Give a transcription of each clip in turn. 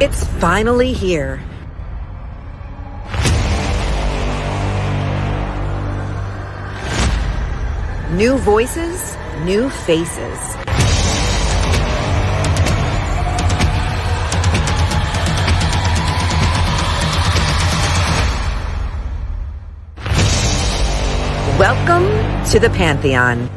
It's finally here. New voices, new faces. Welcome to the Pantheon.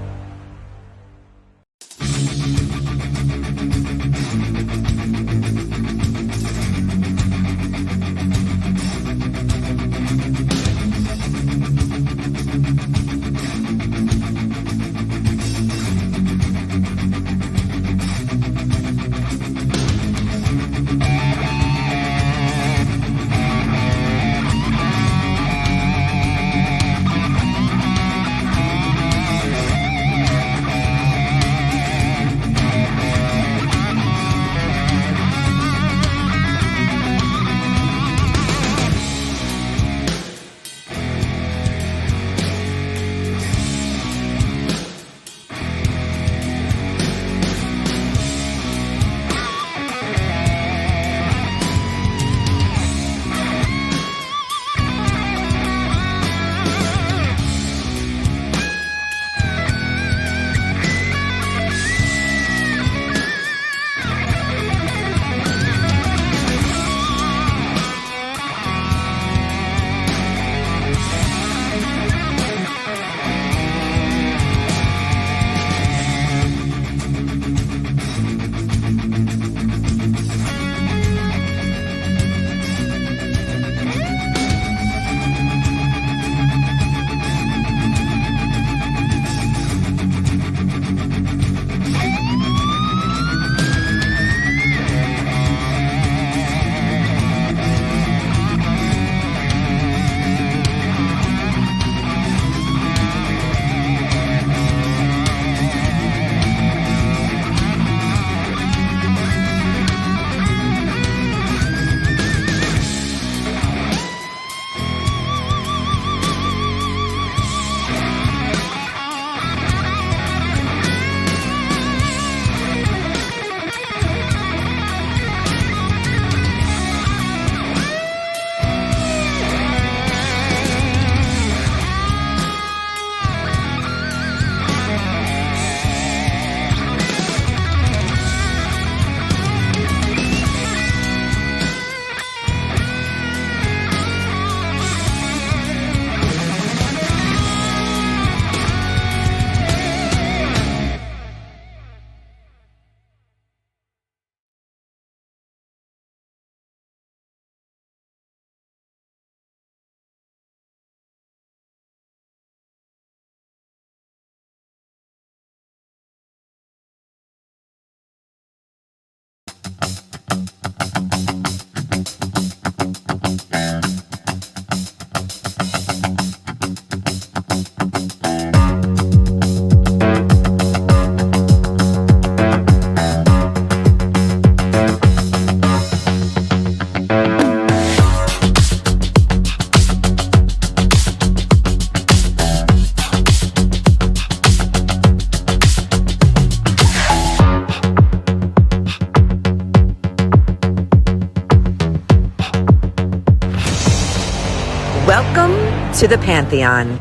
Welcome to the Pantheon.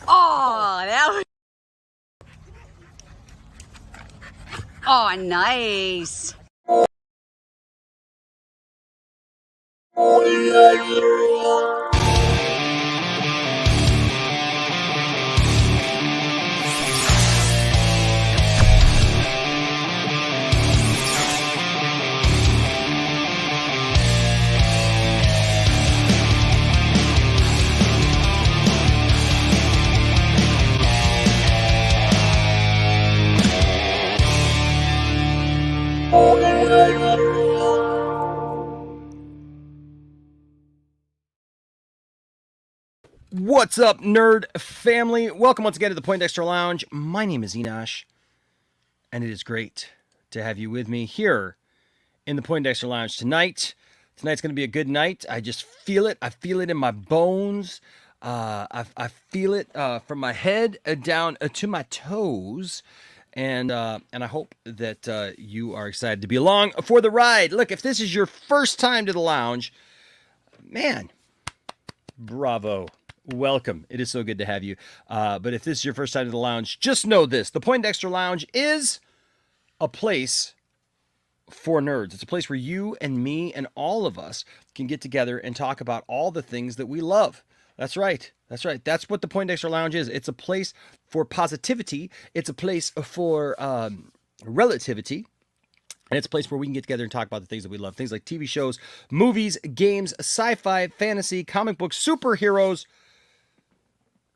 Oh, that was... Oh, nice. What's up, nerd family? Welcome once again to the Poindexter Lounge. My name is Enosh, and it is great to have you with me here in the Poindexter Lounge tonight. Tonight's going to be a good night. I just feel it. I feel it in my bones. I feel it from my head down to my toes. and I hope that you are excited to be along for the ride. Look, if this is your first time to the lounge, man, bravo. Welcome. It is so good to have you. But if this is your first time to the lounge, just know this. The Poindexter Lounge is a place for nerds. It's a place where you and me and all of us can get together and talk about all the things that we love. That's right. That's right. That's what the Poindexter Lounge is. It's a place for positivity. It's a place for relativity. And it's a place where we can get together and talk about the things that we love. Things like TV shows, movies, games, sci-fi, fantasy, comic books, superheroes,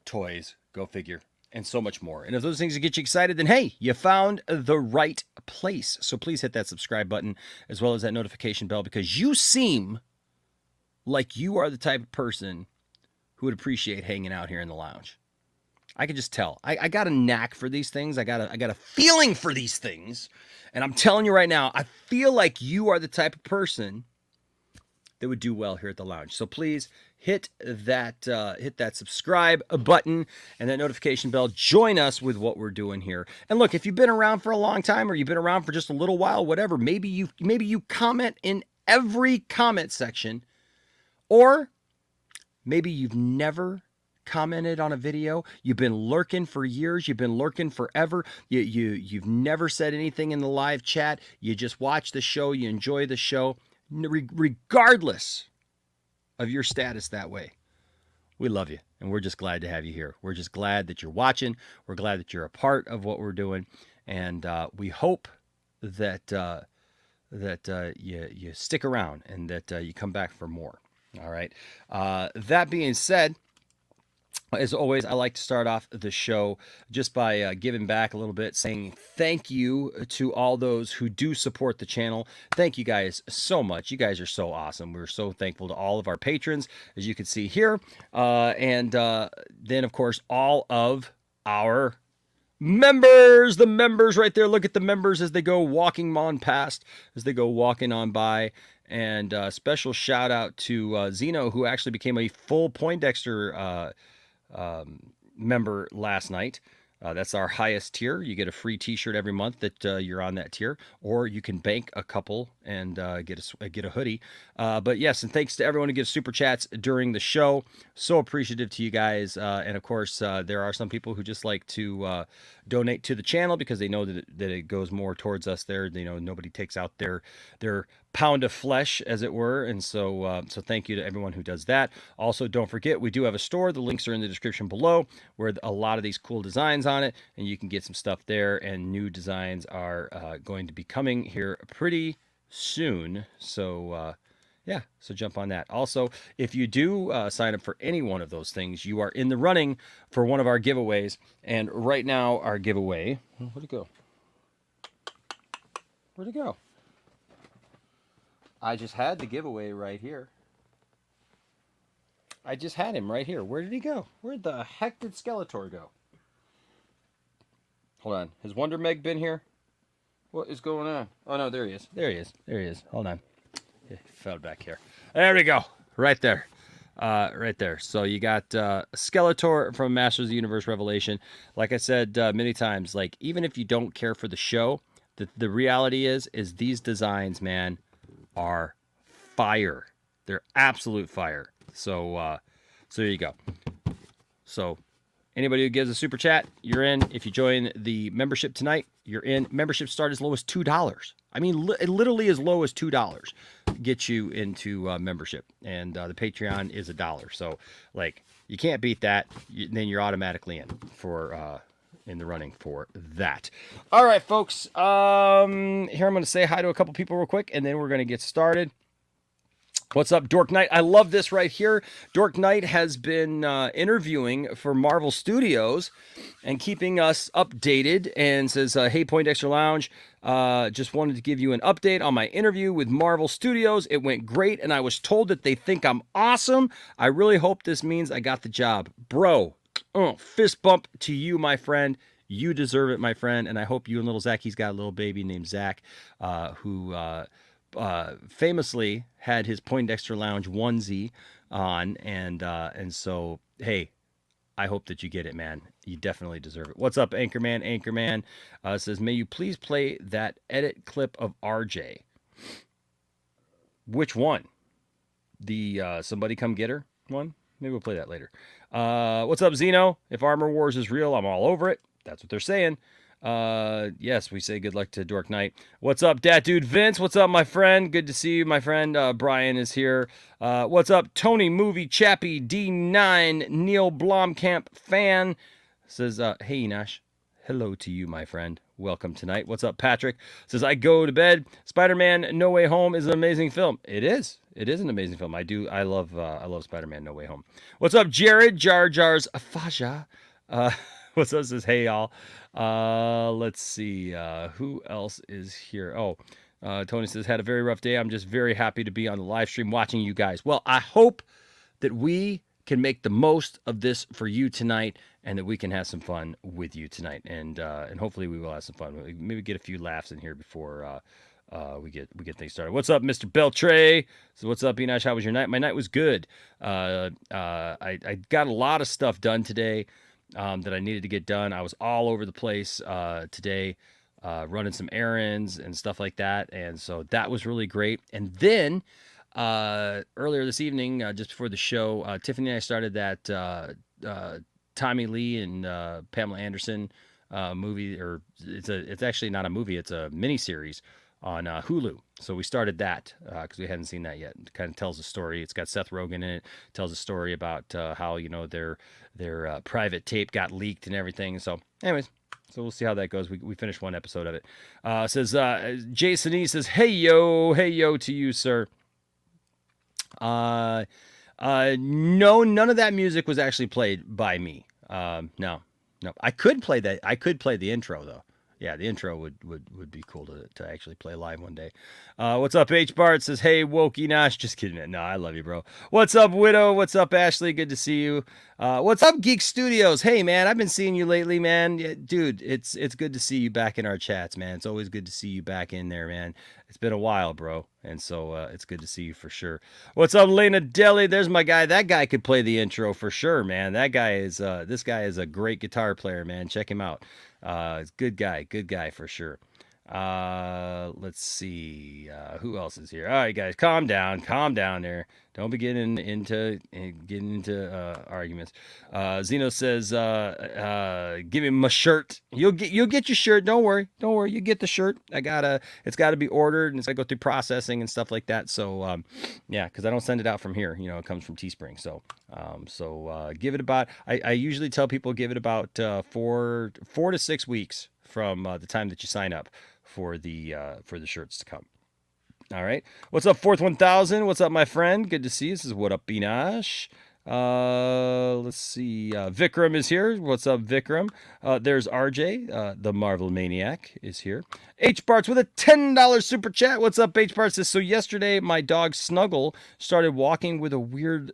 toys, go figure, and so much more. And if those things get you excited, then hey, you found the right place. So please hit that subscribe button as well as that notification bell, because you seem like you are the type of person who would appreciate hanging out here in the lounge. I can just tell. I got a knack for these things. I got a feeling for these things. And I'm telling you right now, I feel like you are the type of person that would do well here at the lounge. So please hit that subscribe button and that notification bell. Join us with what we're doing here. And look, if you've been around for a long time or you've been around for just a little while, whatever, maybe you comment in every comment section, or maybe you've never commented on a video. You've been lurking for years. You've been lurking forever. You've never said anything in the live chat. You just watch the show. You enjoy the show. Regardless of your status that way, we love you, and we're just glad to have you here. We're just glad that you're watching. We're glad that you're a part of what we're doing, and we hope that you stick around and that you come back for more. All right. That being said, as always, I like to start off the show just by giving back a little bit, saying thank you to all those who do support the channel. Thank you guys so much. You guys are so awesome. We're so thankful to all of our patrons, as you can see here. And then, of course, all of our members, the members right there. Look at the members as they go walking on past, as they go walking on by. And special shout out to Zeno, who actually became a full Poindexter member last night. That's our highest tier. You get a free t-shirt every month that you're on that tier, or you can bank a couple and get a hoodie. But yes, and thanks to everyone who gives super chats during the show. So appreciative to you guys. And of course, there are some people who just like to donate to the channel because they know that it goes more towards us there. You know, nobody takes out their pound of flesh, as it were. And so thank you to everyone who does that. Also, don't forget, we do have a store. The links are in the description below, where a lot of these cool designs on it, and you can get some stuff there. And new designs are going to be coming here pretty soon. So yeah, so jump on that. Also, if you do sign up for any one of those things, you are in the running for one of our giveaways. And right now, our giveaway, where'd it go? Where'd it go? I just had the giveaway right here. I just had him right here. Where did he go? Where the heck did Skeletor go? Hold on. Has Wonder Meg been here? What is going on? Oh, no, there he is. There he is. There he is. Hold on. He fell back here. There we go. Right there. Right there. So you got Skeletor from Masters of the Universe Revelation. Like I said many times, like, even if you don't care for the show, the reality is these designs, man, are fire. They're absolute fire. So there you go. So anybody who gives a super chat, you're in. If you join the membership tonight, you're in. Memberships start as low as $2. I mean, literally as low as $2 gets you into membership, and the Patreon is $1. So, like, you can't beat that. Then you're automatically in the running for that. All right, folks. Here I'm going to say hi to a couple people real quick, and then we're going to get started. What's up, Dork Knight? I love this right here. Dork Knight has been interviewing for Marvel Studios and keeping us updated, and says, hey, Poindexter Lounge, just wanted to give you an update on my interview with Marvel Studios. It went great, and I was told that they think I'm awesome. I really hope this means I got the job. Bro, fist bump to you, my friend. You deserve it, my friend, and I hope you and little Zach, he's got a little baby named Zach, who famously had his Poindexter Lounge onesie on, and so, hey, I hope that you get it, man. You definitely deserve it. What's up, Anchorman? Anchorman says, may you please play that edit clip of RJ. Which one? The Somebody Come Get Her one? Maybe we'll play that later. What's up, Zeno? If Armor Wars is real, I'm all over it. That's what they're saying. Yes, we say good luck to Dork Knight. What's up, Dat Dude Vince? What's up, my friend? Good to see you, my friend. Brian is here. What's up, Tony Movie Chappie D9 Neil Blomkamp fan says, hey, Nash. Hello to you, my friend. Welcome tonight. What's up, Patrick? Says, I go to bed. Spider-Man No Way Home is an amazing film. It is. It is an amazing film. I love Spider-Man No Way Home. What's up, Jared? Jar Jar's Faja. What's up? Says, hey, y'all. Let's see. Who else is here? Oh, Tony says, had a very rough day. I'm just very happy to be on the live stream watching you guys. Well, I hope that we can make the most of this for you tonight, and that we can have some fun with you tonight, and hopefully we will have some fun. Maybe get a few laughs in here before we get things started. What's up, Mr. Beltray? So what's up, Enosh? How was your night? My night was good. I got a lot of stuff done today that I needed to get done. I was all over the place today, running some errands and stuff like that, and so that was really great. And then earlier this evening, just before the show, Tiffany and I started that Tommy Lee and Pamela Anderson movie, or it's actually not a movie, it's a miniseries on Hulu. So we started that because we hadn't seen that yet. It kind of tells a story. It's got Seth Rogen in it. Tells a story about how their private tape got leaked and everything. So, anyways. So we'll see how that goes. We finished one episode of it. Says Jason E says, hey yo to you, sir. No, none of that music was actually played by me. No. I could play that. I could play the intro though. Yeah, the intro would be cool to actually play live one day. What's up, H Bart? Says, hey, Wokey Nosh. Just kidding. No, I love you, bro. What's up, Widow? What's up, Ashley? Good to see you. What's up, Geek Studios? Hey, man, I've been seeing you lately, man. Yeah, dude, it's good to see you back in our chats, man. It's always good to see you back in there, man. It's been a while, bro. And so it's good to see you for sure. What's up, Lena Deli? There's my guy. That guy could play the intro for sure, man. That guy is, this guy is a great guitar player, man. Check him out. Good guy for sure. Let's see. Who else is here? All right, guys, calm down there. Don't be getting into arguments. Zeno says, give him my shirt. You'll get your shirt. Don't worry. You get the shirt. It's gotta be ordered, and it's gotta go through processing and stuff like that. So, yeah, because I don't send it out from here. It comes from Teespring. So, give it about. I usually tell people give it about 4 to 6 weeks from the time that you sign up for the shirts to come. All right. What's up, Fourth 1000? What's up, my friend? Good to see you. This is What Up, Binash. Let's see. Vikram is here. What's up, Vikram? There's RJ, the Marvel Maniac, is here. H Barts with a $10 super chat. What's up, H Barts? Says, so yesterday my dog Snuggle started walking with a weird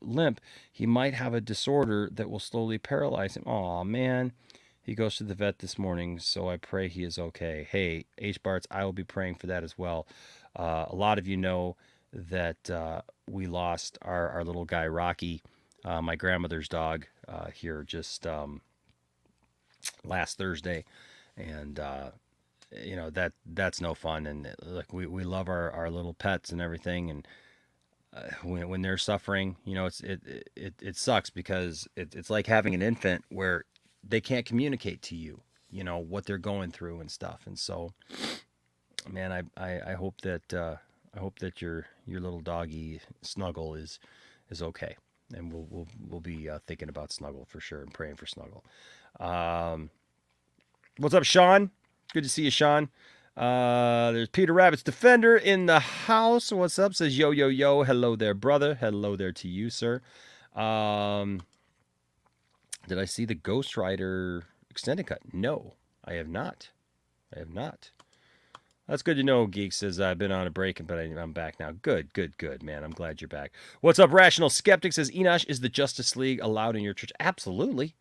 limp. He might have a disorder that will slowly paralyze him. Aw, man. He goes to the vet this morning, so I pray he is okay. Hey, H Barts, I will be praying for that as well. A lot of you know that we lost our little guy, Rocky, my grandmother's dog, here just last Thursday. And, that's no fun. And like we love our little pets and everything. And when they're suffering, it sucks because it's like having an infant where they can't communicate to you, what they're going through and stuff. And so, man, I hope that your little doggy Snuggle is okay, and we'll be thinking about Snuggle for sure and praying for Snuggle. What's up, Sean? Good to see you, Sean. There's Peter Rabbit's Defender in the house. What's up? Says yo. Hello there, brother. Hello there to you, sir. Did I see the Ghost Rider extended cut? No, I have not. That's good to know, Geek says. I've been on a break, but I'm back now. Good, man. I'm glad you're back. What's up, Rational Skeptic? Says, Enosh, is the Justice League allowed in your church? Absolutely,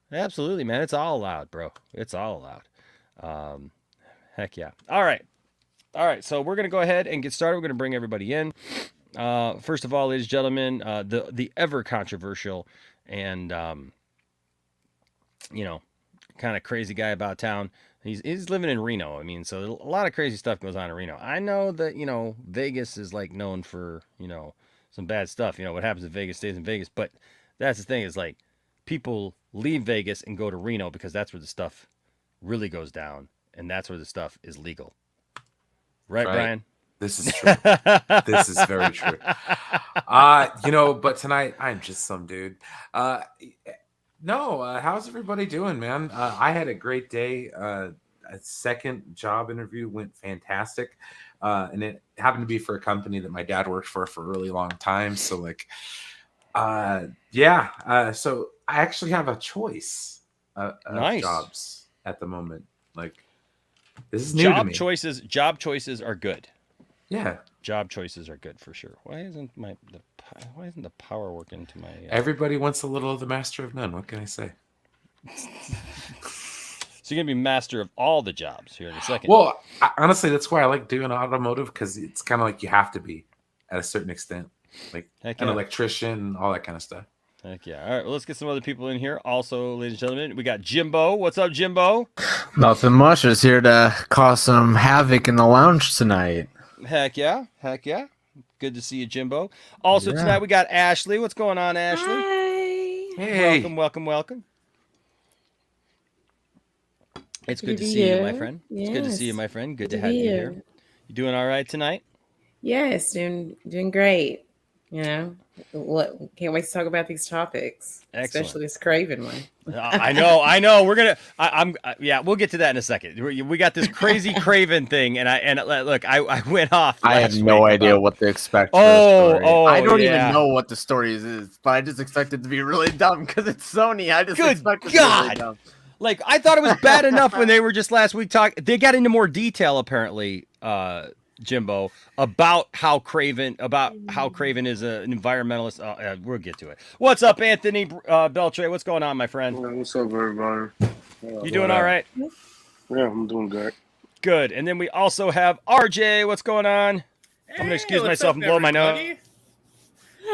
man. It's all allowed, bro. It's all allowed. Heck yeah. All right. So we're going to go ahead and get started. We're going to bring everybody in. First of all, ladies and gentlemen, the ever controversial and you know, kind of crazy guy about town. He's living in Reno. I mean, so a lot of crazy stuff goes on in Reno. I know that Vegas is like known for some bad stuff. What happens in Vegas stays in Vegas. But that's the thing is like people leave Vegas and go to Reno because that's where the stuff really goes down, and that's where the stuff is legal. Right. Brian? This is true. This is very true. But tonight I'm just some dude. How's everybody doing, man? I had a great day. A second job interview went fantastic. And it happened to be for a company that my dad worked for a really long time. So so I actually have a choice of jobs at the moment. Like, this is new to me. Job choices are good. Yeah. Job choices are good for sure. Why isn't the power working to my Everybody wants a little of the master of none. What can I say? So you're going to be master of all the jobs here in a second. Well, honestly, that's why I like doing automotive, because it's kind of like you have to be at a certain extent. Like an electrician, all that kind of stuff. Heck yeah. All right, well, let's get some other people in here. Also, ladies and gentlemen, we got Jimbo. What's up, Jimbo? Nothing much. Just here to cause some havoc in the lounge tonight. Heck yeah. Good to see you, Jimbo. Also, tonight we got Ashley. What's going on, Ashley? Hi. Hey. Welcome. It's good to see you, my friend. Yes. It's good to see you, my friend. Good to have you here. You doing all right tonight? Yes, doing great. Can't wait to talk about these topics. Excellent. Especially this Kraven one. I know. We're gonna. We'll get to that in a second. We got this crazy Kraven thing, and I went off. I have no idea what to expect. I don't even know what the story is, but I just expect it to be really dumb because it's Sony. I just expect it to be really dumb. Like, I thought it was bad enough when they were just last week talking. They got into more detail apparently, Jimbo, about how Kraven is an environmentalist. We'll get to it. What's up, Anthony Beltre? What's going on, my friend? What's up, everybody? You doing all right? Yeah, I'm doing good. Good. And then we also have RJ. What's going on? I'm gonna excuse myself and blow my nose.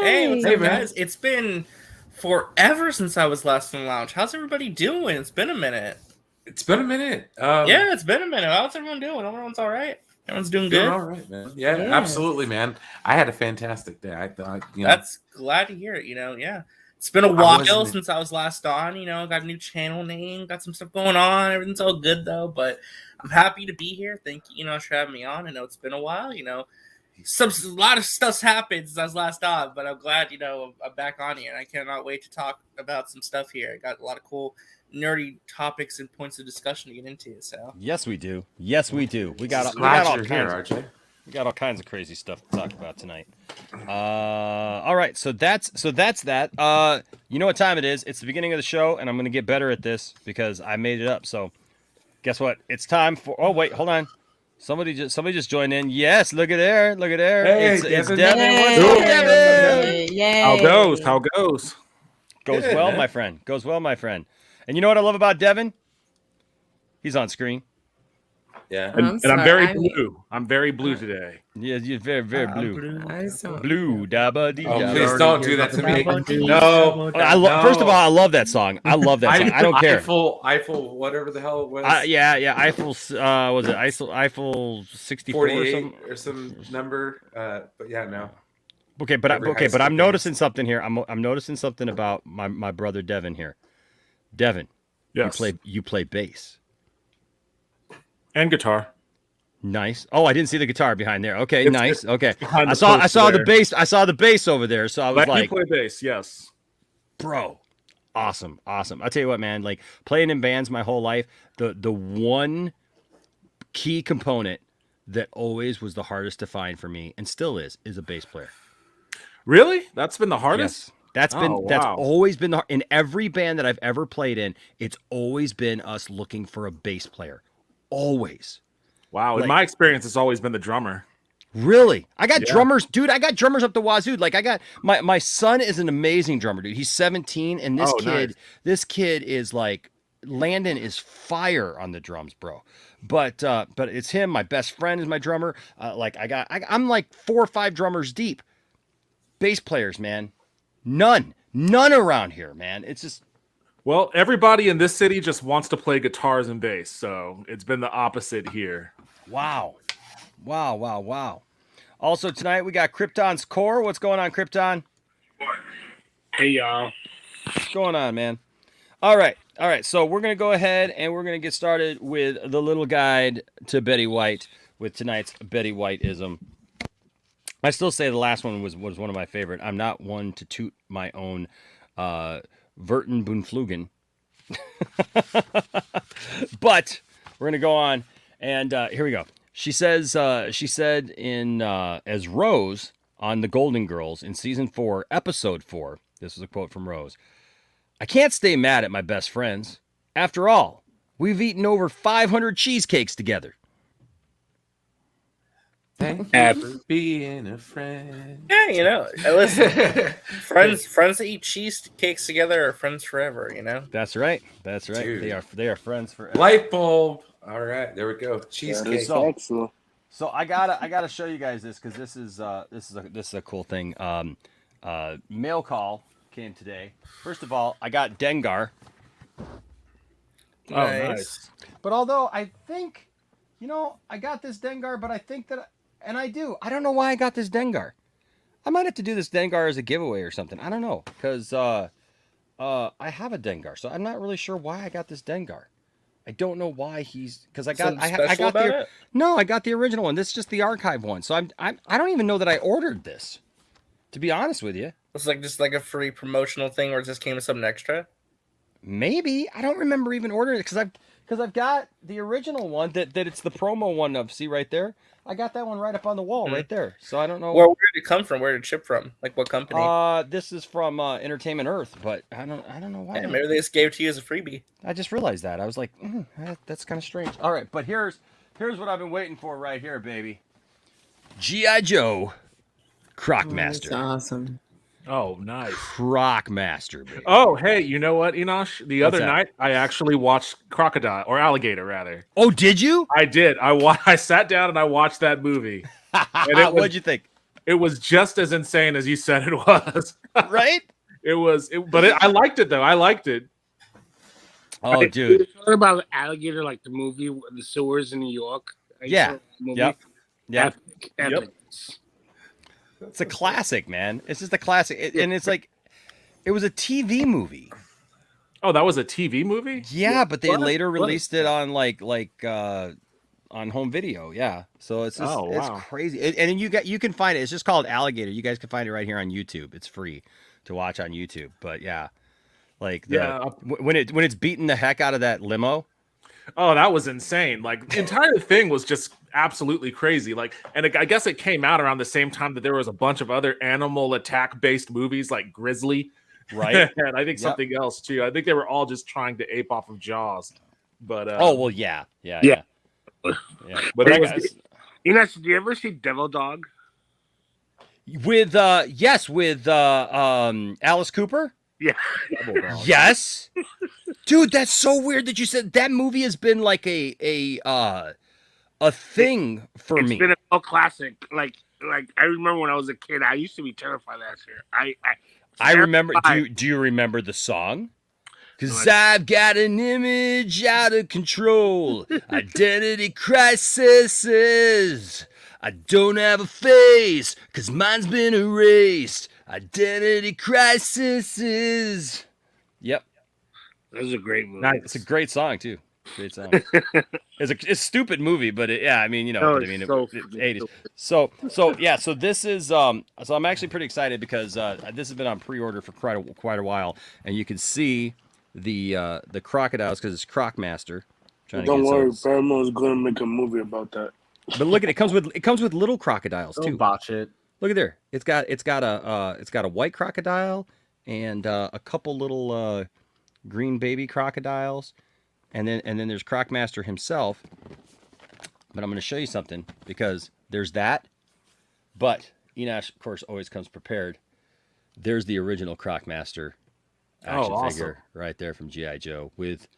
Hey, what's up, guys? It's been forever since I was last in the lounge. How's everybody doing? It's been a minute. Yeah, it's been a minute. How's everyone doing? Everyone's all right? Everyone's doing good? All right, man. Yeah, absolutely, man. I had a fantastic day. I thought, That's glad to hear it, yeah. It's been a while since I was last on, got a new channel name, got some stuff going on. Everything's all good, though, but I'm happy to be here. Thank you, for having me on. I know it's been a while, a lot of stuff's happened since I was last on, but I'm glad, I'm back on here, and I cannot wait to talk about some stuff here. I got a lot of cool, nerdy topics and points of discussion to get into. So yes, we do. We got all kinds of crazy stuff to talk about tonight. All right, so that's that. You know what time it is? It's the beginning of the show, and I'm going to get better at this because I made it up. So guess what? It's time for. Oh wait, hold on. Somebody just joined in. Yes, look at there. Hey, it's Devin. Devin. What's up, Devin? Yay. How goes? Goes Good, well, man. my friend. And you know what I love about Devin? He's on screen. Yeah. And I'm very blue. I'm very blue today. Yeah, you're very, very blue. Blue. Dabba dee. Please don't do that to me. No. First of all, I love that song. I don't care. Eiffel, whatever the hell it was. Eiffel. Was it Eiffel 64 or something? or some number. But yeah, no. Okay, but I'm noticing something here. I'm noticing something about my brother Devin here. Devin, Yes. You play bass And guitar. Nice. Oh, I didn't see the guitar behind there. Okay, nice. Okay, I the post saw the there. bass. I saw the bass over there. So I was Let like, me play bass. Yes. bro, awesome. I'll tell you what, man. Like playing in bands my whole life, the one key component that always was the hardest to find for me, and still is a bass player. Really? That's been the hardest. Yes. That's always been in every band that I've ever played in. It's always been us looking for a bass player. Always. Wow. In my experience, it's always been the drummer. Really? I got drummers, dude. I got drummers up the wazoo. Like I got my son is an amazing drummer, dude. He's 17, and this kid is like Landon is fire on the drums, bro. But it's him. My best friend is my drummer. I'm like 4 or 5 drummers deep. bass players, man. None around here, man. It's just. Well, everybody in this city just wants to play guitars and bass, so it's been the opposite here. Wow. Also tonight we got Krypton's Core. What's going on, Krypton? Hey y'all. What's going on, man? All right. So we're gonna go ahead and we're gonna get started with the little guide to Betty White with tonight's Betty Whiteism. I still say the last one was one of my favorite. I'm not one to toot my own Verten Bunflugen. But we're gonna go on, and here we go. She said in as Rose on The Golden Girls in season 4, episode 4. This is a quote from Rose. I can't stay mad at my best friends. After all, we've eaten over 500 cheesecakes together. Thank you for being a friend. Yeah, listen, friends that eat cheesecakes together are friends forever. That's right. Dude. They are friends forever. Light bulb. All right, there we go. Cheesecake. So I gotta show you guys this because this is a cool thing. Mail call came today. First of all, I got Dengar. Oh, nice. But although I think, I got this Dengar, but I think that, and I don't know why I got this Dengar. I might have to do this Dengar as a giveaway or something. I don't know, because I have a Dengar, so I'm not really sure why I got this Dengar. I don't know why because I got the original one. This is just the archive one. So I don't even know that I ordered this, to be honest with you. It's just like a free promotional thing where it just came with something extra. Maybe I don't remember even ordering it because I've got the original one that it's the promo one of. See right there, I got that one right up on the wall right there. So I don't know where did it come from. Where did it ship from? Like what company? This is from Entertainment Earth, but I don't know why. Yeah, maybe they just gave it to you as a freebie. I just realized that. I was like, that's kind of strange. All right, but here's what I've been waiting for right here, baby. G.I. Joe, Crocmaster. That's awesome. Oh, nice. Crocmaster, baby. Oh, hey, you know what, Enosh? The What's other that? night, I actually watched Crocodile, or Alligator, rather. Oh, did you? I did. I sat down and I watched that movie. What'd you think? It was just as insane as you said it was. Right? I liked it, though. I liked it. Oh, dude. You're talking about Alligator, like the movie, the sewers in New York? Yeah. Yep. Epic. It's a classic, man. It's just a classic. And it's like, it was a TV movie. Oh, that was a TV movie? Yeah, but they later released it on on home video. Yeah. So it's just, it's crazy. And you can find it. It's just called Alligator. You guys can find it right here on YouTube. It's free to watch on YouTube. But yeah, when it's beating the heck out of that limo. Oh, that was insane. Like, the entire thing was just absolutely crazy. I guess it came out around the same time that there was a bunch of other animal attack-based movies like Grizzly. Right. And I think something else, too. I think they were all just trying to ape off of Jaws. But yeah. But did you ever see Devil Dog? With Alice Cooper? Yeah. Yes. Dude, that's so weird that you said that movie has been like a thing for me. It's been a classic. Like I remember when I was a kid, I used to be terrified of that shit. I remember. Do you remember the song? Because I've got an image out of control. Identity crisis. I don't have a face because mine's been erased. Identity crisis. Yep. That was a great movie. Nice. It's a great song too. Great song. It's a stupid movie, but it 80s. So this is so I'm actually pretty excited because this has been on pre-order for quite a while, and you can see the crocodiles because it's Crocmaster. Don't worry, Paramount is going to make a movie about that. But look at it comes with little crocodiles too. Don't botch it. Look at there. It's got a white crocodile and a couple little green baby crocodiles, and then there's Crocmaster himself. But I'm going to show you something because there's that. But Enosh, of course, always comes prepared. There's the original Crocmaster action figure right there from G.I. Joe with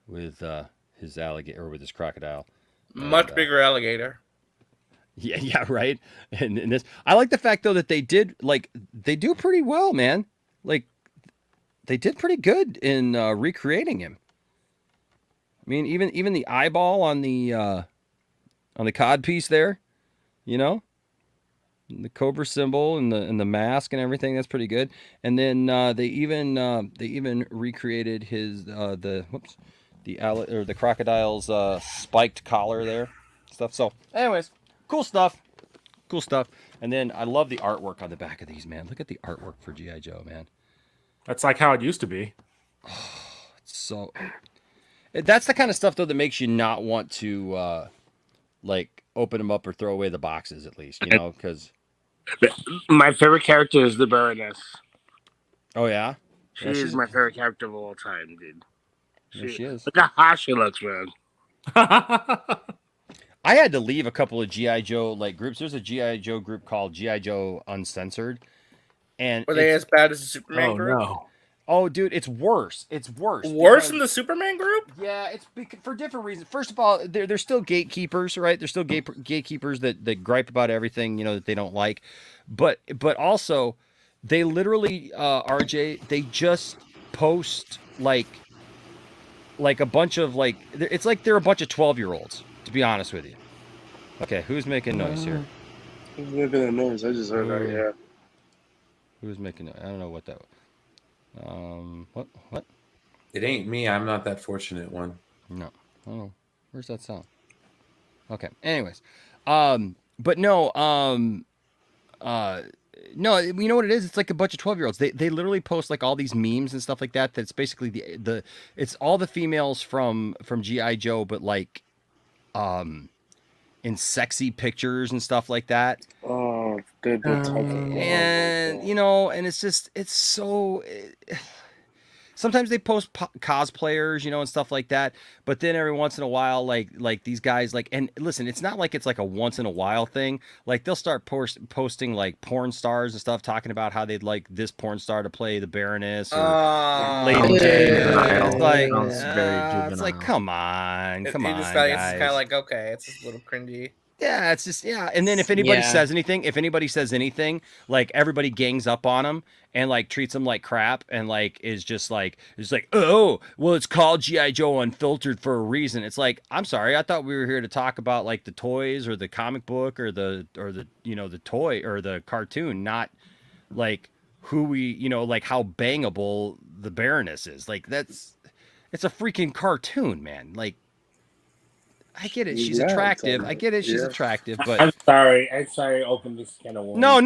his alligator or with his crocodile. Much bigger alligator. Yeah, right. And this, I like the fact though that they do pretty well, man. Like they did pretty good in recreating him. I mean, even the eyeball on the cod piece there, you know, the cobra symbol and the mask and everything. That's pretty good. And then they even recreated his the crocodile's spiked collar there, stuff. So, anyways, cool stuff. Cool stuff. And then I love the artwork on the back of these, man. Look at the artwork for G.I. Joe, man. That's like how it used to be. So that's the kind of stuff though that makes you not want to like open them up or throw away the boxes at least, you know, because my favorite character is the Baroness. Oh yeah, she is my favorite character of all time, dude. She is. Look how hot she looks, man. I had to leave a couple of G.I. Joe like groups. There's a G.I. Joe group called G.I. Joe Uncensored, and were they as bad as the Superman group? No. Oh, dude, it's worse. It's worse. Worse than the Superman group? Yeah, it's for different reasons. First of all, they're still gatekeepers, right? They're still gatekeepers that gripe about everything, you know, that they don't like. But also, they literally, RJ, they just post like a bunch of like, it's like they're a bunch of 12-year-olds, to be honest with you. Okay, who's making noise here? Who's making that noise? I just heard that, yeah. Who's making noise? I don't know what that was. What? It ain't me. I'm not that fortunate one. No. Oh, where's that sound? Okay. Anyways, but no, no, you know what it is? It's like a bunch of 12-year-olds. They literally post like all these memes and stuff like that. That's basically it's all the females from G.I. Joe, but like, in sexy pictures and stuff like that. Oh, they're talking. And you know, and it's so. Sometimes they post cosplayers, you know, and stuff like that. But then every once in a while, like these guys, like, and listen, it's not like it's like a once in a while thing. Like they'll start posting like porn stars and stuff, talking about how they'd like this porn star to play the Baroness or Lady Jane. It's like, come on, guys. It's kind of like, okay, it's just a little cringy. Yeah, it's just, yeah. And then if anybody says anything, like everybody gangs up on them and like treats them like crap and like is just like, oh, well, it's called G.I. Joe Unfiltered for a reason. It's like, I'm sorry, I thought we were here to talk about like the toys or the comic book or the you know, the toy or the cartoon, not like who we, you know, like how bangable the Baroness is. Like it's a freaking cartoon, man. Like, I get it. She's attractive. I get it. She's attractive, but I'm sorry. I opened this can of worms. No.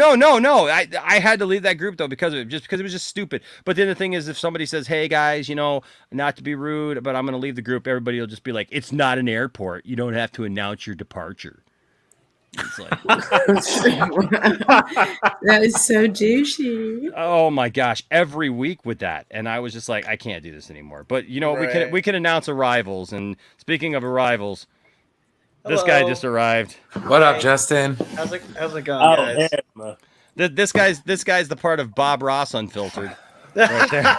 I had to leave that group though because of it, just because it was just stupid. But then the thing is, if somebody says, "Hey guys, you know, not to be rude, but I'm going to leave the group," everybody will just be like, "It's not an airport. You don't have to announce your departure." It's like that is so douchey. Oh my gosh, every week with that, and I was just like, I can't do this anymore. But you know, we can announce arrivals. And speaking of arrivals. This guy just arrived. What up, Justin? How's it going, guys? This guy's the part of Bob Ross Unfiltered. Right there.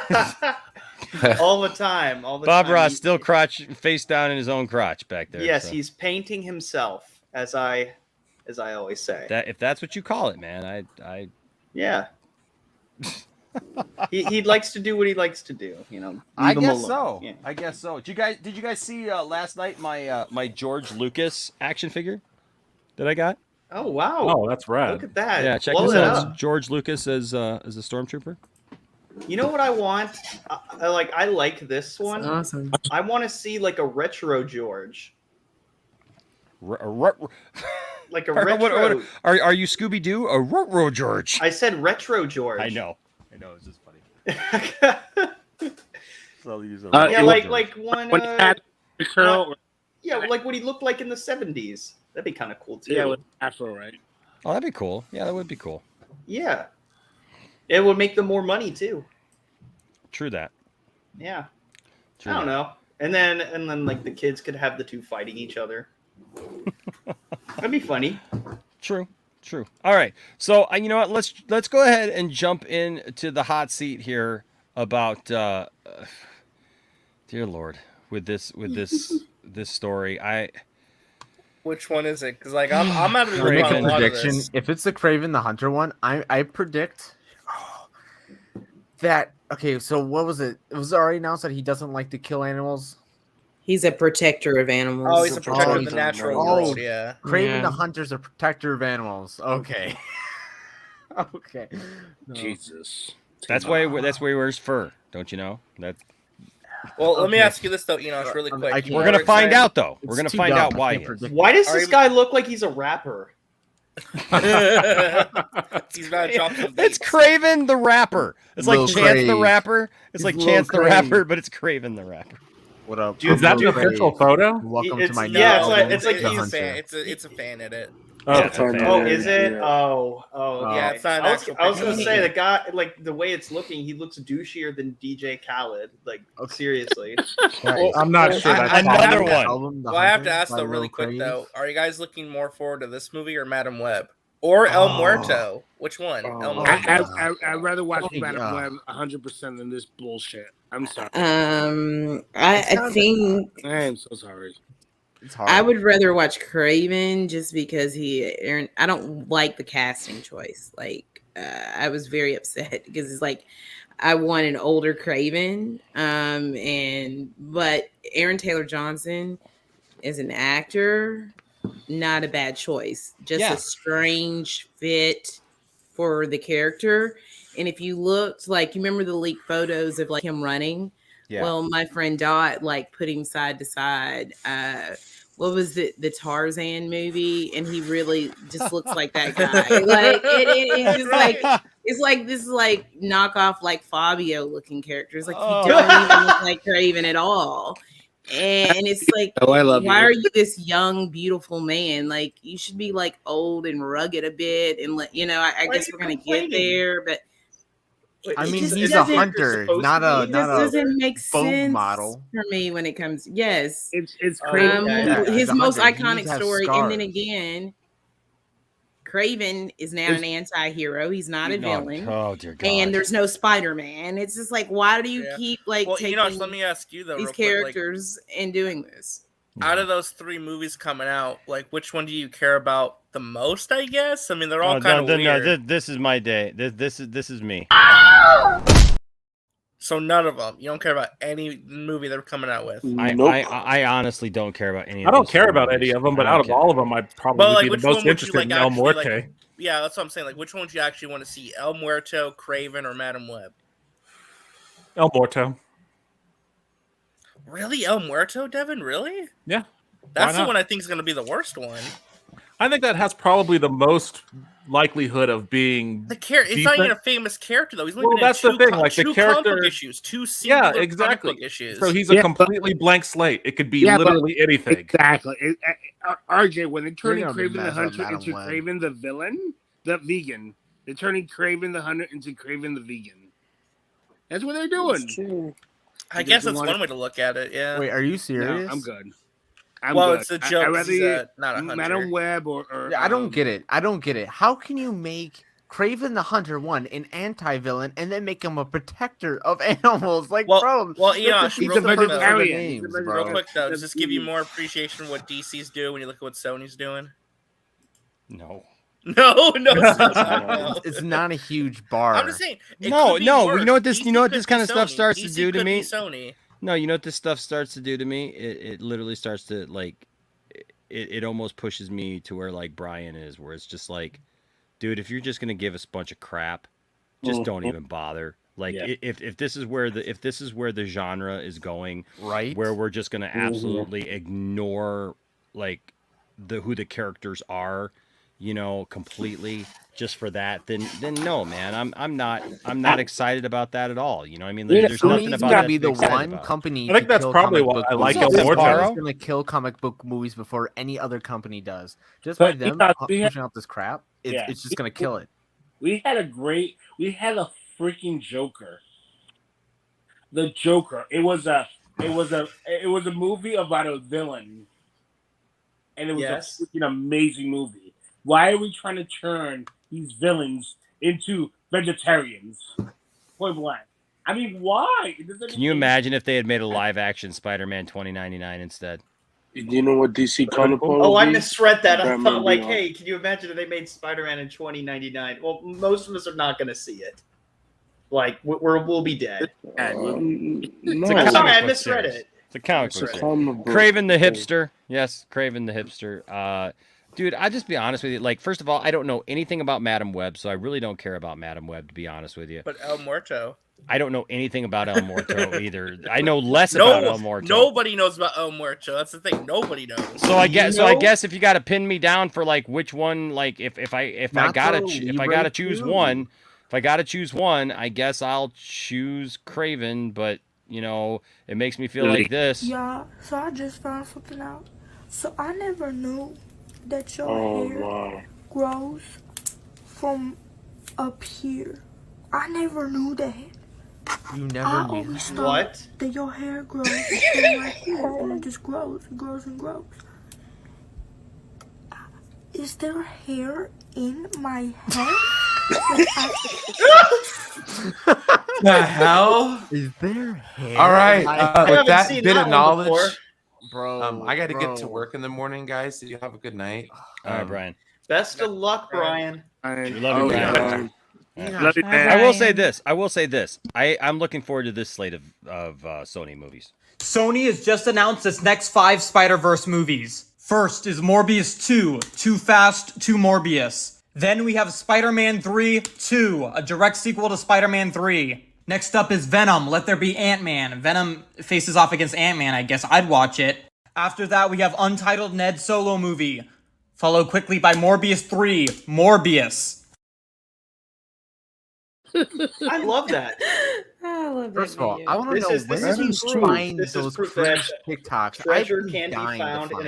all the time. Bob Ross still face down in his own crotch back there. Yes, so. He's painting himself, as I always say. If that's what you call it, man. I yeah. he likes to do what he likes to do, you know. I guess so. Yeah. I guess so. Did you guys see last night my George Lucas action figure that I got? Oh wow! Oh, that's rad. Look at that. Yeah, check this out. It's George Lucas as a stormtrooper. You know what I want? I like this one. That's awesome. I want to see like a retro George. Like a retro. What, are you Scooby Doo? A retro George? I said retro George. I know. It's just funny. So yeah, like one. Curl. Yeah, like what he looked like in the 70s. That'd be kind of cool too. Yeah, with afro, right? Oh, that'd be cool. Yeah, that would be cool. Yeah, it would make them more money too. True that. Yeah. I don't know. And then like the kids could have the two fighting each other. That'd be funny. True. All right. So you know what? Let's go ahead and jump into the hot seat here about dear Lord with this story. Which one is it? Because like I'm out of the I'll make loop on a a lot of prediction. this. If it's the Kraven the Hunter one, I predict that. Okay, so what was it? It was already announced that he doesn't like to kill animals. He's a protector of animals. Oh, he's a protector of the natural world. Yeah. Kraven the Hunter's a protector of animals. Okay. Okay. No. Jesus. That's why he wears fur. Don't you know? That's. Well, let me ask you this though, Enosh, really quick. We're gonna find out though. We're gonna find out why. Why does this guy look like he's a rapper? He's about to drop some It's Kraven the Rapper. It's like Chance the Rapper. It's He's like Chance the Rapper, but it's Kraven the Rapper. What up? Dude, is that the official photo? Welcome to my it's like he's a fan. It's a fan edit. Oh, is it? Yeah. Oh, okay. Yeah, it's not. I was gonna say the guy, like the way it's looking, he looks douchier than DJ Khaled. Like seriously. Well, I'm not sure. That's another one. Well, I have to ask though, really quick though. Are you guys looking more forward to this movie or Madam Web or El Muerto? Which one? El Muerto. I'd rather watch Madam Web 100% than this bullshit. I'm sorry. I think I'm so sorry. It's hard. I would rather watch Kraven just because I don't like the casting choice. Like, I was very upset because it's like I want an older Kraven, but Aaron Taylor Johnson is an actor, not a bad choice. Just a strange fit for the character. And if you looked, like, you remember the leaked photos of like him running? Yeah. Well, my friend Dot like put him side to side. What was the Tarzan movie? And he really just looks like that guy. Like it's just like this is like knockoff like Fabio looking characters. Like he don't even look like Kraven at all. And it's like, why are you this young, beautiful man? Like you should be like old and rugged a bit. And I guess we're gonna get there, but. I mean, he's a hunter, not a doesn't make folk sense model for me when it comes. Yes, it's crazy. His most iconic story, and then again, Kraven is now an anti-hero. He's not a villain. Oh dear God! And there's no Spider-Man. It's just like, why do you keep taking let me ask you though, these characters and doing this? Out of those 3 movies coming out, like which one do you care about the most? I guess. I mean, they're all kind of weird. No, this is my day. This is me. So none of them. You don't care about any movie they're coming out with. I honestly don't care about any. I don't care about any of them, but out of all of them, I'd probably be the most interested in El Muerte. Yeah, that's what I'm saying. Like, which one would you actually want to see? El Muerto, Kraven, or Madam Web? El Muerto. Really? El Muerto, Devin? Really? Yeah. That's the one I think is going to be the worst one. I think that has probably the most likelihood of being it's not even a famous character though. He's only that's the thing. Like the character issues, 2 singular comic book issues. So he's a completely blank slate. It could be literally anything. Exactly. RJ, when they're turning Kraven the Hunter into Kraven the villain, the vegan, they're turning Kraven the Hunter into Kraven the vegan. That's what they're doing. I guess that's one way to look at it. Yeah. Wait, are you serious? No, I'm good. It's a joke. Not a hunter. Madam Web or I don't get it. How can you make Kraven the Hunter an anti-villain and then make him a protector of animals? Like, bro, he's a vegetarian. Real quick though, does this give you more appreciation for what DC's do when you look at what Sony's doing? No. No, it's not a huge bar. I'm just saying. No. You know what this kind of stuff starts to do to me? Sony. No, you know what this stuff starts to do to me? It literally starts to like, it almost pushes me to where like Brian is, where it's just like, dude, if you're just gonna give us a bunch of crap, just don't even bother. Like if this is where the genre is going, right? Where we're just gonna absolutely ignore like who the characters are, completely just for that, then no, man, I'm not excited about that at all. You know, I mean, there's nothing about that. Be the one company. I think that's probably why I like El Muerto. It's gonna kill comic book movies before any other company does. Just by them pushing out this crap, it's just gonna kill it. We had a freaking Joker. The Joker. It was a movie about a villain, and it was a freaking amazing movie. Why are we trying to turn these villains into vegetarians? Point blank. I mean, why? Can you imagine if they had made a live action Spider-Man 2099 instead? You know what DC counterpart? Oh, I misread that. I Batman thought, like, Beyond. hey, can you imagine if they made Spider-Man in 2099? Well, most of us are not going to see it. Like, we'll be dead. No. I'm sorry, I misread it. It's a comic book. Kraven the hipster. Yes, Kraven the hipster. Dude, I'll just be honest with you. Like, first of all, I don't know anything about Madam Web, so I really don't care about Madam Web, to be honest with you. But El Muerto. I don't know anything about El Muerto either. I know less about El Muerto. Nobody knows about El Muerto. That's the thing. Nobody knows. So I guess if you got to pin me down for like which one, like if I gotta choose one, I guess I'll choose Kraven. But you know, it makes me feel like this. Yeah. So I just found something out. So I never knew that your hair grows from up here. I never knew that. You never knew. Always thought that your hair grows from right here, and it just grows and grows and grows. Is there hair in my head? The hell? Is there hair? All right. With that seen bit that of one knowledge, before. bro, I got to get to work in the morning, guys. You have a good night. All right, Brian. Best of luck, Brian. We love you, Brian. I will say this. I'm looking forward to this slate of Sony movies. Sony has just announced its next 5 Spider-Verse movies. First is Morbius 2, Too Fast, Too Morbius. Then we have Spider-Man 3, 2, a direct sequel to Spider-Man 3. Next up is Venom, Let There Be Ant-Man. Venom faces off against Ant-Man, I guess I'd watch it. After that, we have Untitled Ned Solo movie, followed quickly by Morbius 3, Morbius. I love that. I love that. First of all, I want to know where do you find those proof cringe that TikToks? treasure I'd can be dying to found find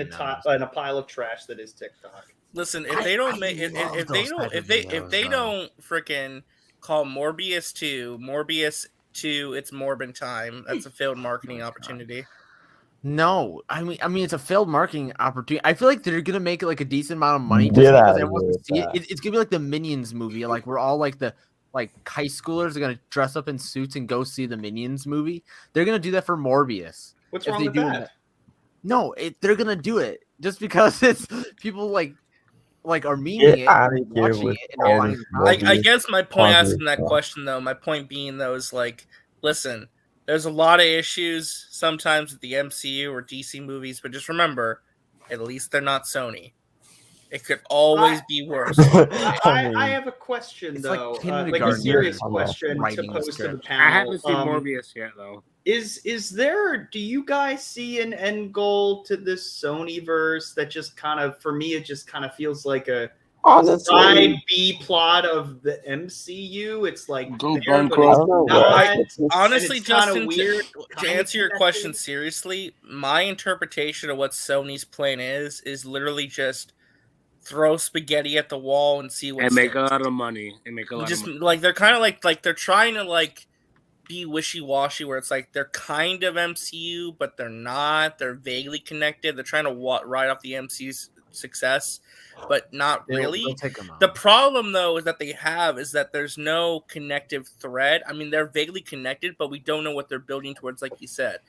in a pile of trash that is TikTok. Listen, if they don't make if they don't freaking call Morbius 2, it's Morbin time. That's a failed marketing opportunity. No, I mean it's a failed marketing opportunity. I feel like they're gonna make it like a decent amount of money just because everyone wants to see it. It's gonna be like the Minions movie, like we're all like the high schoolers are gonna dress up in suits and go see the Minions movie. They're gonna do that for Morbius. What's wrong with that? No, they're gonna do it just because it's people like are memeing it, watching it, and I guess my point asking that question though, my point being though is like, listen, there's a lot of issues sometimes with the MCU or DC movies, but just remember, at least they're not Sony. It could always be worse. I have a question though, like a serious question to pose to the panel. I haven't seen Morbius yet though. Is there? Do you guys see an end goal to this Sony verse that just kind of, for me, it just kind of feels like a side B plot of the MCU? It's like honestly, Justin, weird. To answer your question seriously, my interpretation of what Sony's plan is literally just throw spaghetti at the wall and see what and make a lot of money. Just like they're kind of like they're trying to like be wishy-washy where it's like they're kind of MCU but they're not. They're vaguely connected. They're trying to ride off the MCU's success but not really. The problem though is that there's no connective thread. I mean, they're vaguely connected but we don't know what they're building towards, like you said.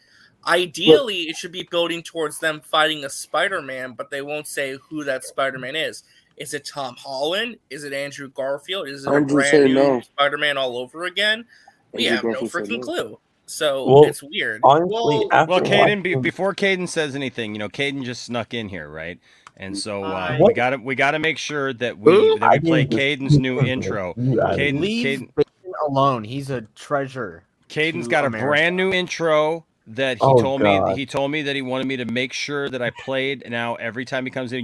Ideally, it should be building towards them fighting a Spider-Man, but they won't say who that Spider-Man is. Is it Tom Holland? Is it Andrew Garfield? Is it a brand new Spider-Man all over again? We have no freaking clue. So it's weird. Well, Caden, before Caden says anything, Caden just snuck in here, right? And so we got to make sure that we play Caden's new intro. Caden alone. He's a treasure. Caden's got a brand new intro that he told me that he wanted me to make sure that I played. Now every time he comes in,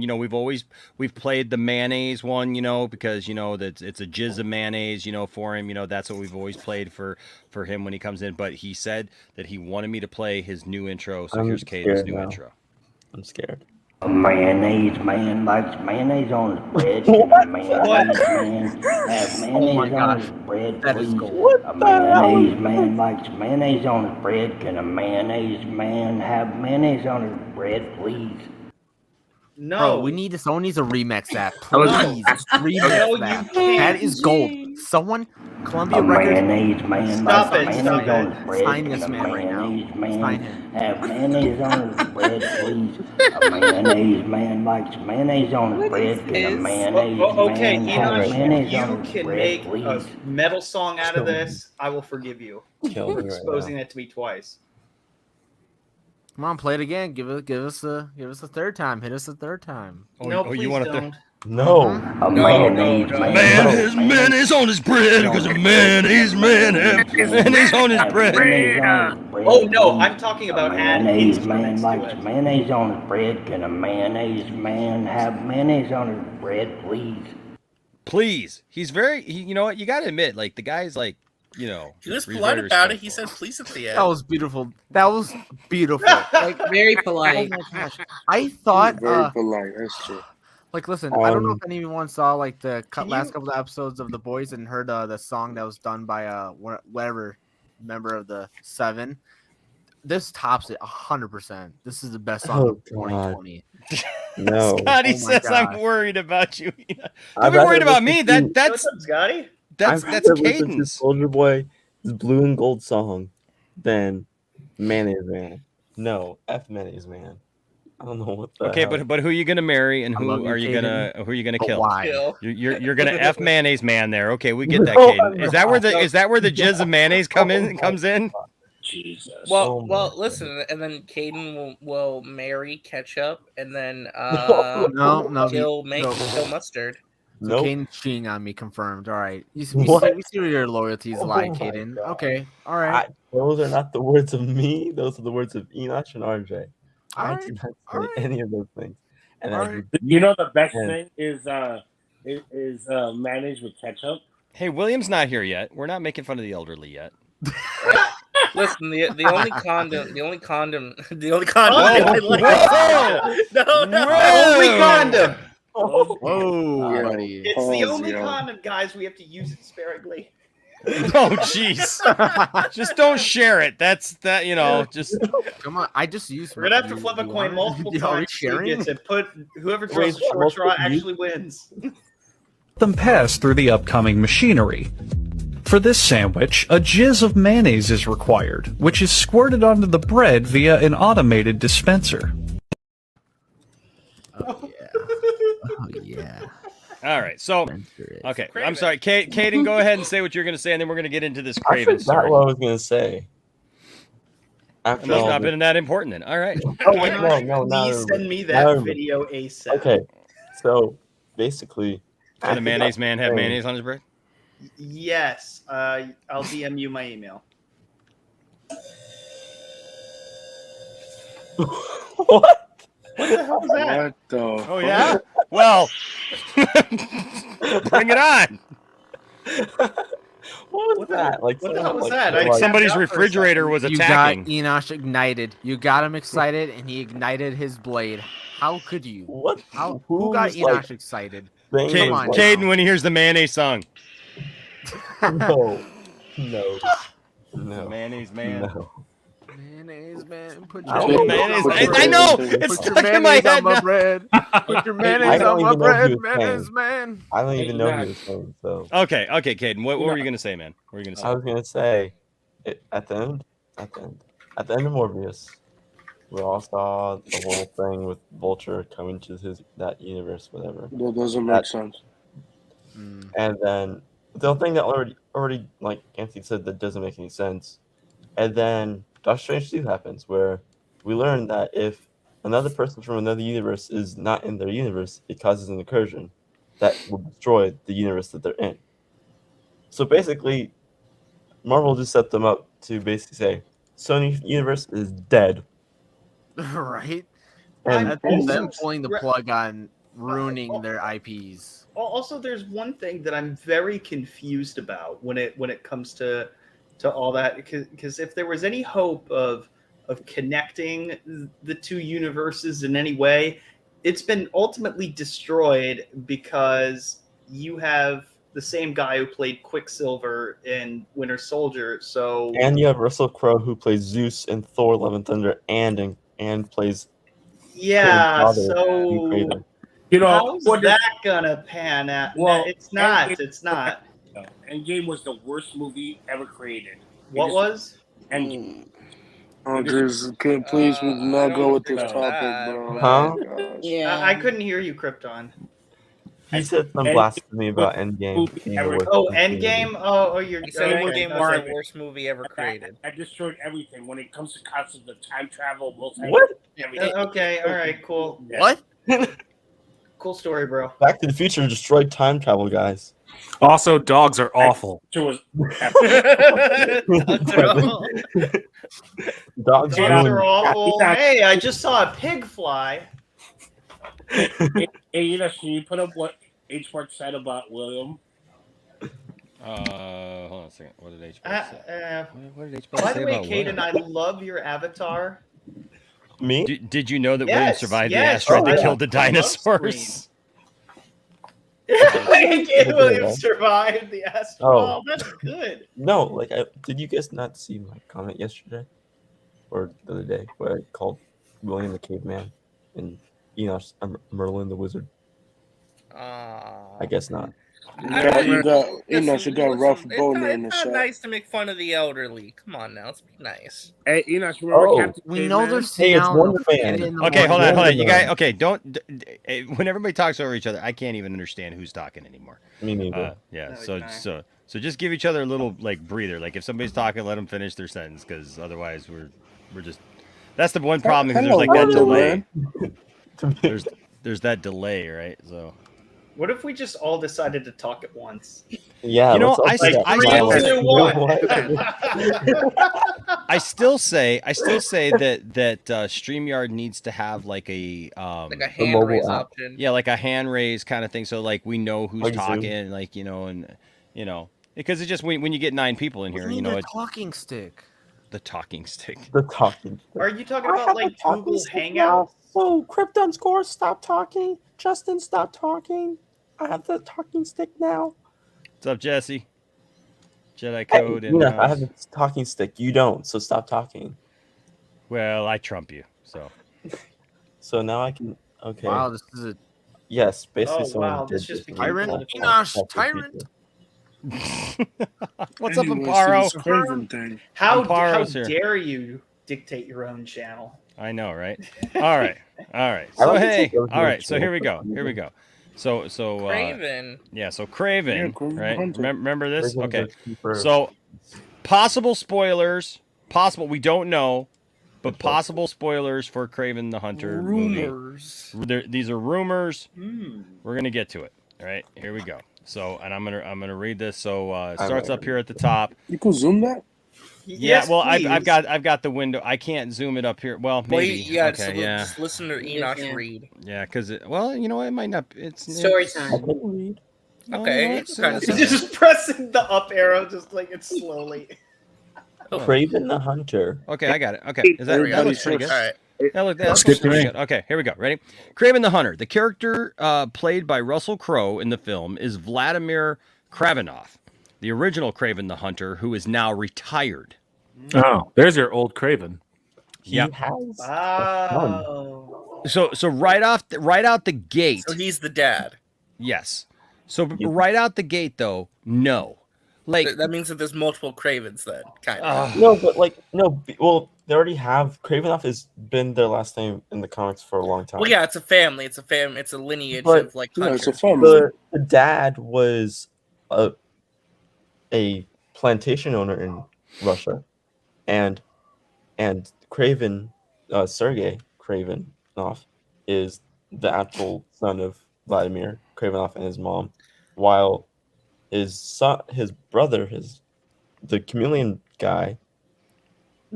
we've played the mayonnaise one, because that it's a jizz of mayonnaise, for him, that's what we've always played for him when he comes in. But he said that he wanted me to play his new intro, so here's Caden's new intro. I'm scared. A mayonnaise man likes mayonnaise on his bread. Can a mayonnaise man have mayonnaise on his bread, please? A mayonnaise man likes mayonnaise on his bread. Can a mayonnaise man have mayonnaise on his bread, please? No. Bro, we need Sony's to remix that. Please. Remix that. That is gold. Someone, Columbia A Records. mayonnaise man Stop likes it, mayonnaise stop on it. his bread. Sign Can this a man right now. mayonnaise Sign man him. have mayonnaise on his bread, please? A mayonnaise man likes mayonnaise on his bread. Can a mayonnaise Okay, man have Enosh, mayonnaise if you on his can bread, make a please? metal song out Kill of me. this, I will forgive you Kill for me right exposing now. that to me twice. Come on, play it again. Give us a third time. Hit us a third time. No, please you want it there? don't. No. A mayonnaise man. Has mayonnaise on his bread because a mayonnaise man have mayonnaise on his bread. Oh no, I'm talking A about add mayonnaise instruments man to likes it. mayonnaise on his bread. Can a mayonnaise man have mayonnaise on his bread, please? Please. He's very, you know what? You got to admit, like, the guy's like, you know. He was he's polite very about it. He respectful. said please at the end. That was beautiful. That was beautiful. Like Very oh polite. my gosh. I thought Very polite. That's true. like listen, I don't know if anyone saw like the last couple of episodes of The Boys and heard the song that was done by whatever member of the Seven. This tops it 100%. This is the best song of 2020. No. Scotty Oh my says I'm gosh. worried about you. Don't I'd be worried rather about me. listen to- That's What's up, Scotty? that's I'd rather listen to cadence. Soldier Boy's Blue and Gold song than Mayonnaise Man. No, F Mayonnaise Man. I don't know what the Okay, hell. but who are you gonna marry and I love who you, are you Caden, gonna but kill? why? You're gonna F mayonnaise man there. Okay, we get that, No, Caden. I'm Is that where the not. is that where the jizz of mayonnaise comes in? Jesus. Well, Oh my well, listen, and then Caden will marry ketchup, and then No, kill no. mustard. So Nope. Caden's cheating on me, confirmed. All right. We What? see where your loyalties Oh lie, my Caden. God. Okay. All right. Those are not the words of me. Those are the words of Enoch and RJ. All I right. did not All say right. any of those things. And All I right. did You know the best and- thing is mayonnaise with ketchup. Hey, William's not here yet. We're not making fun of the elderly yet. Listen, the only condom I like. No, Only condom. Whoa, Yo, buddy. It's the pause, only yo. condom, guys. We have to use it sparingly. Oh, jeez. Just don't share it. That's that. You know, just Come on. I just used. We're gonna have to flip a coin multiple Are we times. So sharing? gets it. Put whoever draws the Wait, short straw multiple actually wins. Them pass through the upcoming machinery. For this sandwich, a jizz of mayonnaise is required, which is squirted onto the bread via an automated dispenser. Oh yeah. Oh yeah. all right. So, okay. I'm sorry, Caden. Go ahead and say what you're going to say, and then we're going to get into this I Kraven forgot story. what I was going to say. It After must all not this- been that important then. All right. Oh, wait, no, Please no. send me Now that remember. video ASAP. Okay, so basically, Can a mayonnaise man have mayonnaise on his bread? Yes. I'll DM you my email. What? What the hell was that? What the? Oh yeah. Well, bring it on. What was that? Like, what the hell was like, that? like- I Somebody's tapped out for a refrigerator second. was You attacking. got Enosh ignited. You got him excited, and he ignited his blade. How could you? What? Who got Who's, Enosh like, excited? thing Come was on, like- Caden, when he hears the mayonnaise song. No. Mayonnaise man. No. Mayonnaise man, put I your don't mayonnaise. know. I know. It's Put your stuck in my mayonnaise on head my now. bread. Put your I mayonnaise don't on my even know who bread, was mayonnaise saying. man. I don't even know who was saying, so. Okay, Caden. What were you gonna say, man? What were you gonna say? I was gonna say, at the end of Morbius, we all saw the whole thing with Vulture coming to that universe, whatever. That doesn't make sense. And then the thing that already like Anthony said that doesn't make any sense. And then Doctor Strange 2 happens, where we learn that if another person from another universe is not in their universe, it causes an incursion that will destroy the universe that they're in. So basically, Marvel just set them up to basically say, Sony universe is dead. Right? And That's them pulling the plug on ruining their IPs. Also, there's one thing that I'm very confused about when it comes to all that, because if there was any hope of connecting the two universes in any way, it's been ultimately destroyed because you have the same guy who played Quicksilver in Winter Soldier. So And you have Russell Crowe, who plays Zeus in Thor: Love and Thunder, and plays yeah. Kraven's father in So Kraven. how's that gonna pan out? Well, It's not. Endgame was the worst movie ever created. What was? Endgame. Oh, Jesus. Please, we do not go with this topic, bro. Huh? I couldn't hear you, Krypton. He said some blasphemy about Endgame being the worst. Oh, movie created. Endgame? Oh, you're. He said okay, Endgame that's was like- the worst movie ever created. I destroyed everything when it comes to concepts of time travel, multiverse, What? everything. Okay, all right, cool. What? Cool story, bro. Back to the Future destroyed time travel, guys. Also, dogs are awful. Dogs Dogs ruined- are awful. Hey, I just saw a pig fly. Hey, can you put up what H. Mark said about William? Hold on a second. What did H. say? What did H. By say the way, about William? Caden, I love your avatar. Me? Did you know that William Yes, survived yes. the asteroid that Oh, killed the I love dinosaurs? William survived the asteroid. Oh. Oh, that's good. No, like, did you guys not see my comment yesterday or the other day where I called William the Caveman and Enosh Merlin the Wizard? I guess not. Yeah, you got rough bone in the It's not shot. nice to make fun of the elderly. Come on now, let's be nice. Hey, Enosh, remember Captain We know Caveman? there's Hey, it's sound. Wonder Get Man. it in the Okay, hold on, Wonder hold on. You Man. guys, okay, don't. When everybody talks over each other, I can't even understand who's talking anymore. Me neither. Yeah, No, so just give each other a little like breather. Like if somebody's talking, let them finish their sentence, because otherwise we're just. That's the one problem because there's like that Hello, delay. man. There's that delay, right? So. What if we just all decided to talk at once? Yeah, You know, let's I all do still- that. I You know what? I still say that StreamYard needs to have like a Like a hand mobile raise app. option. yeah, like a hand raise kind of thing, so like we know who's Like Zoom. talking, like because it's just when you get 9 people in What do here, you you mean know, the talking stick? the talking stick. The talking. Are you talking about like Google Hangouts? So, Krypton Score, stop talking. Justin, stop talking. I have the talking stick now. What's up, Jesse? Jedi Code and I have the talking stick. You don't, so stop talking. well, I trump you, so. So now I can. Okay. Wow, this is a Yes, basically Oh, someone wow, did this just this became and tyrant. political. Enosh, tyrant. What's up, Anyways, Amparo? this Kraven thing. How Amparo's here. dare you dictate your own channel? I know, right? All right. I So like to hey, take those all right. notes, So man. here we go. So Craven. yeah. So Kraven, Yeah, Kraven the right? Hunter. Remember this? Kraven's Okay. a keeper. So possible spoilers. Possible. We don't know, but possible spoilers for Kraven the Hunter movie. Rumors. These are rumors. Hmm. We're gonna get to it. All right. Here we go. So and I'm gonna read this. So it I'm starts ready. up here at the top. You can zoom that? Yeah. Yes, Well, please. I've got the window. I can't zoom it up here. Well, maybe. Wait, yeah, Okay. Yeah. just listen to Enosh Yeah. read. Yeah, because well, you know what, it might not. It's Story it's- time. I can read. no, Okay, you know, it's kinda it's- You're just pressing the up arrow, just like it's slowly. Kraven the Hunter. Okay, I got it. Okay, is that Everybody looks pretty good? first. All right. That looks Skip to pretty me. good. Okay, here we go. Ready? Kraven the Hunter. The character played by Russell Crowe in the film is Vladimir Kravinoff, the original Kraven the Hunter, who is now retired. Oh, there's your old Kraven. He Yep. has. Wow. So right out the gate. So he's the dad. Yes. So right out the gate though, no. Like That means that there's multiple Cravens then, kind of. No, but well, they already have. Kravinoff has been their last name in the comics for a long time. Well, yeah, it's a family. It's a lineage But- of like Yeah, it's a hunters. family. The dad was a plantation owner in Russia, and Kraven, Sergei Kravinoff, is the actual son of Vladimir Kravinoff and his mom, while his brother, the chameleon guy.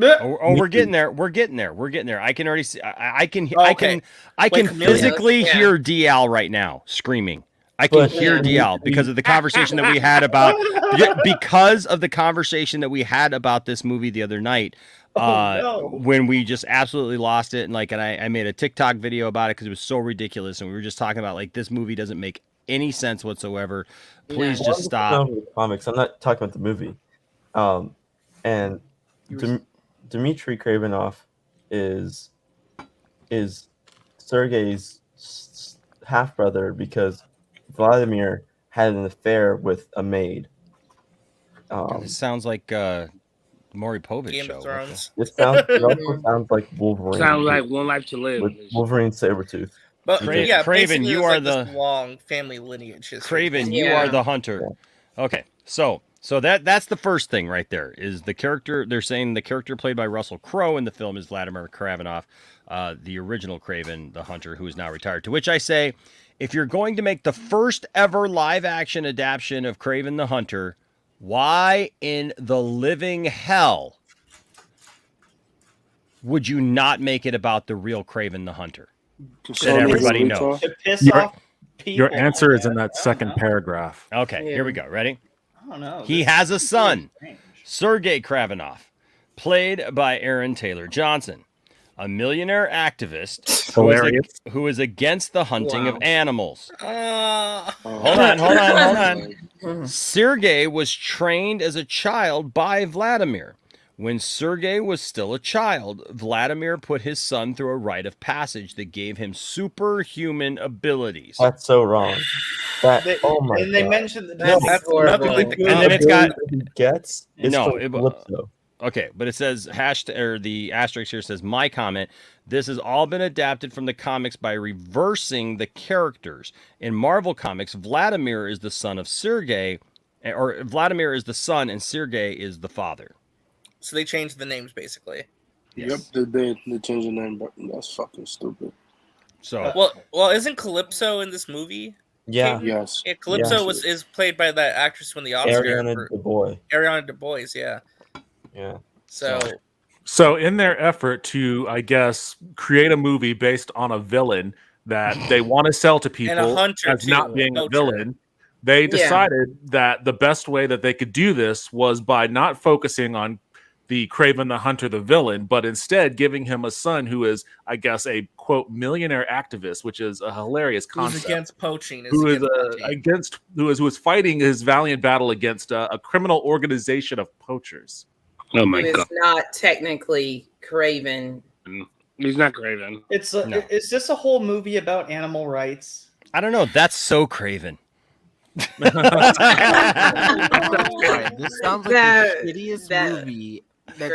Oh, we're getting there. We're getting there. I can already see. I can Okay. Chameleon, physically yeah. hear DL right now screaming. I can But- hear DL because of the conversation that we had about this movie the other night. no. When we just absolutely lost it, and I made a TikTok video about it because it was so ridiculous, and we were just talking about like this movie doesn't make any sense whatsoever. Please Well, I'm just stop. talking about the comics. I'm not talking about the movie. And Dmitry Kravinoff is Sergei's half brother because Vladimir had an affair with a maid This sounds like Maury Povich Game show. of Thrones. It sounds like Wolverine. Sounds like One Life to Live. With Wolverine Sabretooth. But Craven, basically you it's are like the this long family lineage history. Kraven. You are the hunter. Okay, so that's the first thing right there is the character. They're saying the character played by Russell Crowe in the film is Vladimir Kravenov, the original Kraven the Hunter, who is now retired. To which I say, if you're going to make the first ever live action adaptation of Kraven the Hunter, why in the living hell would you not make it about the real Kraven the Hunter that everybody knows? To piss off people. Your answer is in that second paragraph. Okay, here we go. Ready? I don't know. He has a son, Sergei Kravenov, played by Aaron Taylor Johnson, a millionaire activist who is against the hunting of animals. Hold on. Sergei was trained as a child by Vladimir. When Sergei was still a child, Vladimir put his son through a rite of passage that gave him superhuman abilities. That's so wrong. Oh my and they God. mentioned the That's horrible. And then it's got gets Calypso. Okay, but it says the asterisk here says my comment. This has all been adapted from the comics by reversing the characters. In Marvel Comics, Vladimir is the son of Sergei, or Vladimir is the son and Sergei is the father. So they changed the names basically. Yes. Yep, they changed the name, but that's fucking stupid. So well, isn't Calypso in this movie? Yeah. Yes. Yeah, Calypso is played by that actress who won the Oscar. Ariana DeBoy. Ariana DeBois, yeah. Yeah. So in their effort to, I guess, create a movie based on a villain that they want to sell to people as not being a villain, they decided that the best way that they could do this was by not focusing on the Kraven the Hunter, the villain, but instead giving him a son who is, I guess, a quote millionaire activist, which is a hilarious concept. Who's against poaching? Who is fighting his valiant battle against a criminal organization of poachers. Oh my It's God! not technically Kraven. He's not Kraven. Is this a whole movie about animal rights? I don't know. That's so Kraven. This sounds like the shittiest movie. It's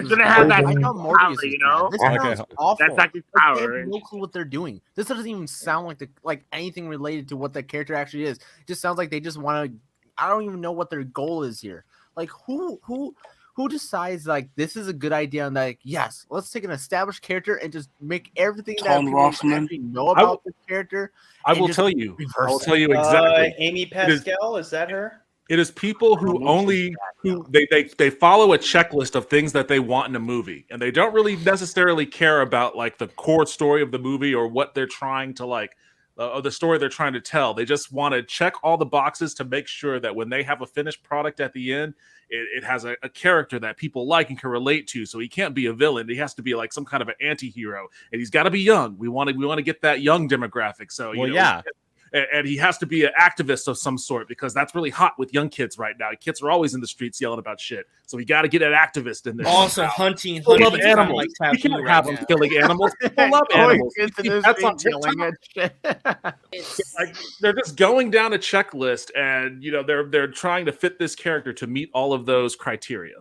gonna have that power, you know. This sounds awful. That's actually They power. have no clue what they're doing. This doesn't even sound like anything related to what the character actually is. It just sounds like they just want to. I don't even know what their goal is here. Like who decides like this is a good idea and like yes, let's take an established character and just make everything that people actually know about the character. I will tell you exactly. Amy Pascal, is that her? It is people who they follow a checklist of things that they want in a movie, and they don't really necessarily care about like the core story of the movie or what they're trying to like, or the story they're trying to tell. They just want to check all the boxes to make sure that when they have a finished product at the end, it has a character that people like and can relate to. So he can't be a villain; he has to be like some kind of an anti-hero, and he's got to be young. We want to get that young demographic. So and he has to be an activist of some sort because that's really hot with young kids right now. Kids are always in the streets yelling about shit. So we got to get an activist in there. Also, hunting love animals. You can't have them killing animals. People love animals. That's on TikTok. Like, they're just going down a checklist, and they're trying to fit this character to meet all of those criteria.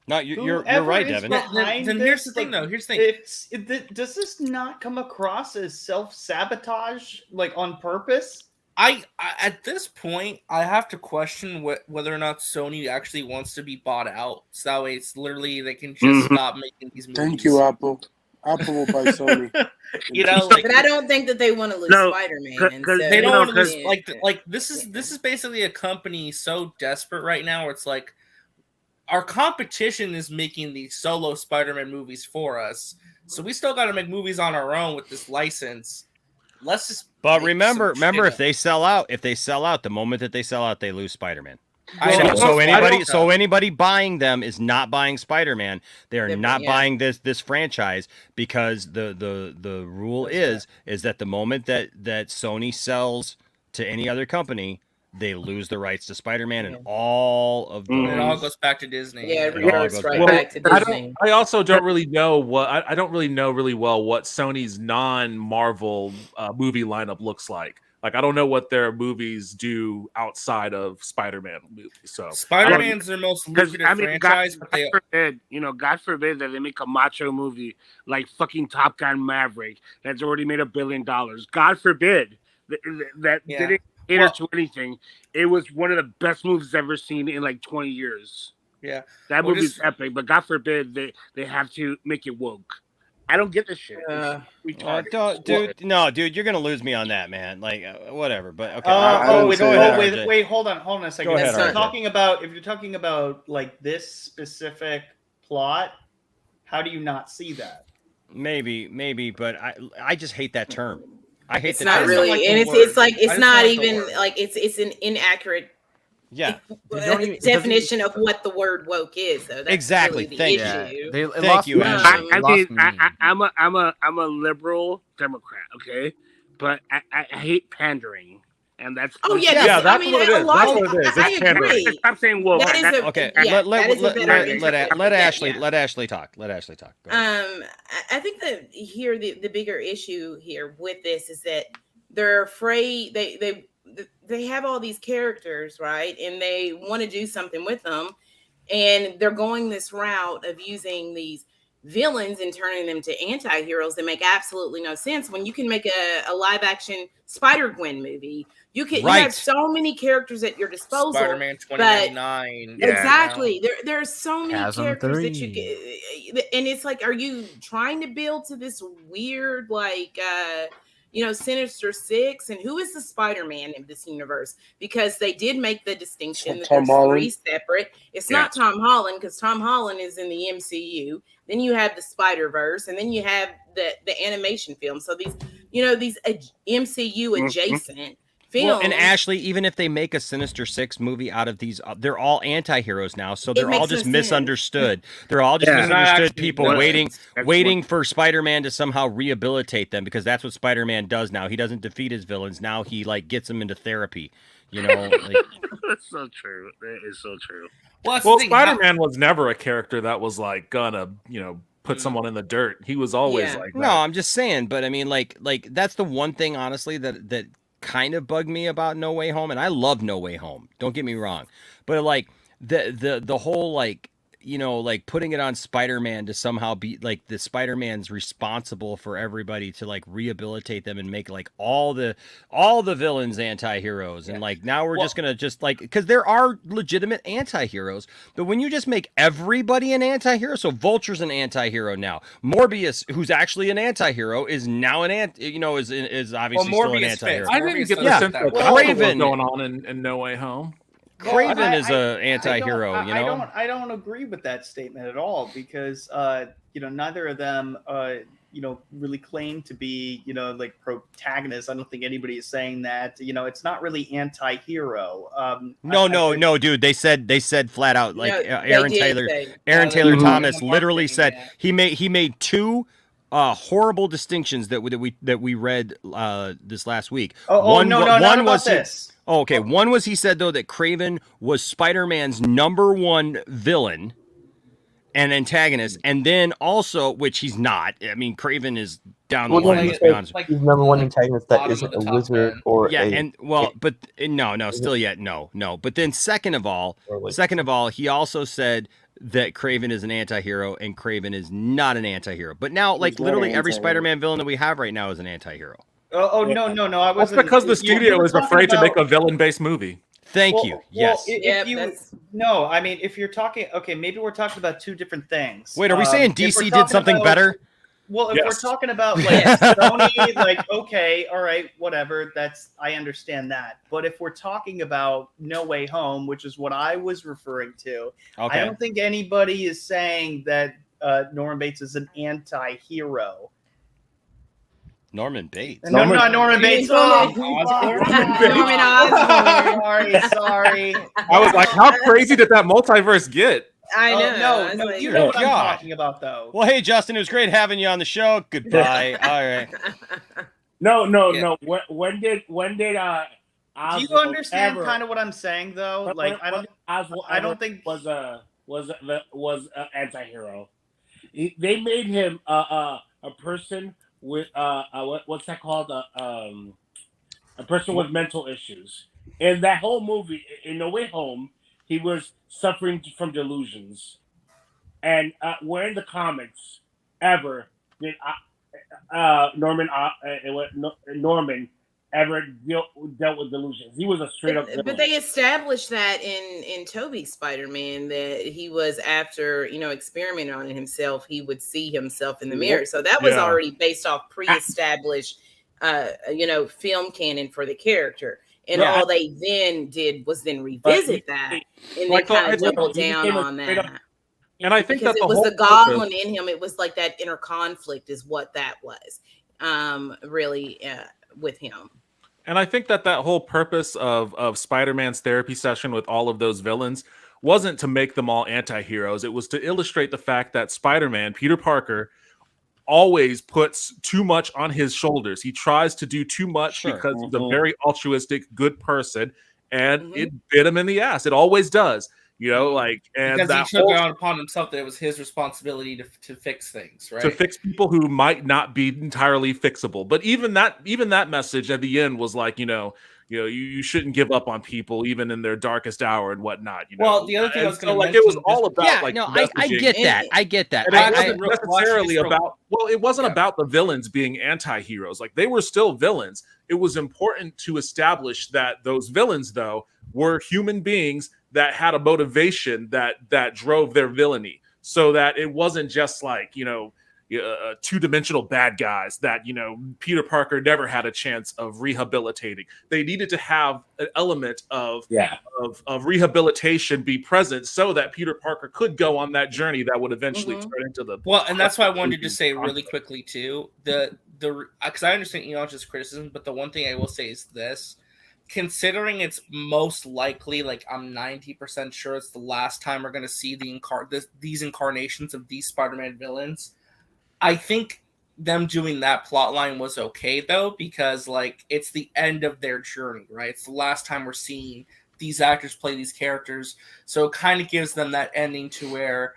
No, you're right, Devin. Then here's the thing, though. Here's the thing. Does this not come across as self-sabotage, like on purpose? I at this point, I have to question whether or not Sony actually wants to be bought out. So that way, it's literally they can just stop making these movies. Thank you, Apple. Apple will buy Sony. But I don't think that they want to lose Spider-Man. They don't want to lose. Like this is basically a company so desperate right now, where it's like, our competition is making these solo Spider-Man movies for us, so we still got to make movies on our own with this license. Let's just. But remember, if they sell out, the moment that they sell out, they lose Spider-Man. So anybody buying them is not buying Spider-Man. They're not buying this franchise because the rule is that the moment that Sony sells to any other company, they lose the rights to Spider-Man and all of those. It all goes back to Disney. Yeah, it reverts back to Disney. I also don't really know I don't really know really well what Sony's non-Marvel movie lineup looks like. Like I don't know what their movies do outside of Spider-Man movies. So Spider-Man's their most lucrative franchise, but God forbid, God forbid that they make a macho movie like fucking Top Gun Maverick that's already made $1 billion. God forbid that didn't cater to anything. It was one of the best movies I've ever seen in like 20 years. Yeah, that movie's epic, but God forbid they have to make it woke. I don't get this shit. Dude, you're gonna lose me on that, man. Like, whatever. But okay. Wait, hold on a second. Go ahead, if you're talking about like this specific plot, how do you not see that? Maybe, but I just hate that term. I hate it's the not term. really, and it's like it's not even like it's an inaccurate definition of what the word woke is, though. That's exactly. Really Thank issue. you. Thank you. I'm a liberal Democrat, okay, but I hate pandering, and that's that's what it is. That's what it is. It's pandering. Stop saying woke. Okay. Let Ashley talk. I think that here the bigger issue here with this is that they're afraid they have all these characters, right? And they want to do something with them. And they're going this route of using these villains and turning them to anti-heroes that make absolutely no sense. When you can make a live action Spider-Gwen movie, you have so many characters at your disposal. Spider-Man 2099. Exactly. There are so many characters that you get, and it's like, are you trying to build to this weird, like, Sinister Six, and who is the Spider-Man in this universe? Because they did make the distinction that there's three separate. It's not Tom Holland, because Tom Holland is in the MCU. Then you have the Spider-Verse, and then you have the animation film. So these MCU adjacent films. Well, and Ashley, even if they make a Sinister Six movie out of these, they're all anti-heroes now, so they're all just misunderstood. They're all just misunderstood people waiting for Spider-Man to somehow rehabilitate them, because that's what Spider-Man does now. He doesn't defeat his villains. Now he gets them into therapy. That's so true. That is so true. Well, Spider-Man was never a character that was like gonna, put someone in the dirt. He was always like that. No, I'm just saying, but I mean, like that's the one thing, honestly, that kind of bugged me about No Way Home, and I love No Way Home. Don't get me wrong, but like the whole putting it on Spider-Man to somehow be like the Spider-Man's responsible for everybody to like rehabilitate them and make like all the villains anti-heroes. And like now we're just gonna because there are legitimate anti-heroes, but when you just make everybody an anti-hero, so Vulture's an anti-hero now. Morbius, who's actually an anti-hero, is now is obviously still an anti-hero. I didn't get the sense that Kraven going on in No Way Home. Kraven is an anti-hero, I don't agree with that statement at all, because neither of them really claim to be like protagonists. I don't think anybody is saying that. It's not really anti-hero. No, dude. They said flat out, like Aaron Taylor Thomas literally said he made two horrible distinctions that we read this last week. One was this. Oh, okay. One was he said, though, that Kraven was Spider-Man's #1 villain and antagonist, and then also, which he's not. I mean, Kraven is down the line. Let's be honest. He's #1 antagonist that isn't a wizard or no. But then second of all, he also said that Kraven is an anti-hero and Kraven is not an anti-hero. But now, like, literally every Spider-Man villain that we have right now is an anti-hero. No! I wasn't. That's because the studio is afraid to make a villain-based movie. Thank you. Yes. If you're talking, okay, maybe we're talking about two different things. Wait, are we saying DC did something better? Well, if we're talking about like Sony, like, okay, all right, whatever, I understand that. But if we're talking about No Way Home, which is what I was referring to, I don't think anybody is saying that Norman Bates is an anti-hero. Norman Bates. No, not Norman Bates. Norman Osborn. Sorry. I was like, how crazy did that multiverse get? I know. No, you know what I'm talking about, though. Well, hey, Justin, it was great having you on the show. Goodbye. All right. No. When did do you understand kind of what I'm saying, though? Like, I don't think was an anti-hero. They made him a person with what's that called? a person with mental issues. In that whole movie, in No Way Home, he was suffering from delusions. And where in the comics ever did Norman ever dealt with delusions? He was a straight up villain. But they established that in Toby's Spider-Man that he was, after experimenting on himself, he would see himself in the mirror. So that was already based off pre-established film canon for the character. And all they then did was then revisit that, and they kind of doubled down on that. And I think because that it was whole the goblin in him. It was like that inner conflict is what that was, really, with him. And I think that whole purpose of Spider-Man's therapy session with all of those villains wasn't to make them all anti-heroes. It was to illustrate the fact that Spider-Man, Peter Parker, always puts too much on his shoulders. He tries to do too much because he's a very altruistic, good person, and it bit him in the ass. It always does. And because that he took it upon himself that it was his responsibility to fix things, right? To fix people who might not be entirely fixable. But even that message at the end was like, you shouldn't give up on people even in their darkest hour and whatnot. Well, the other thing I was going to mention, it was all about I get that. I get that. And it wasn't necessarily about. Well, it wasn't about the villains being anti-heroes. Like, they were still villains. It was important to establish that those villains, though, were human beings that had a motivation that drove their villainy, so that it wasn't just like two-dimensional bad guys that Peter Parker never had a chance of rehabilitating. They needed to have an element of rehabilitation be present, so that Peter Parker could go on that journey that would eventually turn into the and that's why I wanted to say really quickly too, because I understand Enoch's criticism, but the one thing I will say is this. Considering it's most likely, like, I'm 90% sure it's the last time we're going to see these incarnations of these Spider-Man villains, I think them doing that plot line was okay, though, because, like, it's the end of their journey, right? It's the last time we're seeing these actors play these characters, so it kind of gives them that ending to where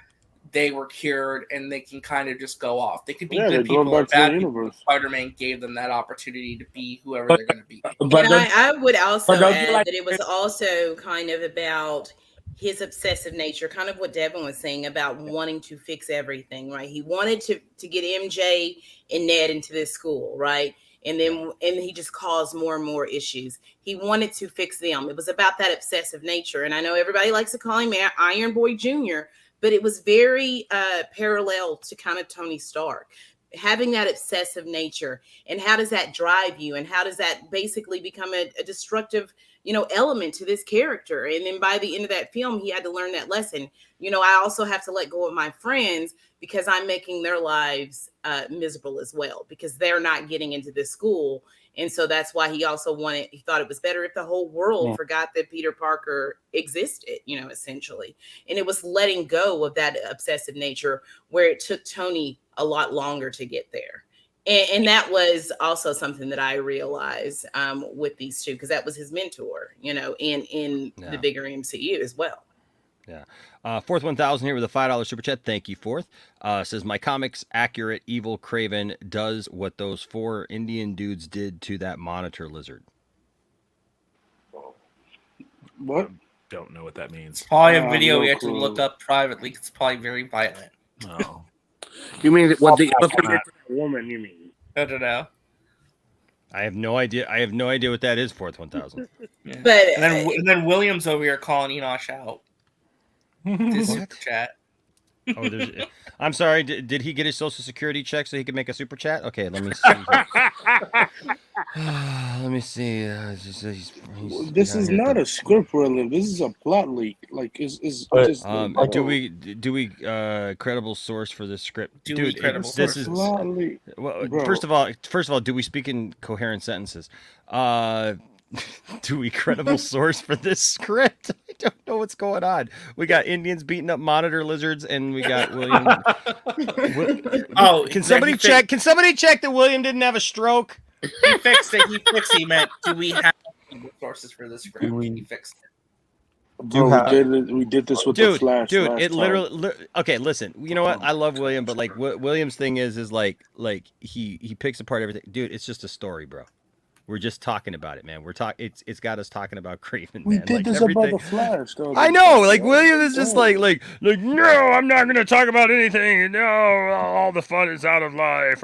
they were cured and they can kind of just go off. They could be good people or bad people. Spider-Man gave them that opportunity to be whoever they're going to be. And I would also add that it was also kind of about his obsessive nature, kind of what Devin was saying about wanting to fix everything, right? He wanted to get MJ and Ned into this school, right? And he just caused more and more issues. He wanted to fix them. It was about that obsessive nature. And I know everybody likes to call him Iron Boy Jr., but it was very parallel to kind of Tony Stark, having that obsessive nature. And how does that drive you? And how does that basically become a destructive, element to this character? And then by the end of that film, he had to learn that lesson. I also have to let go of my friends because I'm making their lives miserable as well, because they're not getting into this school. And so that's why he thought it was better if the whole world forgot that Peter Parker existed, essentially. And it was letting go of that obsessive nature where it took Tony a lot longer to get there. And that was also something that I realized with these two, because that was his mentor, in the bigger MCU as well. Yeah. Fourth 1000 here with a $5 super chat. Thank you, Fourth. Says, my comics accurate evil Kraven does what those 4 Indian dudes did to that monitor lizard. What? Don't know what that means. Probably a video we have to look up privately. It's probably very violent. Oh. You mean what the other woman, you mean? I don't know. I have no idea. I have no idea what that is, Fourth 1000. But and then William's over here calling Enoch out. Super chat. Oh, I'm sorry. Did he get his social security check so he could make a super chat? Okay, let me see. Let me see. This is not a script, William. This is a plot leak. Like, do we credible source for this script? Dude, this is plot leak. Well, first of all, do we speak in coherent sentences? Do we credible source for this script? I don't know what's going on. We got Indians beating up monitor lizards, and we got William. Can somebody check? Can somebody check that William didn't have a stroke? He fixed it. He meant, do we have sources for this script? He fixed it. We did this with the Flash. Dude, it literally. Okay, listen. You know what? I love William, but like, what William's thing is like he picks apart everything. Dude, it's just a story, bro. We're just talking about it, man. It's got us talking about Kraven. We man. did Like, this everything. about the Flash, though. I know, like William is just like no, I'm not gonna talk about anything. No, all the fun is out of life.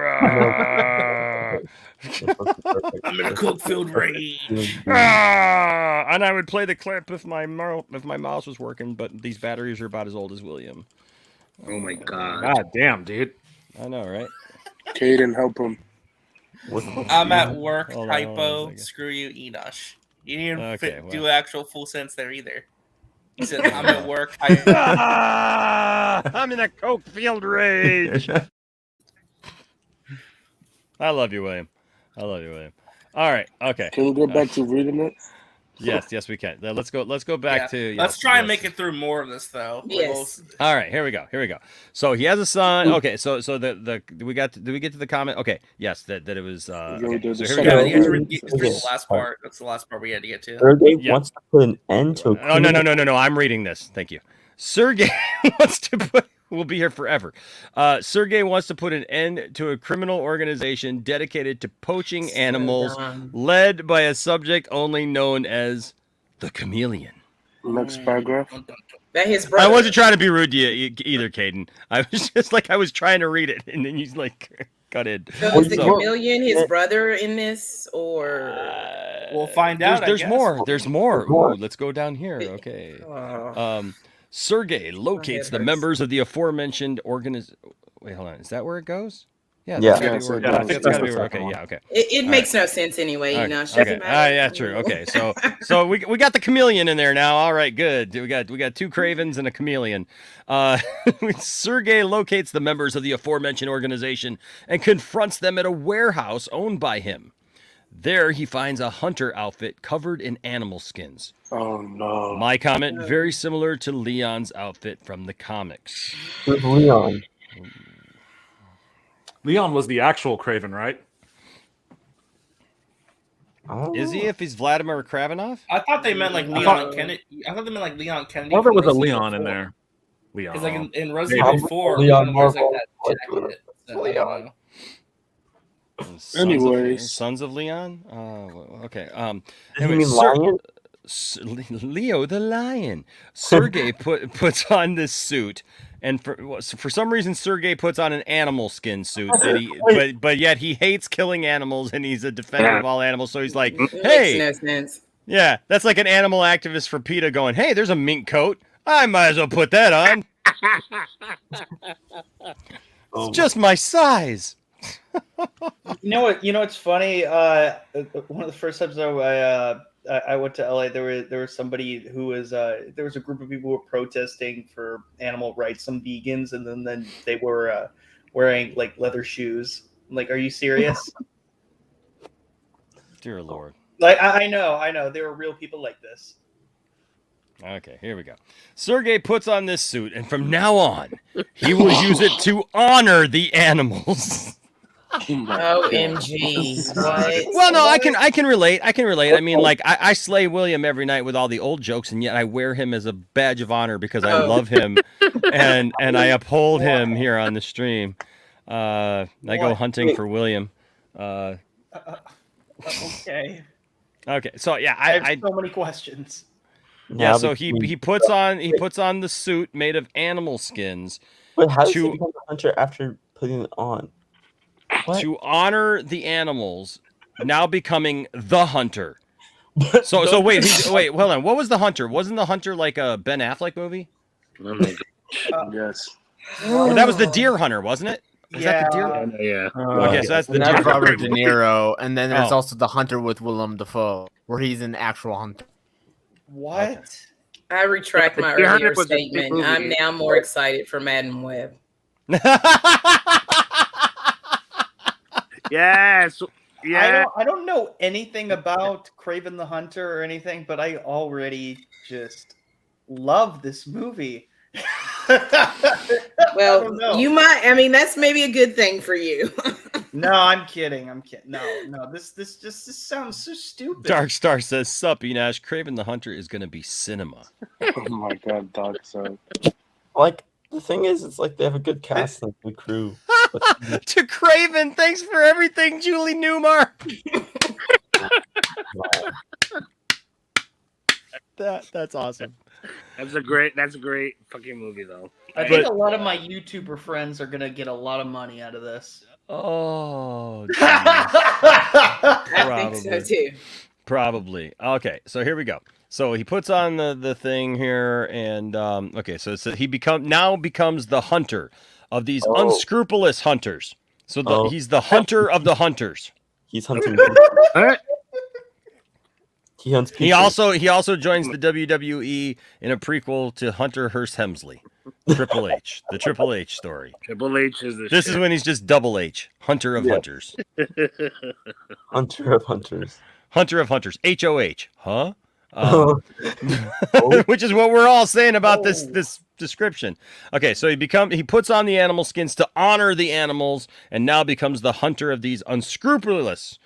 I'm in a coke-filled rage. And I would play the clip if my mouse was working, but these batteries are about as old as William. Oh my god! God damn, dude. I know, right? Caden, help him. I'm at work. Hold on a Typo. second. Screw you, Enosh. You didn't Okay, do actual full sense there either. He said, "I'm at work." I'm in a coke-filled rage. I love you, William. All right. Okay. Can we go back to reading it? Yes, we can. Let's go back to. Let's try and make it through more of this, though. Yes. All right, here we go. So he has a son. Okay, so did we get to the comment? Okay, yes, that it was. Okay. So here we go. Yeah, the last part. That's the last part we had to get to. Sergey wants to put an end to. Oh no! I'm reading this. Thank you. Sergey wants to put. We'll be here forever. Sergey wants to put an end to a criminal organization dedicated to poaching animals, led by a subject only known as the chameleon. Next paragraph. That his brother. I wasn't trying to be rude to you either, Caden. I was just I was trying to read it, and then you cut in. So is the chameleon his brother in this, or we'll find out? There's more. There's more. Ooh, let's go down here. Okay. Sergey locates the members of the aforementioned organization. Wait, hold on. Is that where it goes? Yeah. That's gotta be where it goes. That's gotta be where. Okay. Yeah. Okay. It makes no sense anyway. You know. Okay. Yeah. True. Okay. So we got the chameleon in there now. All right. Good. We got two Kravens and a chameleon. Sergey locates the members of the aforementioned organization and confronts them at a warehouse owned by him. There, he finds a hunter outfit covered in animal skins. Oh, no. My comment, very similar to Leon's outfit from the comics. Who's Leon? Leon was the actual Kraven, right? Is he, if he's Vladimir Kravenov? I thought they meant like Leon Kennedy. I thought they meant like Leon Kennedy. Well, there was a Leon in there. Leon. Because like in Resident Evil 4, Leon there's like Marvel. that jacket. Leon. Anyways. Sons of Leon? Okay. You Anyway, mean Lion? Leo the Lion. Sergey puts on this suit, and for some reason Sergey puts on an animal skin suit but yet he hates killing animals and he's a defender of all animals. So he's like, hey, makes no sense. Yeah, that's like an animal activist for PETA going, hey, there's a mink coat. I might as well put that on. It's just my size. You know what? It's funny. One of the first times I went to LA, there was somebody who was there was a group of people who were protesting for animal rights, some vegans, and then they were wearing like leather shoes. I'm like, are you serious? Dear Lord. Like I know. There were real people like this. Okay, here we go. Sergey puts on this suit, and from now on, he will use it to honor the animals. OMG. What? Well, no, I can relate. I mean, like, I slay William every night with all the old jokes, and yet I wear him as a badge of honor because I love him, and I uphold him here on the stream. I go hunting for William. Okay. Okay, so yeah, I have so many questions. Yeah, so he puts on the suit made of animal skins. But how does he become a hunter after putting it on? What? To honor the animals, now becoming the hunter. So wait, hold on. What was the hunter? Wasn't the hunter like a Ben Affleck movie? Oh my gosh. Yes. Or that was the deer hunter, wasn't it? Was that the deer? Yeah. Okay, so that's the That's deer. Robert De Niro, and then there's Oh. also the Hunter with Willem Dafoe, where he's an actual hunter. What? I retract my Deer earlier Hunter was a big statement. movie. I'm now more excited for Madam Web. Yes. Yeah. I don't know anything about Kraven the Hunter or anything, but I already just love this movie. Well, you might. I mean, that's maybe a good thing for you. No, I'm kidding. No. This sounds so stupid. Dark Star says, "Sup, Enash? Kraven the Hunter is going to be cinema." Oh my god, Dark Star. Like, the thing is, it's like they have a good cast and good crew. To Kraven, thanks for everything, Julie Newmar. That's awesome. That's a great fucking movie, though. I think a lot of my YouTuber friends are gonna get a lot of money out of this. Oh, I think so too. Probably. Okay, so here we go. So he puts on the thing here, and okay, so he becomes the hunter of these unscrupulous hunters. So he's the hunter of the hunters. He's hunting. He hunts people. He also joins the WWE in a prequel to Hunter Hearst Helmsley, Triple H, the Triple H story. Triple H is the This is when he's just Double H, Hunter of Hunters. Hunter of Hunters. Hunter of Hunters. HOH. Huh? Which is what we're all saying about this description. Okay, so he puts on the animal skins to honor the animals, and now becomes the hunter of these unscrupulous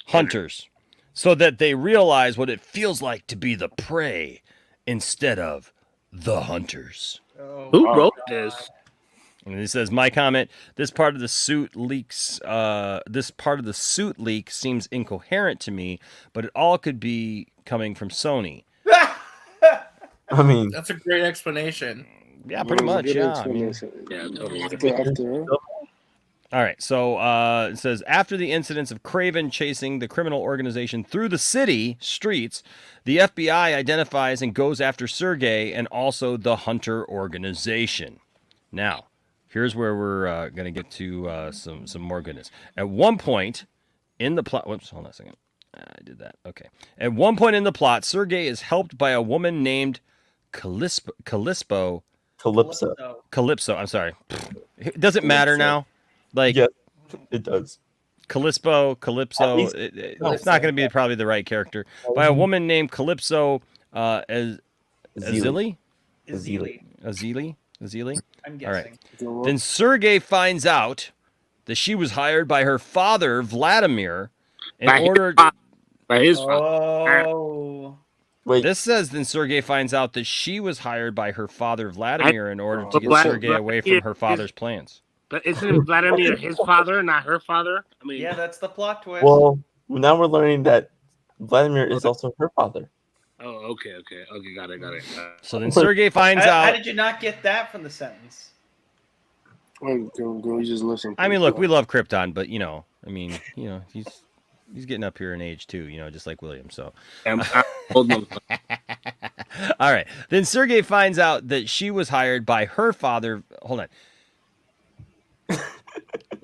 hunters, so that they realize what it feels like to be the prey instead of the hunters. Who wrote this? And he says, my comment, this part of the suit leak seems incoherent to me, but it all could be coming from Sony. I mean, that's a great explanation. Yeah, pretty much. Yeah, I mean, totally. All right, so it says, after the incidents of Kraven chasing the criminal organization through the city streets, the FBI identifies and goes after Sergei and also the Hunter organization. Now, here's where we're going to get to some more goodness. At one point in the plot... Whoops, hold on a second. I did that. Okay. At one point in the plot, Sergei is helped by a woman named Calypso. I'm sorry. Does it matter now? Like, yeah, it does. Calypso. It's not going to be probably the right character. By a woman named Calypso Azili. I'm guessing. All right. Then Sergei finds out that she was hired by her father, Vladimir, by his father. Oh. Wait. This says then Sergei finds out that she was hired by her father, Vladimir, in order to get Sergei away from her father's plans. But isn't Vladimir his father, not her father? I mean, yeah, that's the plot twist. Well, now we're learning that Vladimir is also her father. Oh, okay, got it. So then Sergei finds out. How did you not get that from the sentence? Wait, go, just listen. I mean, look, we love Krypton, but he's getting up here in age too, just like William. So, all right. Then Sergei finds out that she was hired by her father. Hold on.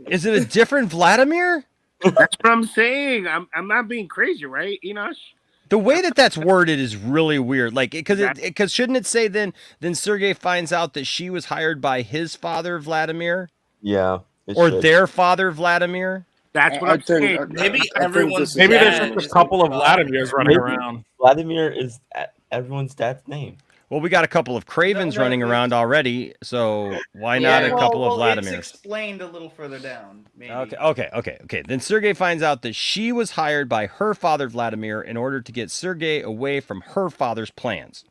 Is it a different Vladimir? That's what I'm saying. I'm not being crazy, right, Enosh? The way that's worded is really weird. Like, because shouldn't it say then Sergei finds out that she was hired by his father, Vladimir? Yeah. Or their father, Vladimir? That's what I'm saying. Maybe there's just a couple of Vladimirs running around. Vladimir is everyone's dad's name. Well, we got a couple of Cravens running around already, so why not a couple of Vladimirs? It's explained a little further down. Maybe. Okay. Then Sergei finds out that she was hired by her father, Vladimir, in order to get Sergei away from her father's plans.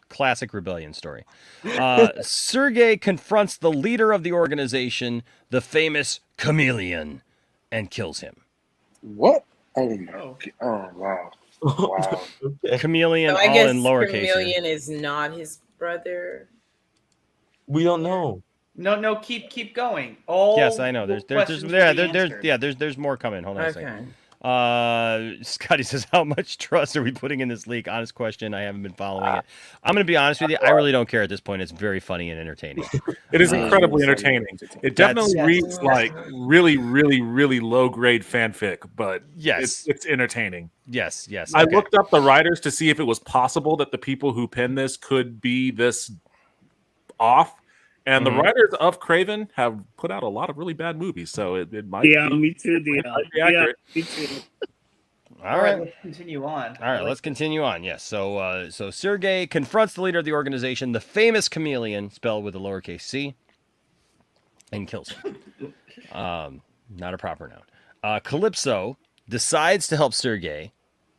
Classic rebellion story. Sergei confronts the leader of the organization, the famous Chameleon, and kills him. What? Oh, no. Oh, wow. Wow. Chameleon, So I all guess in lowercase. Chameleon is not his brother. We don't know. No, keep going. Yes, I know. There's more coming. Hold on a second. Scotty says, how much trust are we putting in this leak? Honest question. I haven't been following it. I'm going to be honest with you. I really don't care at this point. It's very funny and entertaining. It is incredibly entertaining. It definitely reads like really, really, really low grade fanfic, but yes, it's entertaining. Yes. I looked up the writers to see if it was possible that the people who penned this could be this off. And the writers of Kraven have put out a lot of really bad movies, so it might be. Me too, Dion. Yeah, me too. All right, let's continue on. All right, let's continue on. Yes, so Sergei confronts the leader of the organization, the famous Chameleon, spelled with a lowercase c, and kills him. Not a proper noun. Calypso decides to help Sergei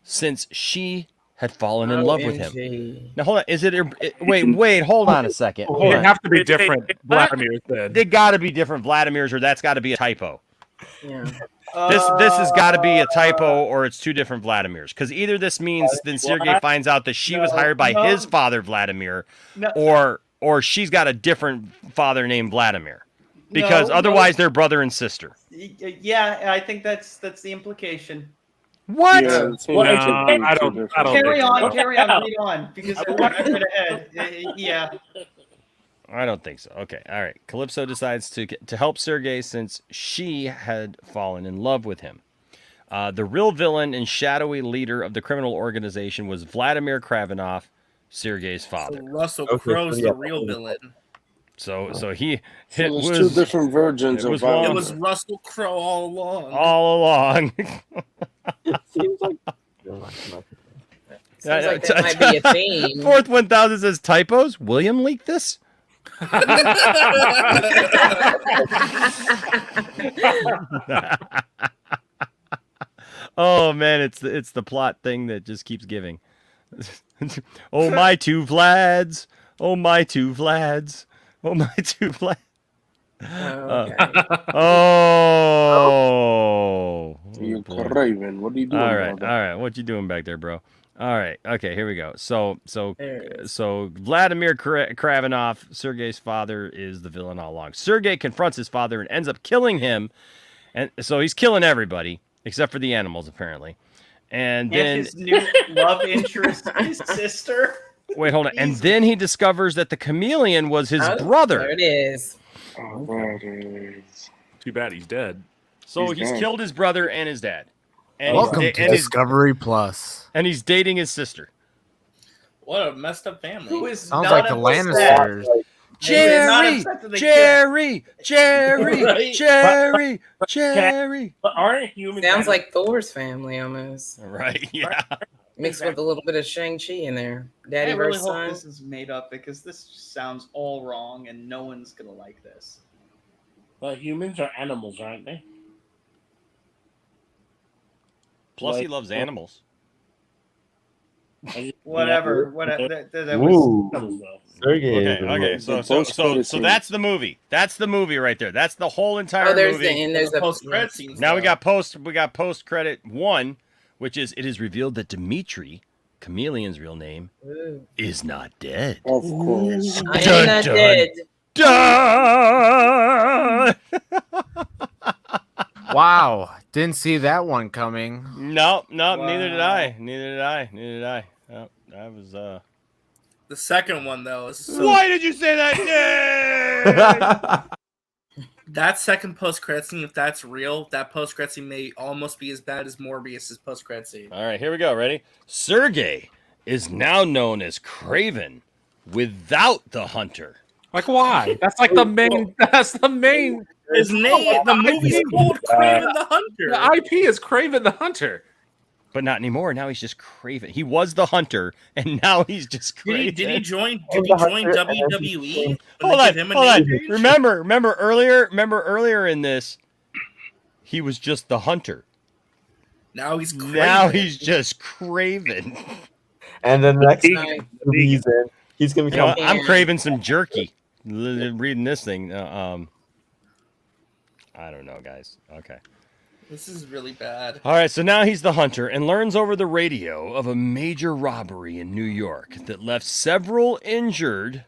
since she had fallen in love with him. Now, hold on. Is it... Wait, hold on a second. Hold They on. have to be different Vladimirs then. They got to be different Vladimirs, or that's got to be a typo. Yeah. This has got to be a typo, or it's two different Vladimirs. Because either this means then Sergei What? finds out that she was hired by his father Vladimir, No. or she's got a different father named Vladimir. Because otherwise they're brother and sister. Yeah, I think that's the implication. What? Yeah, I don't. Carry think on, so. read on, because I read ahead. Yeah. I don't think so. Okay, all right. Calypso decides to help Sergei since she had fallen in love with him. The real villain and shadowy leader of the criminal organization was Vladimir Kravenov, Sergei's father. So Russell Crowe's the real villain. So it there's was two different versions it of was violence. It was Russell Crowe all along. all along. It seems like. Seems like that might be a theme. Fourth 1000 says typos. William leaked this. Oh man, it's the plot thing that just keeps giving. Oh my two Vlads. Oh my two Vlads. Oh my two Vlads. Oh. You're Kraven. What are you doing? All right. What you doing back there, bro? All right. Okay, here we go. So Vladimir Kravenov, Sergei's father, is the villain all along. Sergei confronts his father and ends up killing him, and so he's killing everybody except for the animals, apparently. And then his new love interest, his sister. wait, hold on. And then he discovers that the chameleon was his brother. There it is. Oh, that is. Too bad he's dead. So he's killed his brother and his dad. And Welcome to Discovery Plus. And he's dating his sister. What a messed up family. Who is Sounds like the Lannisters. Jerry. But aren't humans? Sounds like Thor's family almost. Right, yeah. Mixed with a little bit of Shang-Chi in there. Daddy I really versus hope son. this is made up because this just sounds all wrong and no one's gonna like this. But humans are animals, aren't they? Plus, he loves animals. Whatever. That was. Okay. So that's the movie. That's the movie right there. That's the whole entire movie. There's a post-credit scenes. Now we got post credit 1, which is it is revealed that Dimitri, Chameleon's real name, is not dead. Of course. I am not dead. Dun! Wow, didn't see that one coming. No, neither did I. Oh, that was The second one though is so... Why did you say that? That second post-credit scene, if that's real, that post-credit scene may almost be as bad as Morbius's post-credit scene. All right, here we go. Ready? Sergei is now known as Kraven without the Hunter. Like why? That's like the main. That's the main. His name. The movie's called Kraven the Hunter. The IP is Kraven the Hunter. But not anymore. Now he's just Kraven. He was the Hunter, and now he's just Kraven. Did he join WWE? Hold on. Remember earlier in this, he was just the Hunter. Now he's Kraven. Now he's just Kraven. And then the next season, he's gonna become. I'm craving some jerky. Reading this thing. I don't know, guys. Okay. This is really bad. All right, so now he's the Hunter and learns over the radio of a major robbery in New York that left several injured,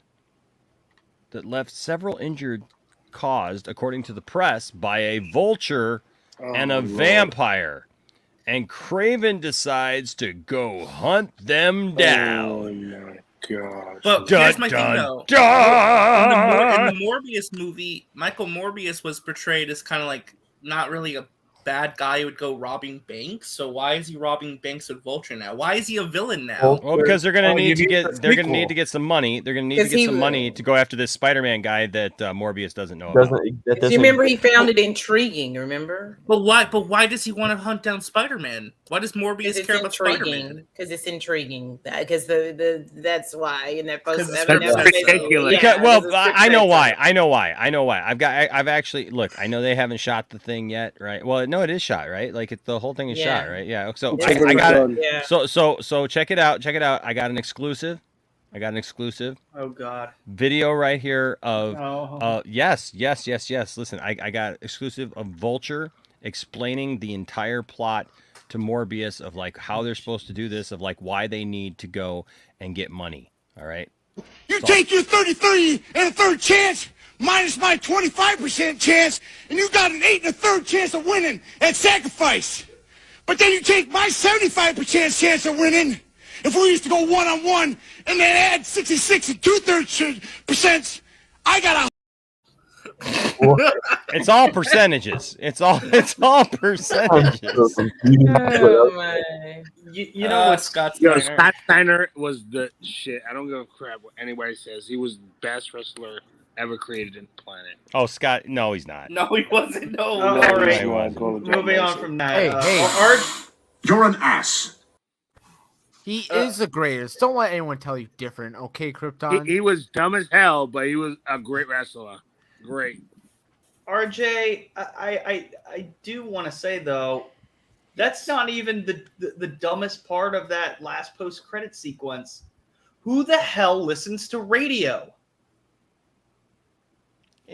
caused, according to the press, by a vulture and a vampire. And Kraven decides to go hunt them down. Oh my gosh. But here's my thing, though. In the Morbius movie, Michael Morbius was portrayed as kind of like not really a bad guy who would go robbing banks. So why is he robbing banks with Vulture now? Why is he a villain now? Well, because they're gonna need to get some money. They're gonna need to get some money to go after this Spider-Man guy that Morbius doesn't know about. Do you remember he found it intriguing? Remember? But why does he want to hunt down Spider-Man? Why does Morbius care about Spider-Man? Because it's intriguing. Because that's why. And that post. I know why. I've actually look. I know they haven't shot the thing yet, right? Well, no, it is shot, right? Like the whole thing is shot, right? Yeah. So I got it. Yeah. So check it out. I got an exclusive. Oh God. Video right here of yes. Listen, I got exclusive of Vulture explaining the entire plot to Morbius of like how they're supposed to do this, of like why they need to go and get money. All right. You take your 33 and a third chance minus my 25% chance, and you got an 8 and a third chance of winning at sacrifice. But then you take my 75% chance of winning. If we used to go one-on-one and then add 66 and 2/3%, I got a. It's all percentages. It's all percentages. Oh my! You know what Scott Yo, Steiner? Scott Steiner was the shit. I don't give a crap what anybody says. He was the best wrestler ever created in the planet. Oh, Scott? No, he's not. No, he wasn't. No. Oh, all right. No, he wasn't. Moving on from that. Hey. You're an ass. He is the greatest. Don't let anyone tell you different, okay, Krypton? He was dumb as hell, but he was a great wrestler. Great. RJ, I do want to say though, that's not even the dumbest part of that last post-credit sequence. Who the hell listens to radio?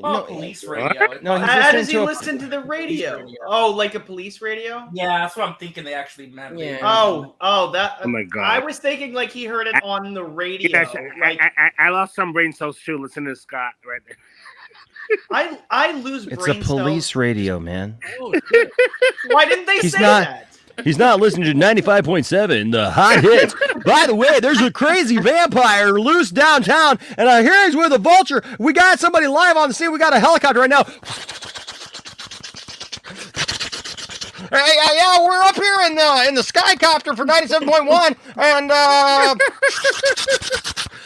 Police radio. No, how does he listen to the radio? Oh, like a police radio? Yeah, that's what I'm thinking. They actually meant. Yeah. Oh, that. Oh my God. I was thinking like he heard it on the radio. Yes, like, I lost some brain cells too. Listen to Scott right there. I lose It's brain a police radio, man. cells. Why didn't they say that? He's not listening to 95.7, the hot hits. By the way, there's a crazy vampire loose downtown, and I hear he's with a vulture. We got somebody live on the scene. We got a helicopter right now. Hey, yeah, we're up here in the skycopter for 97.1, and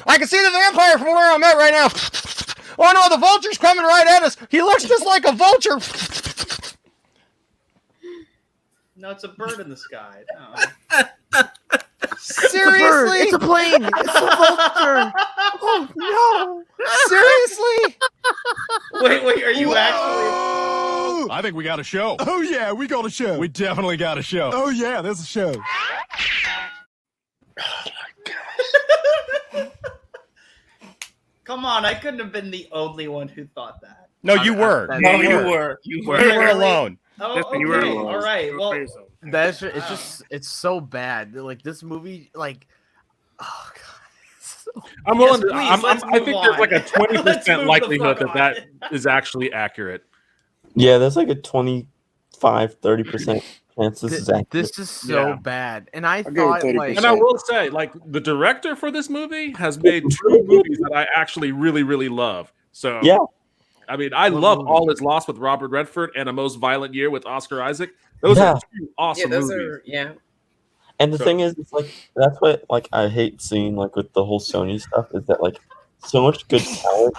I can see the vampire from where I'm at right now. Oh no, the vulture's coming right at us. He looks just like a vulture. No, it's a bird in the sky. No. Seriously? It's a plane. It's a vulture. Oh no! Seriously? Wait, are you actually? I think we got a show. Oh yeah, we got a show. We definitely got a show. Oh yeah, there's a show. Come on, I couldn't have been the only one who thought that. No, you were. No, you were. You were alone. Oh, Listen, okay. you were alone. All right. Well, That's it's so bad. Like this movie, like oh god. I'm willing to. Yes, please, I think there's like a Let's 20% move the likelihood fuck that on. is actually accurate. Yeah, there's like a 25-30% chance this is accurate. This is so Yeah. bad, and I give it thought 30%. like And I will say, like, the director for this movie has made two movies that I actually really, really love. So, Yeah. I mean, I love All Is Lost with Robert Redford and A Most Violent Year with Oscar Isaac. Those are two awesome movies. And the So- thing is, it's like that's what like I hate seeing like with the whole Sony stuff is that like so much good talent,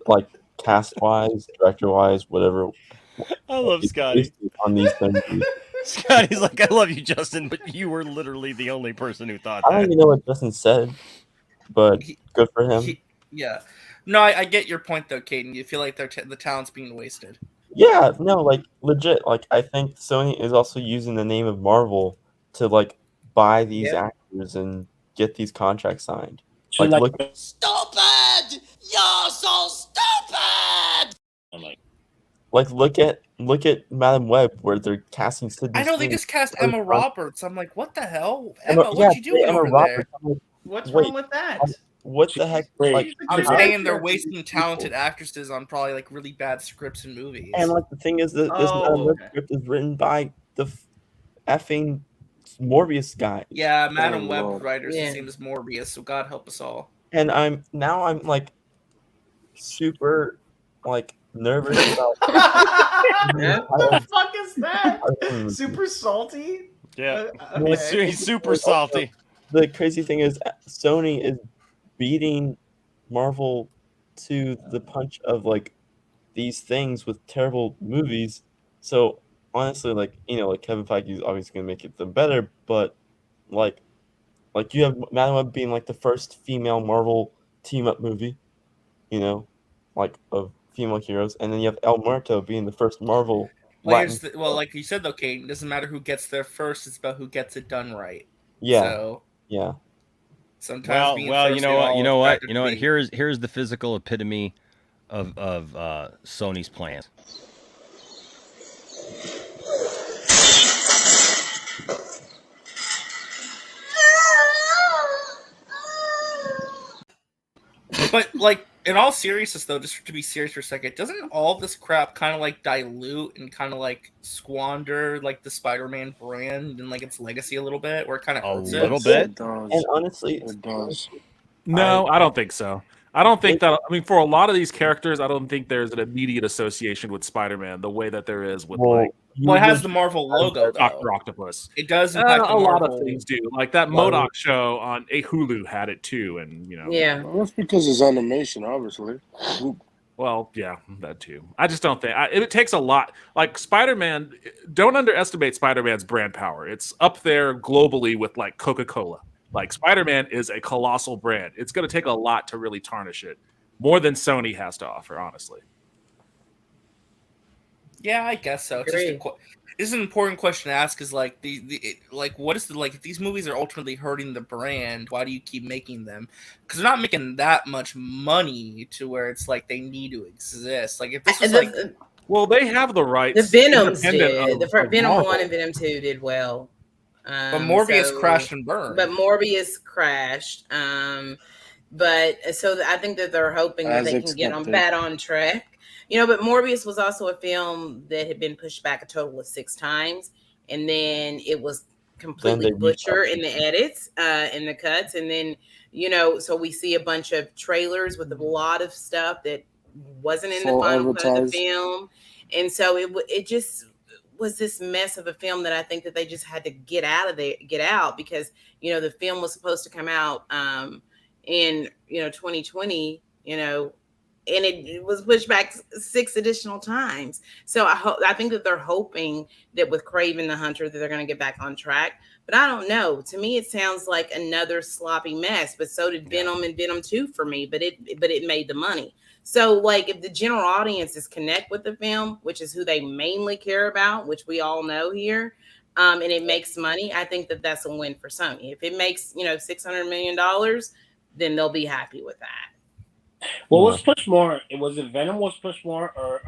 like cast wise, director wise, whatever. I love Scotty. On these things. Scotty's like, I love you, Justin, but you were literally the only person who thought I that. don't even know what Justin said, but good for him. Yeah. No, I get your point though, Caden. You feel like the talent's being wasted. Yeah, no, like legit. Like I think Sony is also using the name of Marvel to like buy these actors and get these contracts signed. Like, look, Stupid! You're so stupid! look at Madam Web where they're casting Sydney. I know they Sweeney. just cast Emma Roberts. I'm like, what the hell? Emma, Emma, yeah, what you doing Emma over Roberts. there? I'm like, What's wait, wrong with that? What the heck? Like, I'm how- saying they're wasting talented actresses on probably like really bad scripts and movies. And like the thing is that this Madam Web script is written by the effing Morbius guy. Yeah, Madam Web Lord. writers the same as Morbius, so God help us all. And I'm like super like nervous about. What the fuck is that? Super salty? Yeah. Okay. He's super salty. The crazy thing is, Sony is beating Marvel to the punch of like these things with terrible movies. So honestly, like like Kevin Feige is obviously gonna make them better, but like you have Madam Web being like the first female Marvel team up movie, like of female heroes, and then you have El Muerto being the first Marvel. Well, like you said though, Kate, it doesn't matter who gets there first; it's about who gets it done right. Yeah. So, yeah. Sometimes Well, you know what? Here's the physical epitome of Sony's plans. But like in all seriousness, though, just to be serious for a second, doesn't all this crap kind of like dilute and kind of like squander like the Spider-Man brand and like its legacy a little bit, or it kind of hurts little it? bit? And honestly, it does. No, I don't think so. I don't think that. I mean, for a lot of these characters, I don't think there's an immediate association with Spider-Man the way that there is with like. Well, it has the Marvel logo, though. Dr. Octopus. It does impact a lot of Marvel. things do. Like that MODOK show on Hulu had it too, and you know. Yeah. Well, that's because it's animation, obviously. Well, yeah, that too. I just don't think it takes a lot. Like Spider-Man, don't underestimate Spider-Man's brand power. It's up there globally with like Coca-Cola. Like Spider-Man is a colossal brand. It's going to take a lot to really tarnish it, more than Sony has to offer, honestly. Yeah, I guess so. It's just it's an important question to ask. Is like what is the like if these movies are ultimately hurting the brand? Why do you keep making them? Because they're not making that much money to where it's like they need to exist. Like if this was like, well, they have the rights. The Venoms did. The Venom 1 and Venom 2 did well. But Morbius crashed and burned. But Morbius crashed. But so I think that they're hoping that they can get back on track. You know, but Morbius was also a film that had been pushed back a total of 6 times, and then it was completely butchered in the edits, in the cuts, and then you know, so we see a bunch of trailers with a lot of stuff that wasn't in the final cut of the film, and so it just was this mess of a film that I think that they just had to get out because you know the film was supposed to come out in 2020, and it was pushed back 6 additional times. So I think that they're hoping that with Kraven the Hunter that they're going to get back on track. But I don't know. To me, it sounds like another sloppy mess. But so did Venom and Venom 2 for me. But it made the money. So like if the general audiences connect with the film, which is who they mainly care about, which we all know here, and it makes money, I think that that's a win for Sony. If it makes $600 million, then they'll be happy with that. Well, was pushed more? Was it Venom was pushed more, or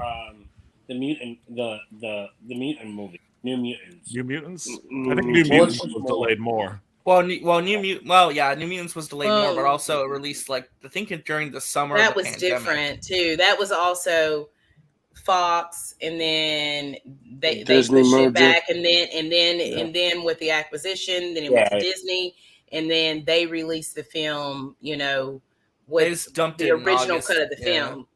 the mutant the mutant movie, New Mutants? New Mutants. I think New Mutants was delayed more. New Mutants was delayed more, but also it released I think during the summer. That of the was pandemic. different too. That was also Fox, and then they pushed it back, and then with the acquisition, then it went to Disney, and then they released the film. With the original cut of the film,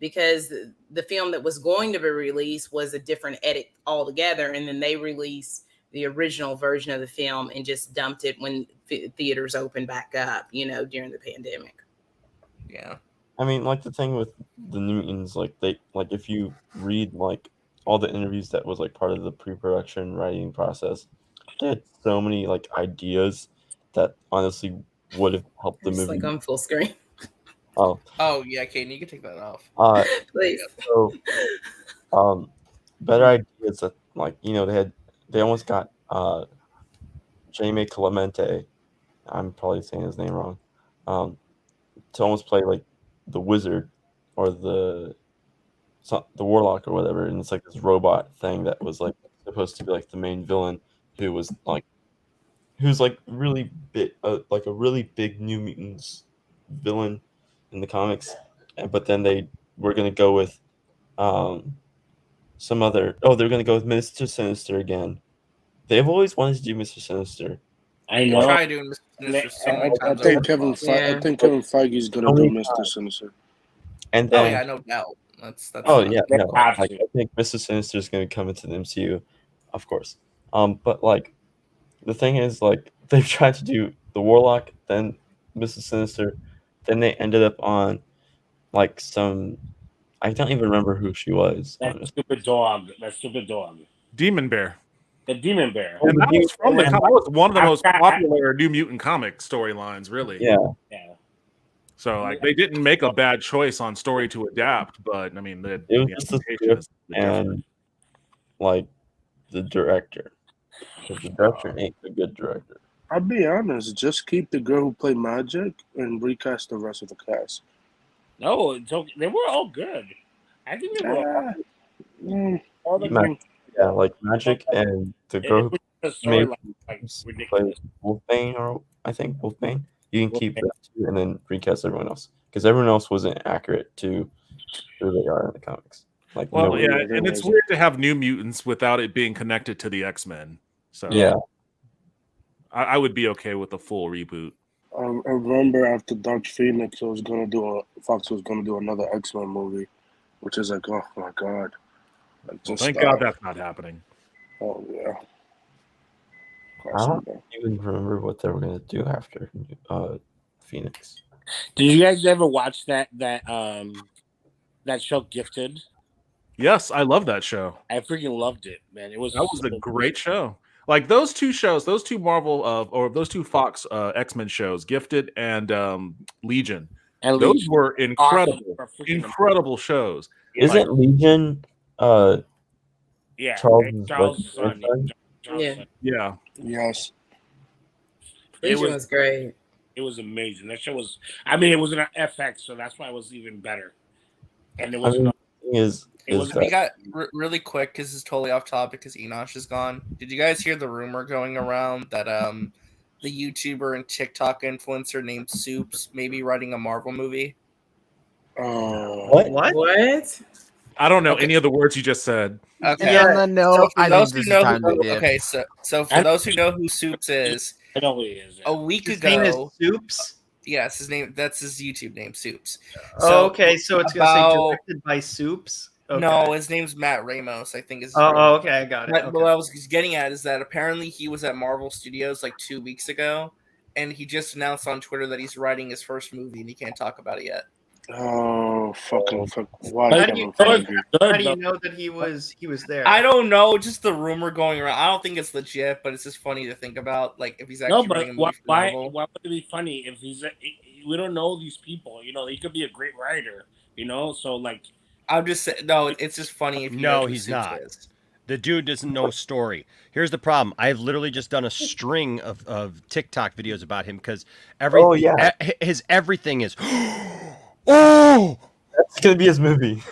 because the film that was going to be released was a different edit altogether, and then they released the original version of the film and just dumped it when theaters opened back up, during the pandemic. Yeah. I mean, like the thing with the New Mutants, if you read all the interviews that was part of the pre-production writing process, they had so many ideas that honestly would have helped the movie. On full screen. Oh yeah, Kaden, you can take that off. Please. So, better ideas that they almost got Jaime Clemente, I'm probably saying his name wrong, to almost play the wizard or the warlock or whatever, and it's this robot thing that was supposed to be the main villain, who was who's really big, a really big New Mutants villain in the comics, but then they were going to go with some other. Oh, they're going to go with Mr. Sinister again. They've always wanted to do Mr. Sinister. I know. Try doing Mr. Sinister so many times. I think Kevin Feige's going to do Mr. Sinister. And then, no doubt. That's I think Mr. Sinister is going to come into the MCU, of course. But the thing is, they've tried to do the Warlock, then Mr. Sinister. Then they ended up on some. I don't even remember who she was. That stupid dog. Demon Bear. The Demon Bear. And that was one of the most popular New Mutant comic storylines, really. Yeah. So they didn't make a bad choice on story to adapt, but I mean it was just the script and the director. Because the director ain't a good director. I'll be honest, just keep the girl who played Magic and recast the rest of the cast. No, it's okay. They were all good. I think they were all the Magic and the girl who made Wolfbane, or I think Wolfbane. You can keep that too and then recast everyone else. because everyone else wasn't accurate to who they are in the comics. Like, well, yeah, and it's weird to have New Mutants without it being connected to the X-Men. So yeah, I would be okay with a full reboot. I remember after Dark Phoenix, Fox was gonna do another X-Men movie, which is like, oh my god. Well, thank God that's not happening. Oh yeah. I don't even remember what they were gonna do after Phoenix. Did you guys ever watch that show Gifted? Yes, I love that show. I freaking loved it, man. That was a great show. Like those two shows, those two Marvel or those two Fox X-Men shows, Gifted and Legion. And those Legion. were incredible, Awesome. incredible shows. Isn't Legion Yeah, Charles' son. Yeah. Yes. Legion was great. It was amazing. That show was. I mean, it was an FX, so that's why it was even better. And it was. We got really quick because it's totally off topic because Enosh is gone. Did you guys hear the rumor going around that the YouTuber and TikTok influencer named Soups may be writing a Marvel movie? What? I don't know any of the words you just said. So Okay. for those who know, okay, so for those who know who Soups is, I know who he is. A week His ago, name is Soups. Yes, his name. That's his YouTube name, Soups. Oh, okay, so it's gonna say directed by Soups. Okay. No, his name's Matt Ramos. I think is. Oh, okay, I got it. But Okay. what I was getting at is that apparently he was at Marvel Studios like 2 weeks ago, and he just announced on Twitter that he's writing his first movie, and he can't talk about it yet. Oh, fucking fuck! Why? How do you know that he was there? I don't know, just the rumor going around. I don't think it's legit, but it's just funny to think about, like if he's actually writing a movie for Marvel. Why would it be funny if he's? We don't know these people. You know, he could be a great writer. You know, so like. I'm just saying, no, it's just funny if you know No, who he's Soups not. is. The dude doesn't know story. Here's the problem. I've literally just done a string of TikTok videos about him because his everything is, oh, that's gonna be his movie.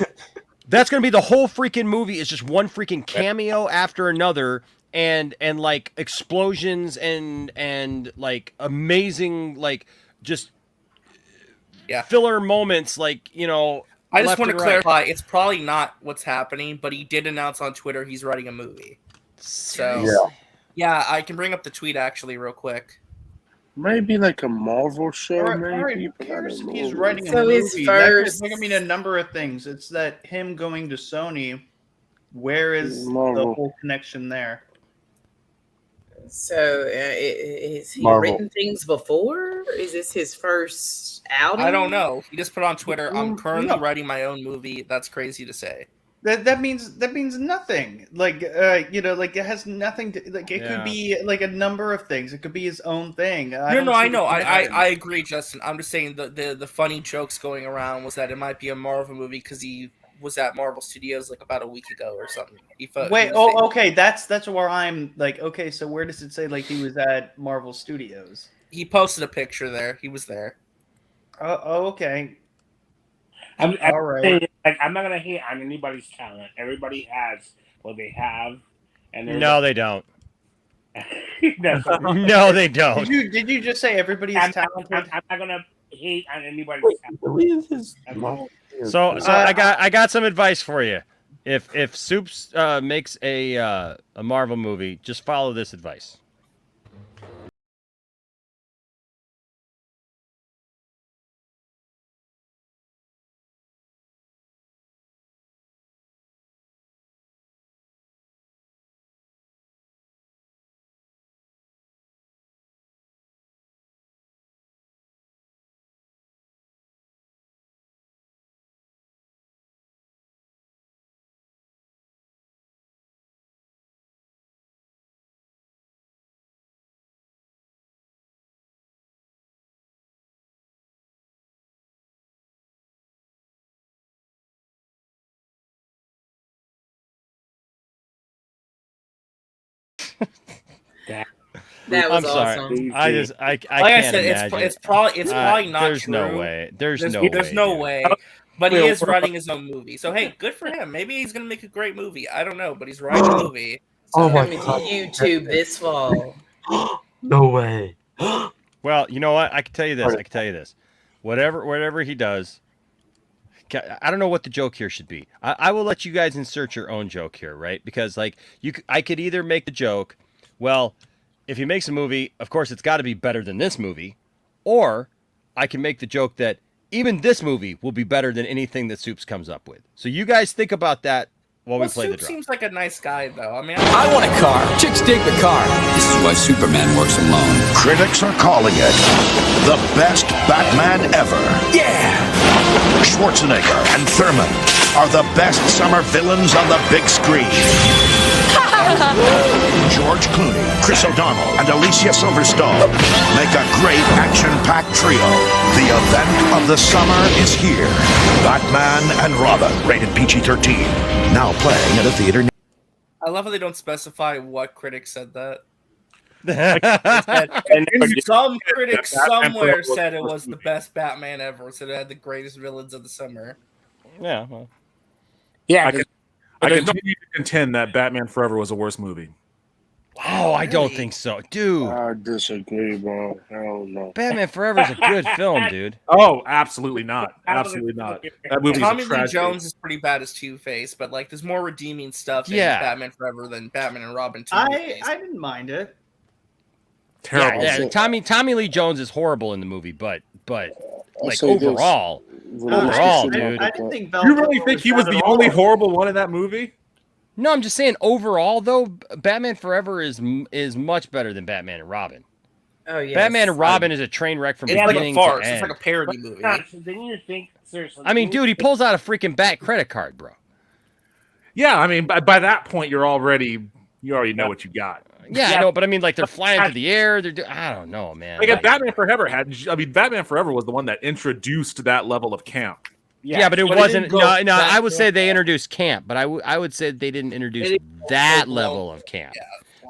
That's gonna be the whole freaking movie. It's just one freaking cameo after another, and like explosions and like amazing like just filler moments, like I just left want to and right. clarify, it's probably not what's happening, but he did announce on Twitter he's writing a movie. So, yeah, I can bring up the tweet actually real quick. Maybe like a Marvel show. All right, maybe. who cares if he's writing a So his movie? first- That could mean a number of things. It's that him going to Sony. Where is Marvel. the whole connection there? So is he Marvel. written things before? Is this his first outing? I don't know. He just put on Twitter, I'm currently No. writing my own movie. That's crazy to say. That means nothing. Like like it has nothing to like. It could be like a number of things. It could be his own thing. I know. I agree, Justin. I'm just saying the funny jokes going around was that it might be a Marvel movie because he was at Marvel Studios like about a week ago or something. Wait. Oh, okay. That's where I'm like. Okay, so where does it say like he was at Marvel Studios? He posted a picture there. He was there. Oh, okay. I'm All right. saying, like, I'm not gonna hate on anybody's talent. Everybody has what they have, and No, they don't. No, No, they don't. Did you just say everybody is talented? I'm not gonna hate on anybody's talent. So I got some advice for you. If Soups makes a Marvel movie, just follow this advice. That was I'm sorry. awesome. I like can't I said, imagine. it's probably not There's true. no way. There's no no way. way. But he is writing his own movie. So hey, good for him. Maybe he's gonna make a great movie. I don't know, but he's writing a movie. Oh my Coming to God. YouTube this fall. No way. Well, you know what? I can tell you this. whatever he does. I don't know what the joke here should be. I will let you guys insert your own joke here, right? Because like I could either make the joke, well, if he makes a movie, of course it's got to be better than this movie, or I can make the joke that even this movie will be better than anything that Soups comes up with. So you guys think about that while we play the drop. Seems like a nice guy, though. I mean, I want a car. Chicks dig the car. This is why Superman works alone. Critics are calling it the best Batman ever. Yeah! Schwarzenegger and Thurman are the best summer villains on the big screen. George Clooney, Chris O'Donnell, and Alicia Silverstone make a great action-packed trio. The event of the summer is here. Batman and Robin, rated PG-13. Now playing at a theater. I love how they don't specify what critics said that. Some critic somewhere said it was the best Batman ever, so it had the greatest villains of the summer. Yeah, well. Yeah, I continue to contend that Batman Forever was a worse movie. Oh, I don't think so, dude. I disagree, bro. Hell no. Batman Forever is a good film, dude. Oh, absolutely not. Absolutely not. That movie's Tommy a Lee tragedy. Jones is pretty bad as Two-Face, but like there's more redeeming stuff in Batman Forever than Batman and Robin. I didn't mind it. Terrible. Yeah, Tommy Lee Jones is horrible in the movie, but like say overall, dude. I didn't think You really think he was the only horrible one in that movie? No, I'm just saying overall though, Batman Forever is much better than Batman and Robin. Oh yeah, Batman and Robin is a train wreck from beginning to end. It's like a parody movie. Didn't you think seriously? I mean, dude, he pulls out a freaking Bat credit card, bro. Yeah, I mean, by that point, you already know what you got. Yeah, I know, but I mean, like they're flying through the air. I don't know, man. Like Batman Forever Batman Forever was the one that introduced that level of camp. Yeah, but it wasn't. No, I would say they introduced camp, but I would say they didn't introduce that level of camp.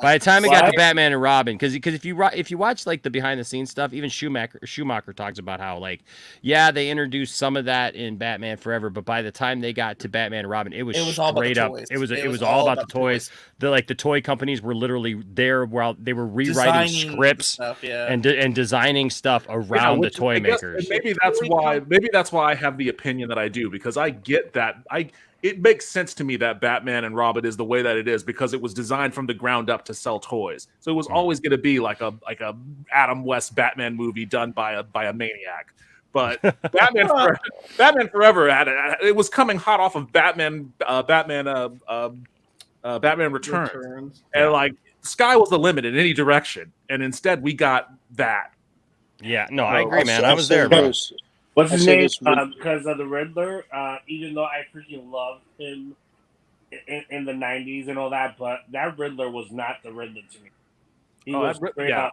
By the time it got to Batman and Robin, because if you watch like the behind the scenes stuff, even Schumacher talks about how like they introduced some of that in Batman Forever, but by the time they got to Batman and Robin, it was straight up. It was all about the toys. The toy companies were literally there while they were rewriting scripts and designing stuff around the toy makers. Maybe that's why I have the opinion that I do, because I get that it makes sense to me that Batman and Robin is the way that it is because it was designed from the ground up to sell toys. So it was always going to be like a Adam West Batman movie done by a maniac. But Batman Forever it was coming hot off of Batman Returns. And like sky was the limit in any direction, and instead we got that. Yeah, no, I agree, man. I was there, bro. What's his name? Because of the Riddler, even though I freaking loved him in the 90s and all that, but that Riddler was not the Riddler to me. He was straight up.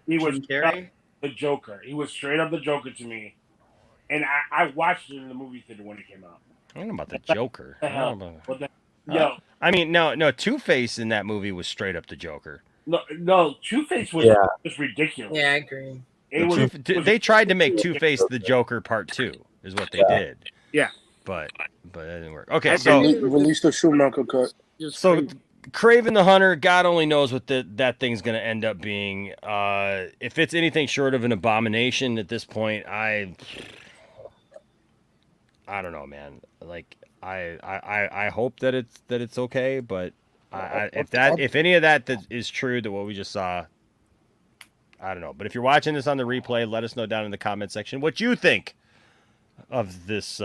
He was the Joker. He was straight up the Joker to me. And I watched it in the movie theater when it came out. I don't know about the Joker. I mean, no, Two-Face in that movie was straight up the Joker. No, Two-Face was just ridiculous. Yeah, I agree. They tried to make Two-Face the Joker Part 2, is what they did. Yeah, but it didn't work. Okay, so release the Schumacher cut. So Kraven the Hunter, God only knows what that thing's going to end up being. If it's anything short of an abomination at this point, I don't know, man. Like I hope that it's okay, but if any of that is true to what we just saw, I don't know. But if you're watching this on the replay, let us know down in the comment section what you think of this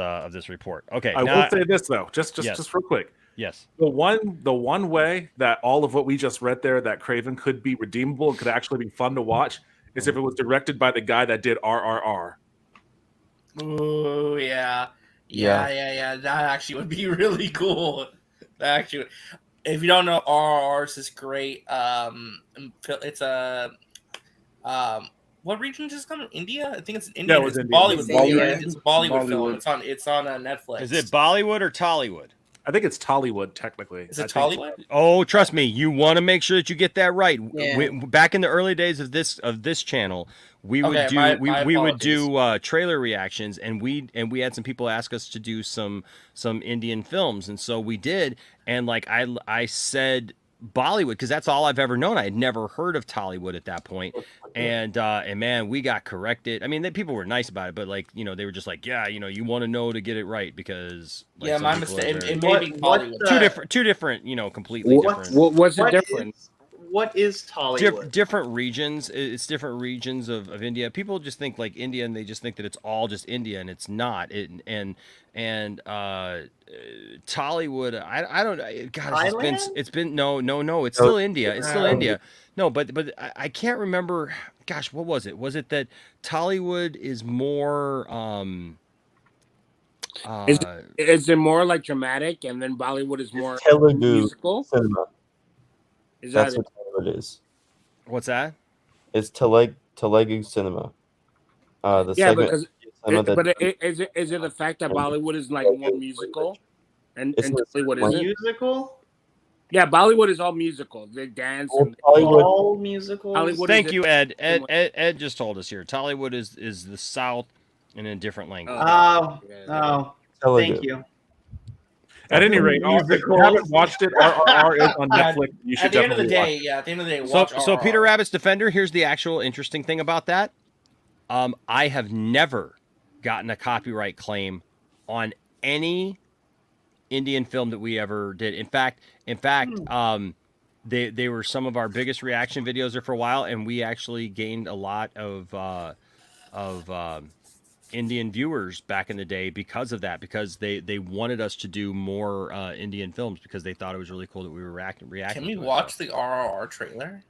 report. Okay, I will say this though, just real quick. Yes. The one way that all of what we just read there, that Kraven could be redeemable and could actually be fun to watch, is if it was directed by the guy that did RRR. Oh yeah. That actually would be really cool. That actually, if you don't know, RRR is this great. It's a what region does this come from? India? I think it's India. Yeah, it's Bollywood. It's a Bollywood film. It's on Netflix. Is it Bollywood or Tollywood? I think it's Tollywood, technically. Is it Tollywood? Oh, trust me, you want to make sure that you get that right. Yeah. Back in the early days of this channel, we would do trailer reactions, and we had some people ask us to do some Indian films, and so we did. And like I said Bollywood, because that's all I've ever known. I had never heard of Tollywood at that point. And man, we got corrected. I mean, people were nice about it, but like, they were just like, yeah, you want to know to get it right because like, my mistake. It may be Bollywood. Two different, completely different. What's the difference? What is Tollywood? Different regions. It's different regions of India. People just think like India, and they just think that it's all just India, and it's not. Tollywood. I don't. Gosh, it's been no. It's still India. It's still India. No, but I can't remember. Gosh, what was it? Was it that Tollywood is more? Is it more like dramatic, and then Bollywood is more Telugu musical? cinema. That's what Tollywood is. What's that? It's Telugu cinema. The yeah, segment because is it the fact that Bollywood is like more musical, and Tollywood isn't musical? Yeah, Bollywood is all musical. They dance. And all musical. Thank you, Ed. Ed just told us here. Tollywood is the South in a different language. Thank you. At any rate, if you haven't watched it, RRR is on Netflix. You should at the end of the definitely day, at the end of the day, So watch Peter RRR. Rabbit's Defender. Here's the actual interesting thing about that. I have never gotten a copyright claim on any Indian film that we ever did. In fact, they were some of our biggest reaction videos there for a while, and we actually gained a lot of Indian viewers back in the day because of that, because they wanted us to do more Indian films because they thought it was really cool that we were reacting. Can we watch the RRR trailer?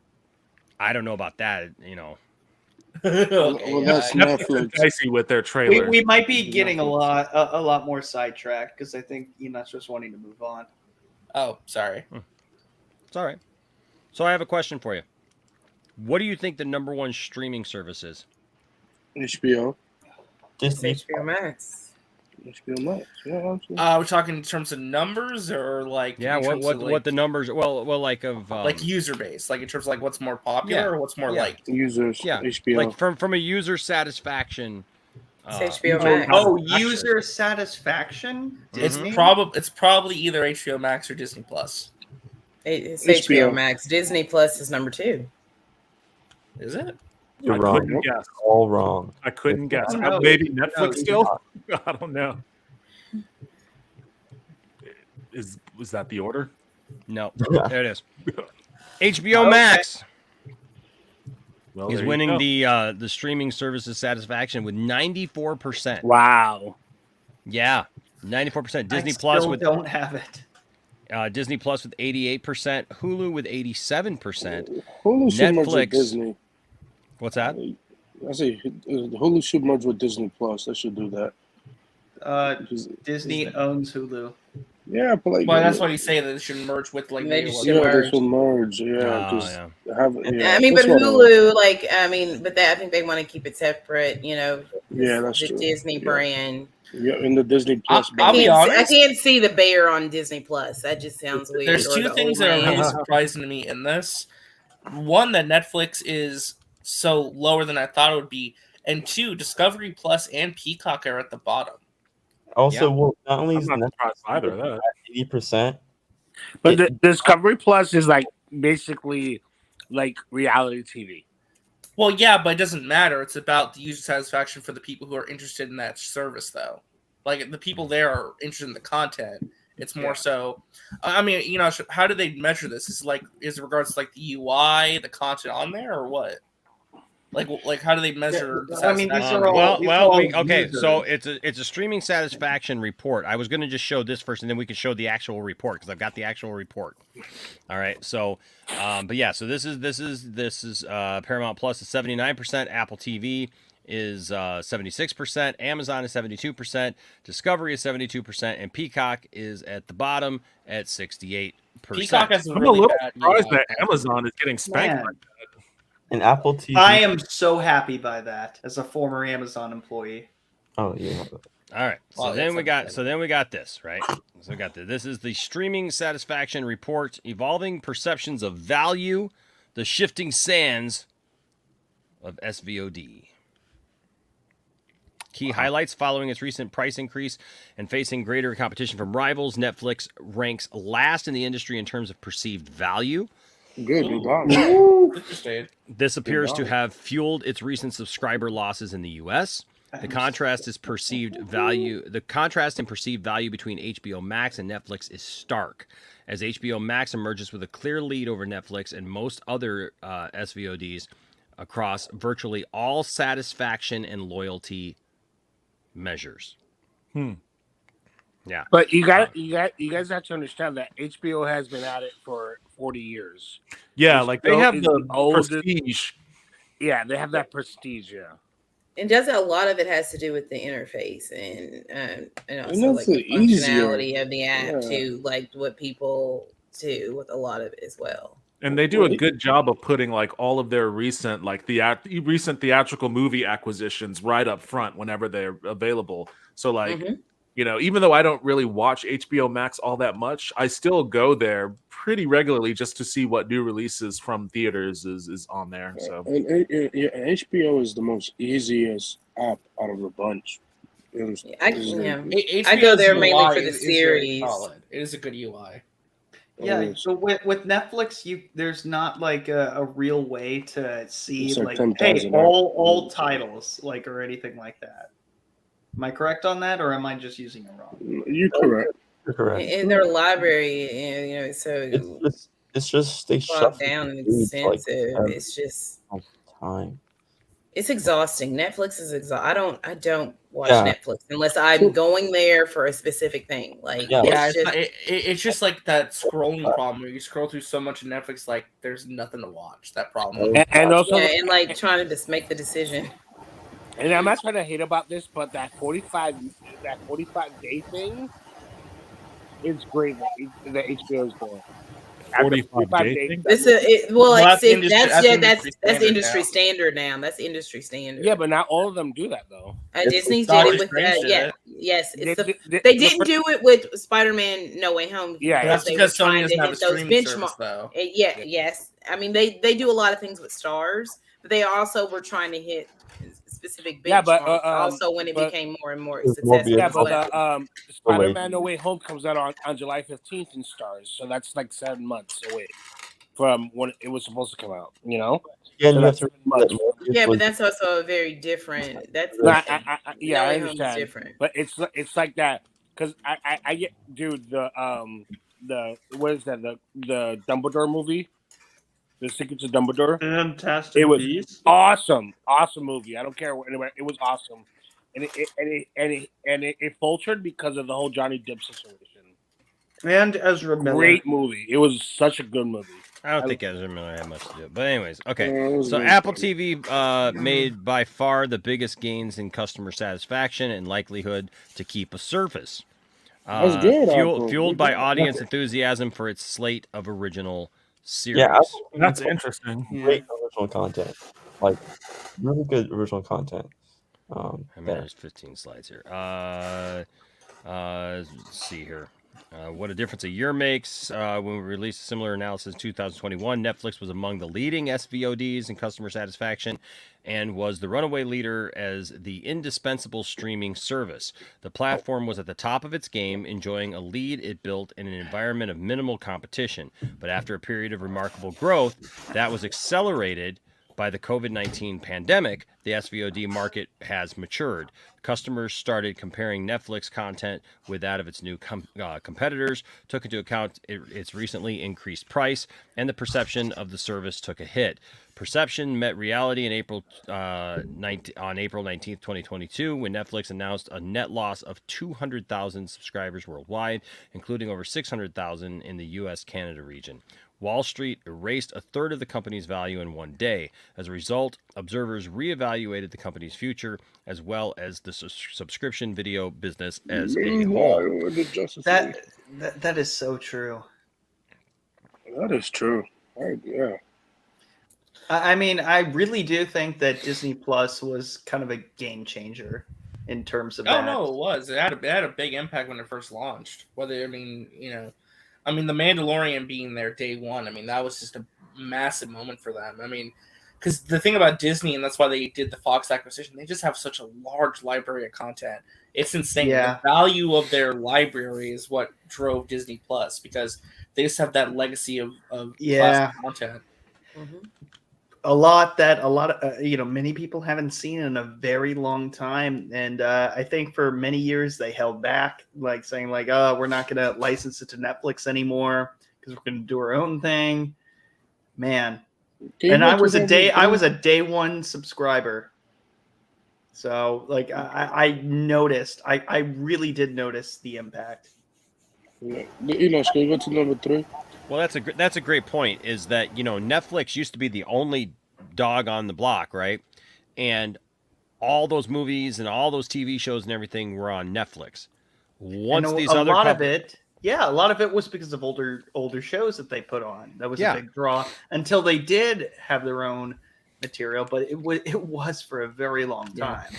I don't know about that, Well, that's Netflix. Dicey with their trailer. We might be getting a lot more sidetracked because I think Enoch's just wanting to move on. Oh, sorry. It's all right. So I have a question for you. What do you think the number one streaming service is? HBO. HBO Max. HBO Max. Yeah, absolutely. We're talking in terms of numbers or like what the numbers? Well, like of like user base, like in terms of like what's more popular or what's more like users. Yeah, HBO. like from a user satisfaction. It's HBO Max. Oh, user satisfaction. It's probably either HBO Max or Disney Plus. It's HBO Max. Disney Plus is number 2. Is it? You're I wrong. couldn't guess. All wrong. I couldn't guess. Oh, no. Maybe Netflix No, still? I don't know. Was that the order? No, there it is. HBO Max is winning the streaming services satisfaction with 94%. Wow. Yeah, 94%. Disney I Plus still don't have it. Disney Plus with 88%, Hulu with 87%. Hulu should merge with Netflix. Disney. What's that? I say Hulu should merge with Disney Plus. They should do that. Disney owns Hulu. Yeah, but like, well, that's what he's saying, that it should merge with like They the just other should ones. they should merge. Yeah, because I mean, but Hulu, but I think they want to keep it separate. Yeah, that's the true. Disney brand. Yeah, in the Disney Plus. I'll be honest. I can't see the bear on Disney Plus. That just sounds weird. There's Or two the things old that are man. really surprising to me in this. One, that Netflix is so lower than I thought it would be, and two, Discovery Plus and Peacock are at the bottom. Also, well, not only is I'm not Netflix surprised either. That. 80%, But the Discovery Plus is like basically like reality TV. Well, yeah, but it doesn't matter. It's about the user satisfaction for the people who are interested in that service, though. Like the people there are interested in the content. It's more so. I mean, how do they measure this? Is it regards to like the UI, the content on there, or what? Like how do they measure? The I mean, these are all okay. users. So it's a streaming satisfaction report. I was going to just show this first, and then we can show the actual report because I've got the actual report. All right. So, but yeah. So this is Paramount Plus is 79%. Apple TV is 76%. Amazon is 72%. Discovery is 72%, and Peacock is at the bottom at 68%. Peacock has I'm a little surprised that Amazon is getting spanked Man. like that. and Apple TV. I am so happy by that as a former Amazon employee. Oh yeah. All right. So Well, then that's we got this, right? So we got this. This is the streaming satisfaction report, evolving perceptions of value, the shifting sands of SVOD. Key highlights: following its recent price increase and facing greater competition from rivals, Netflix ranks last in the industry in terms of perceived value. Good. Interesting. This appears to have fueled its recent subscriber losses in the U.S. The contrast in perceived value between HBO Max and Netflix is stark, as HBO Max emerges with a clear lead over Netflix and most other SVODs across virtually all satisfaction and loyalty measures. Yeah, but you guys have to understand that HBO has been at it for 40 years. Yeah, like they have the oldest prestige. Yeah, they have that prestige. Yeah. And does a lot of it has to do with the interface and also like that's the easier. functionality of the app Yeah. too, like what people do with a lot of it as well. And they do a good job of putting like all of their recent recent theatrical movie acquisitions right up front whenever they're available. So like, you know, even though I don't really watch HBO Max all that much, I still go there pretty regularly just to see what new releases from theaters is on there. So And HBO is the most easiest app out of the bunch. I go there mainly for the series. It is a good UI. Yeah, so with Netflix, there's not like a real way to see It's like like 10,000 hey all titles like or anything like that. Am I correct on that, or am I just using it wrong? You're correct. You're correct. In their library, you know, so It's just they bogged shut down and dudes, like, expensive. It's just all the time. it's exhausting. Netflix is exhausting. I don't watch Yeah. Netflix unless I'm going there for a specific thing. Like It's just like that scrolling problem where you scroll through so much of Netflix, like there's nothing to watch. That problem. And also, and like trying to just make the decision. And I'm not trying to hate about this, but that 45 day thing is great that HBO is doing. 45 day thing? That's industry standard now. That's industry standard. Yeah, but not all of them do that though. Disney did it with yes. They didn't do it with Spider-Man No Way Home. Yeah, that's because Sony doesn't have a those streaming service benchmark. though. Yes. I mean they do a lot of things with stars, but they also were trying to hit specific benchmarks. Yeah, but also when it became more and more successful. Yeah, but Spider-Man No Way Home comes out on July 15th in stars, so that's like 7 months away from when it was supposed to come out. You know? Yeah, so you have to yeah, but that's also a very different. That's I No Way Home is understand. different. But it's like that because I get the what is that the Dumbledore movie. The Secrets of Dumbledore. Fantastic. It was Beasts. awesome movie. I don't care what anyway. It was awesome, and it faltered because of the whole Johnny Depp situation. And Ezra Miller. Great movie. It was such a good movie. I don't think Ezra Miller had much to do. But anyways, okay. So Apple TV made by far the biggest gains in customer satisfaction and likelihood to keep a service. That's good, Fueled by audience enthusiasm for its slate of original series. Yeah, that's interesting. Great original content, like really good original content. I mean, there's 15 slides here. Let's see here. What a difference a year makes. When we released a similar analysis in 2021, Netflix was among the leading SVODs in customer satisfaction and was the runaway leader as the indispensable streaming service. The platform was at the top of its game, enjoying a lead it built in an environment of minimal competition. But after a period of remarkable growth that was accelerated by the COVID-19 pandemic, the SVOD market has matured. Customers started comparing Netflix content with that of its new competitors, took into account its recently increased price, and the perception of the service took a hit. Perception met reality on April 19th, 2022, when Netflix announced a net loss of 200,000 subscribers worldwide, including over 600,000 in the U.S.-Canada region. Wall Street erased a third of the company's value in one day. As a result, observers reevaluated the company's future as well as the subscription video business as a whole. That is so true. That is true. Yeah. I mean, I really do think that Disney Plus was kind of a game changer in terms of that. No, it was. It had a big impact when it first launched. The Mandalorian being there day one, I mean, that was just a massive moment for them. I mean, because the thing about Disney, and that's why they did the Fox acquisition, they just have such a large library of content. It's insane. Yeah. The value of their library is what drove Disney Plus, because they just have that legacy of classic content. A lot of many people haven't seen in a very long time, and I think for many years they held back, like saying like, oh, we're not going to license it to Netflix anymore because we're going to do our own thing. Man, and I was a day one subscriber, so like I noticed, I really did notice the impact. Enosh, can you go to number 3? Well, that's a great point. Is that Netflix used to be the only dog on the block, right? And all those movies and all those TV shows and everything were on Netflix. Once these other a lot of it was because of older shows that they put on. That was a big draw until they did have their own material, but it was for a very long time.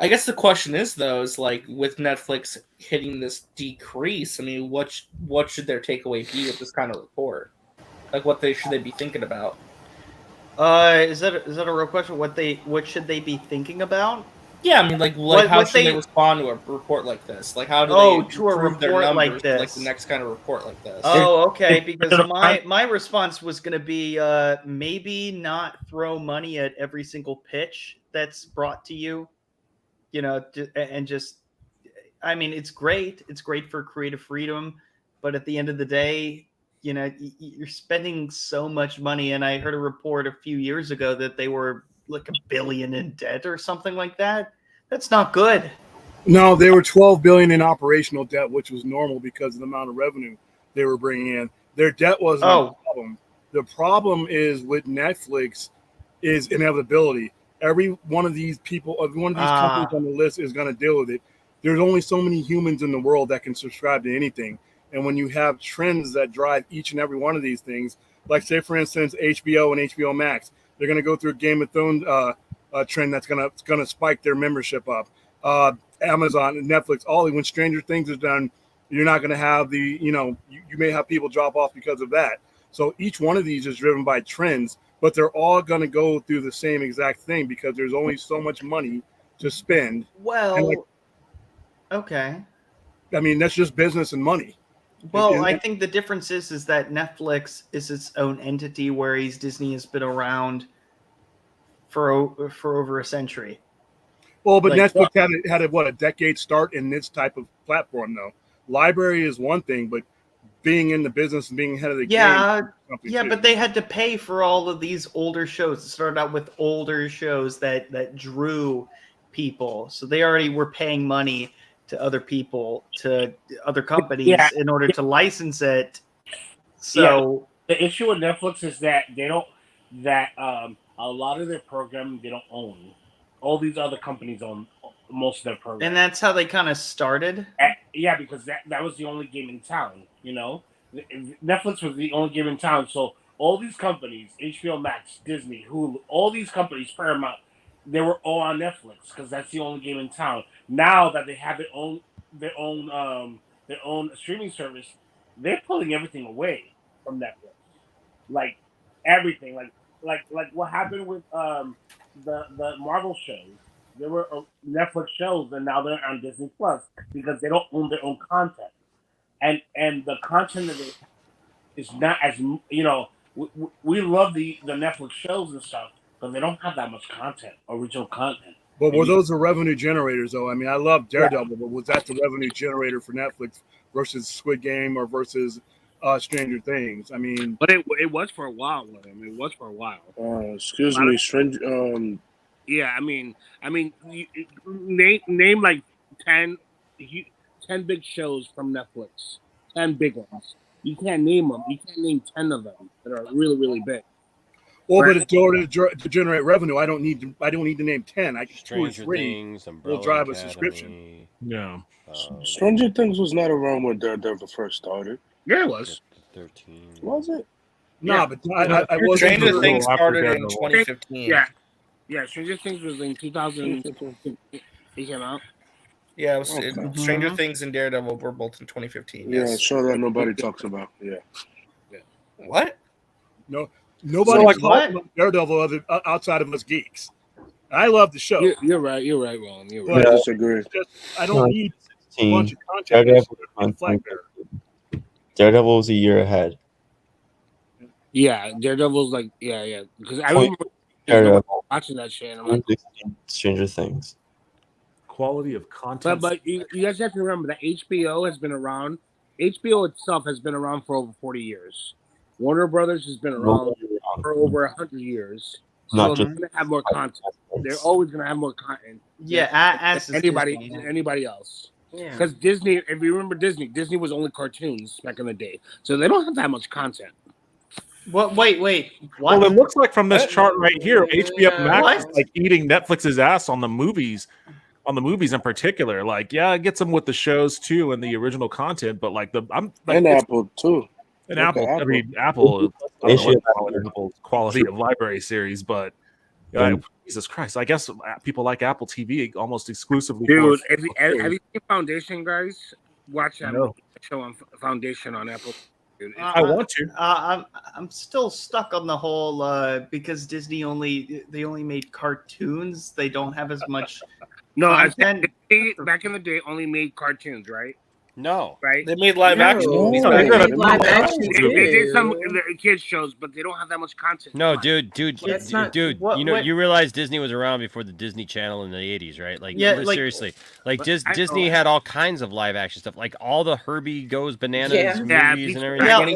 I guess the question is, though, is like with Netflix hitting this decrease, I mean, what should their takeaway be with this kind of report? Like, should they be thinking about? Is that a real question? What should they be thinking about? Yeah, I mean, like how should they respond to a report like this? Like, how do they improve their numbers like this? Like the next kind of report like this? Oh, okay. Because my response was going to be maybe not throw money at every single pitch that's brought to you. And just, I mean, it's great. It's great for creative freedom, but at the end of the day, you're spending so much money. And I heard a report a few years ago that they were like $1 billion in debt or something like that. That's not good. No, they were $12 billion in operational debt, which was normal because of the amount of revenue they were bringing in. Their debt wasn't a problem. The problem is with Netflix is inevitability. Every one of these people, every one of these companies on the list is going to deal with it. There's only so many humans in the world that can subscribe to anything. And when you have trends that drive each and every one of these things, like say, for instance, HBO and HBO Max, they're going to go through a Game of Thrones trend that's going to spike their membership up. Amazon and Netflix, when Stranger Things is done, you're not going to have you may have people drop off because of that. So each one of these is driven by trends, but they're all going to go through the same exact thing because there's only so much money to spend. Well, okay. I mean, that's just business and money. Well, I think the difference is that Netflix is its own entity, whereas Disney has been around for over a century. Well, but Netflix had a decade start in this type of platform, though. Library is one thing, but being in the business and being ahead of the game. Yeah, but they had to pay for all of these older shows. It started out with older shows that drew people, so they already were paying money to other people, to other companies in order to license it. So the issue with Netflix is that they don't a lot of their programming they don't own. All these other companies own most of their programming. And that's how they kind of started? Yeah, because that was the only game in town, Netflix was the only game in town. So all these companies, HBO Max, Disney, Hulu, all these companies, Paramount, they were all on Netflix because that's the only game in town. Now that they have their own streaming service, they're pulling everything away from Netflix. Like everything. Like what happened with the Marvel shows. They were Netflix shows, and now they're on Disney Plus because they don't own their own content, and the content of it is not as we love the Netflix shows and stuff, but they don't have that much content, original content. But were those the revenue generators, though? I mean, I love Daredevil, but was that the revenue generator for Netflix versus Squid Game or versus Stranger Things? I mean, but it was for a while with him. It was for a while. Excuse me, Stranger. Yeah, I mean, name like 10 big shows from Netflix, 10 big ones. You can't name them. You can't name 10 of them that are really, really big. Well, but in order to generate revenue, I don't need to name 10. I can Stranger Things, will drive a subscription. Yeah. Stranger Things was not around when Daredevil first started. Yeah, it was. 13. Was it? No, but I was. Stranger Things started in 2015. Yeah. Stranger Things was in 2015. He came out. Yeah, it was, Stranger Things and Daredevil were both in 2015. Yeah, show that nobody talks about. Yeah. What? No. Nobody's talking about Daredevil outside of us geeks. I love the show. You're right, Ron. You're But right. I disagree. it's just, I don't need a bunch of content. Daredevil was a year ahead. Yeah, Daredevil's like, yeah. Because I remember Daredevil. watching that shit. And I'm like, Stranger Things. Quality of content. but you guys have to remember that HBO has been around. HBO itself has been around for over 40 years. Warner Brothers has been around for over 100 years. So Not they're just going to have more content. They're always going to have more content. Yeah, as than is anybody Disney, yeah. anybody else. Yeah. Because Disney, if you remember Disney was only cartoons back in the day. So they don't have that much content. What? Wait. What? Well, it looks like from this chart right here, HBO Max What? is like eating Netflix's ass on the movies in particular. Like, yeah, it gets them with the shows too and the original content, but like and Apple too. And Look Apple, at I mean, Apple, I don't know what Apple's quality of library series, but Jesus Christ, I guess people like Apple TV almost exclusively. Dude, have you seen Foundation, guys? Watch that No. show on Foundation on Apple. Dude, I want to. I'm still stuck on the whole because Disney only made cartoons. They don't have as much. No, I content. said they, back in the day, only made cartoons, right? No, right? They made live action movies. No, They did live action They did some kids shows, but they don't have that much content. No, dude, That's not- what- you know, what- you realize Disney was around before the Disney Channel in the 80s, right? Like, Yeah, like- seriously. Like, I know. Disney had all kinds of live action stuff, like all the Herbie Goes Bananas Yeah. movies and Yeah, everything.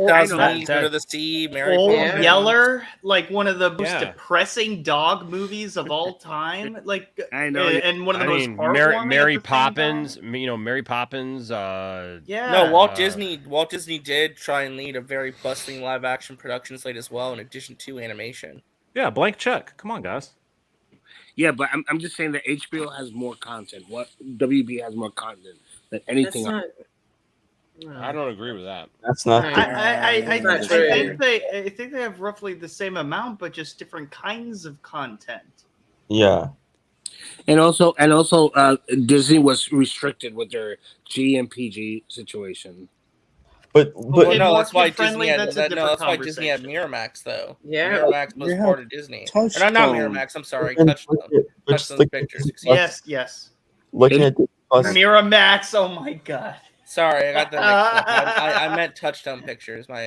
20,000 That- Leagues that- Under the Sea, Mary Old Poppins. Yeller, like one of the most Yeah. depressing dog movies of all time. Like, I know. and one of the most Mary heartwarming Mary at the same time. Poppins, Mary Poppins. Yeah. No, Walt Disney did try and lead a very bustling live action production slate as well, in addition to animation. Yeah, blank check. Come on, guys. Yeah, but I'm just saying that HBO has more content. What WB has more content than anything else. I don't agree with that. That's not. I That's think they have roughly the same amount, but just different kinds of content. Yeah. And also, Disney was restricted with their G and PG situation. But Well, no, that's why kid-friendly, Disney had that's a different that's why Disney had conversation. Miramax though. Yeah. Miramax was They part had of Disney. Touchstone. Or not Miramax. I'm sorry, Touchstone. Touchstone Pictures. Excuse me. Yes. Looking at the plus, Miramax. Oh my god. Sorry, I got that mixed up. I meant Touchstone Pictures. My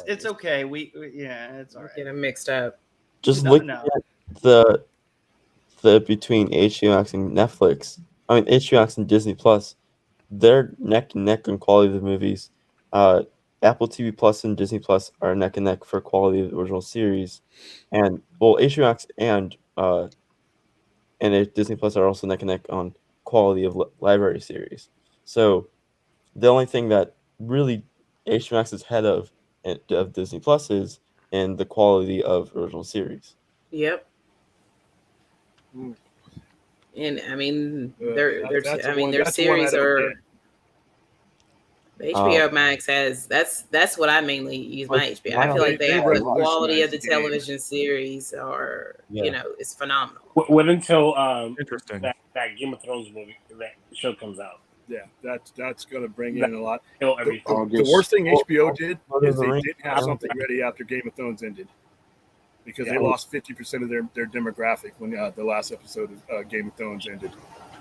It's okay. Yeah, it's all right. Get them mixed up. just No, looking no. at the between HBO Max and Netflix. I mean HBO Max and Disney Plus, they're neck and neck on quality of the movies. Apple TV Plus and Disney Plus are neck and neck for quality of the original series, and HBO Max and Disney Plus are also neck and neck on quality of library series. So the only thing that really HBO Max is ahead of Disney Plus is in the quality of original series. Yep. And I mean, their that's the one I series don't are. get. HBO Max has that's what I mainly use my Like, HBO. I feel like they the quality of the revolutionized the game. television series are Yeah. is phenomenal. Wait until Interesting. that Game of Thrones movie, that show comes out. Yeah, that's going to bring in a lot. It'll The, everything. the worst thing HBO did Lord of is the they Rings. didn't have something ready after Game of Thrones ended, because they lost 50% of their demographic when the last episode of Game of Thrones ended.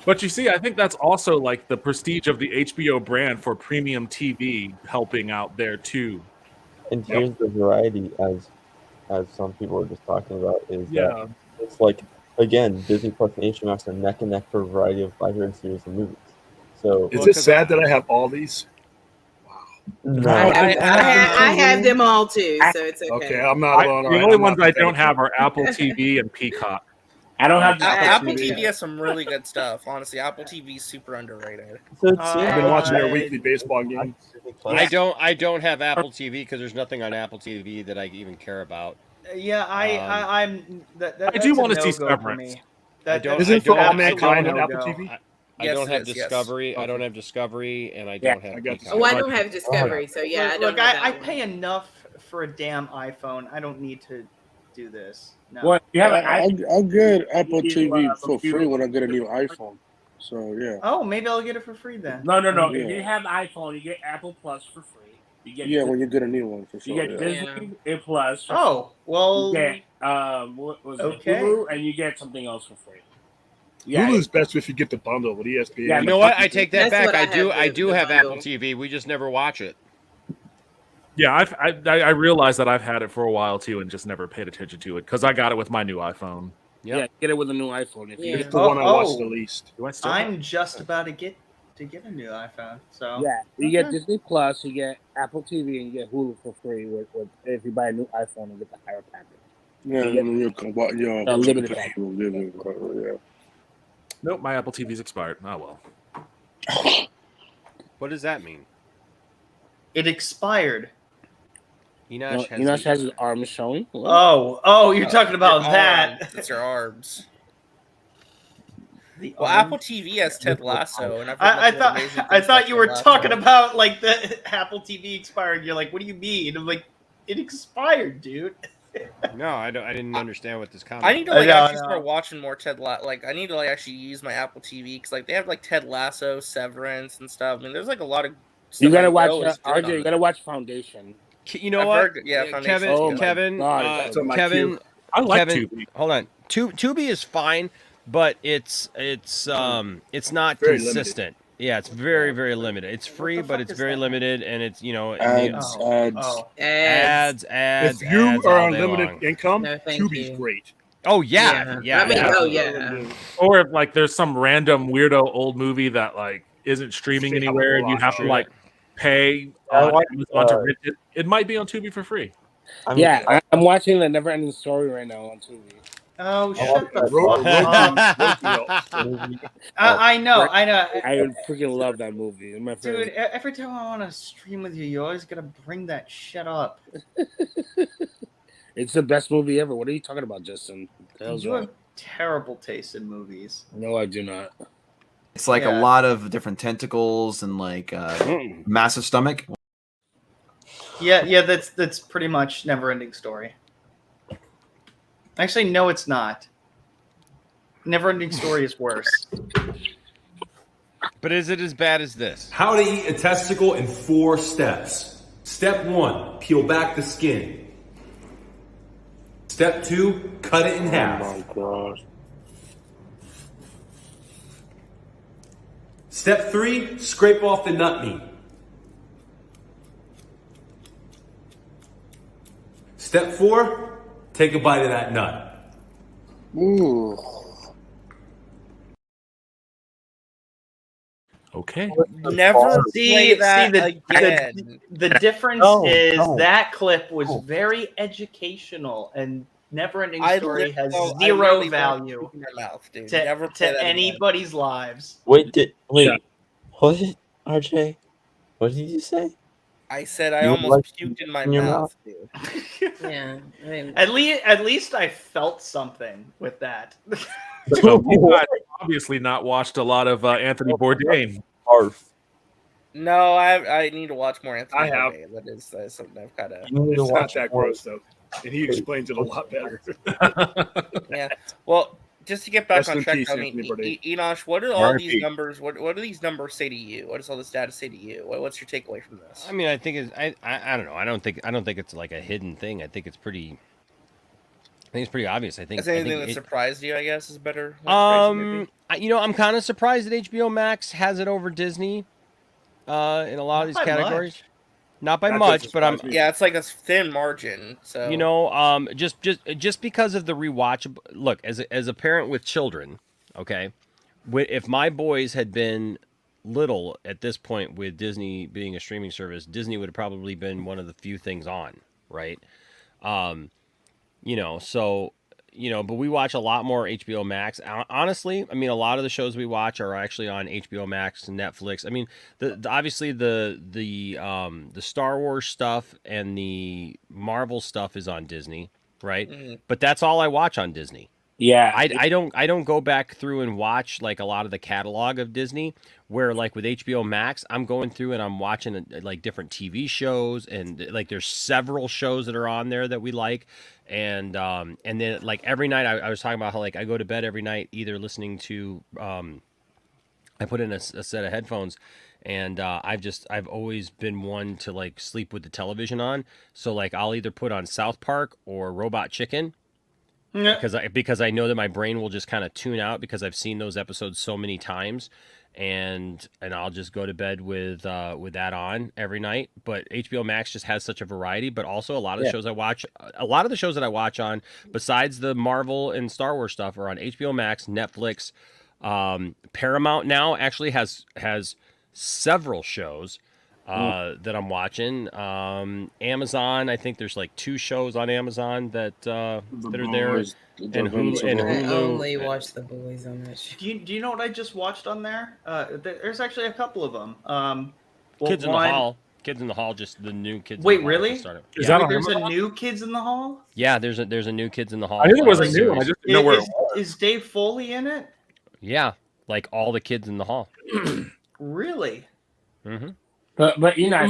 But you see, I think that's also like the prestige of the HBO brand for premium TV helping out there too. And here's the variety, as some people were just talking about, is Yeah. that it's like, again, Disney Plus and HBO Max are neck and neck for a variety of library series and movies. So Is it sad that I have all these? no, I have them all too, so it's okay. Okay, I'm not alone. The only ones I don't have are Apple TV and Peacock. I don't have Apple TV has some really good stuff. Honestly, Apple TV is super underrated. so it's, I've been watching their weekly baseball game. I don't have Apple TV because there's nothing on Apple TV that I even care about. Yeah, I'm. I do want to see Severance. Isn't For All Mankind on absolutely Apple TV? I Yes, don't it have is, yes. Discovery. I don't have Discovery, and I don't have. I got Peacock. Oh, I don't have Discovery, so yeah, I don't. Look, know that I one. pay enough for a damn iPhone. I don't need to do this. No. What you have? I'll get Apple You, TV for computer. free when I get a new iPhone. So yeah. Oh, maybe I'll get it for free then. No. Yeah. If you have iPhone, you get Apple Plus for free. Yeah, when you get a new one for sure. You get Disney A Plus. Oh, well. You get what was it? Okay. Hulu, and you get something else for free. Yeah, Hulu's best if you get the bundle with ESPN. Yeah, you know what? I take that That's back. what I do have bundle. Apple TV. We just never watch it. Yeah, I realized that I've had it for a while too, and just never paid attention to it because I got it with my new iPhone. Yeah, get it with a new iPhone. If you It's the one I watch the least. Do I still I'm just about to get a new iPhone. So Yeah, you get Disney Plus, you get Apple TV, and you get Hulu for free with if you buy a new iPhone and get the higher package. Yeah, you can buy Unlimited package. Yeah. Nope, my Apple TV's expired. Oh well. What does that mean? it expired. Enosh has his arms showing. Oh, you're talking about that. It's your arms. Well, arm? Apple TV has Ted Lasso, and I thought you were talking about like the Apple TV expired. You're like, what do you mean? I'm like, it expired, dude. No, I didn't understand what this comment. I need to actually start watching more Ted Lasso. Like, I need to actually use my Apple TV because like they have like Ted Lasso, Severance, and stuff. I mean, there's like a lot of. You gotta watch RJ. You gotta watch Foundation. You know what? Foundation. Kevin. I like Tubi. Hold on. Tubi is fine, but it's not Very consistent. limited. Yeah, it's very, very limited. It's free, but it's very limited, and it's Ads. ads. If you ads are all on day limited long. income, No, thank Tubi's you. great. Oh yeah. I mean, yeah. Or if like there's some random weirdo old movie that like isn't streaming They have a anywhere, and you lot have to of like pay I on like, Amazon to rent it. It might be on Tubi for free. I mean, I'm watching The Never Ending Story right now on TV. Oh, I shut the like fuck up. I know. I freaking love that movie. It's my favorite. Dude, every time I want to stream with you, you always gotta bring that shit up. It's the best movie ever. What are you talking about, Justin? What the hell's You wrong? have terrible taste in movies. No, I do not. It's like Yeah. a lot of different tentacles and like massive stomach. Yeah, that's pretty much Never-Ending Story. Actually, no, it's not. Never-Ending Story is worse. But is it as bad as this? How to eat a testicle in 4 steps. Step 1, peel back the skin. Step 2, cut it in half. Oh my gosh. Step 3, scrape off the nut meat. Step 4, take a bite of that nut. Ooh. Okay. Never play that again. the difference is that clip was very educational, and Never-Ending Story has zero value to anybody's lives. Wait, what, RJ? What did you say? I said I You almost like puked in my in your mouth. Yeah. I mean, At least I felt something with that. So you guys obviously not watched a lot of Anthony Bourdain. No, I need to watch more Anthony. I have. Bourdain. That's something I've got to. It's not that gross though, and he explains it a lot better. Yeah. Well, just to get back Rest on in track, peace, I mean, Anthony Bourdain. Enosh, what do all these R.I.P. numbers? What do these numbers say to you? What does all this data say to you? What's your takeaway from this? I mean, I think it's I don't know. I don't think it's like a hidden thing. I think it's pretty obvious. I think. Is there anything that surprised you? I guess is better. I'm kind of surprised that HBO Max has it over Disney in a lot of these categories. Not by much, but I'm. Yeah, it's like a thin margin. So just because of the rewatchable. Look, as a parent with children, okay, if my boys had been little at this point with Disney being a streaming service, Disney would have probably been one of the few things on, right? But we watch a lot more HBO Max. Honestly, I mean, a lot of the shows we watch are actually on HBO Max and Netflix. I mean, obviously the Star Wars stuff and the Marvel stuff is on Disney, right? Mm-hmm. But that's all I watch on Disney. Yeah, I don't go back through and watch like a lot of the catalog of Disney, where like with HBO Max, I'm going through and I'm watching like different TV shows, and like there's several shows that are on there that we like, and then like every night I was talking about how like I go to bed every night either listening to I put in a set of headphones And I've always been one to like sleep with the television on. So like I'll either put on South Park or Robot Chicken. Yeah. Because I know that my brain will just kind of tune out because I've seen those episodes so many times, and I'll just go to bed with that on every night. But HBO Max just has such a variety, but also a lot of the shows I watch, a lot of the shows that I watch on, besides the Marvel and Star Wars stuff, are on HBO Max, Netflix, Paramount now actually has several shows that I'm watching. Amazon, I think there's like 2 shows on Amazon that are there, Boys, and Hulu. I only watch The Boys on that show. Do you know what I just watched on there? There's actually a couple of them. Kids in the Hall. Kids in the Hall, just the new Kids. Wait, in the Hall really? started. Is that there's a new Kids in the Hall? Yeah, there's a new Kids in the Hall. I knew there was a new series. one. I just didn't know where it was. Is Dave Foley in it? Yeah, like all the Kids in the Hall. Really? Mm-hmm. But you know,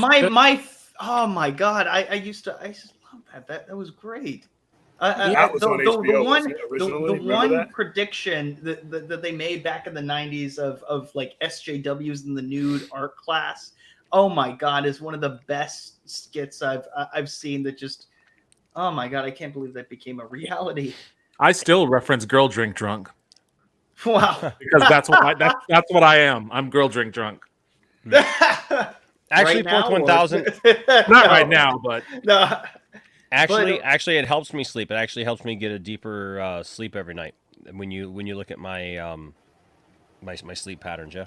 oh my god, I used to love that. That was great. That was on HBO, wasn't it, originally? The Remember one that? prediction that they made back in the 90s of like SJWs in the nude art class. Oh my god, is one of the best skits I've seen. That just, oh my god, I can't believe that became a reality. I still reference Girl Drink Drunk. Wow. Because that's what I am. I'm Girl Drink Drunk. Actually, Right now, Fourth 1000. Not right now, but no. Actually, it helps me sleep. It actually helps me get a deeper sleep every night. When you look at my my sleep patterns, yeah,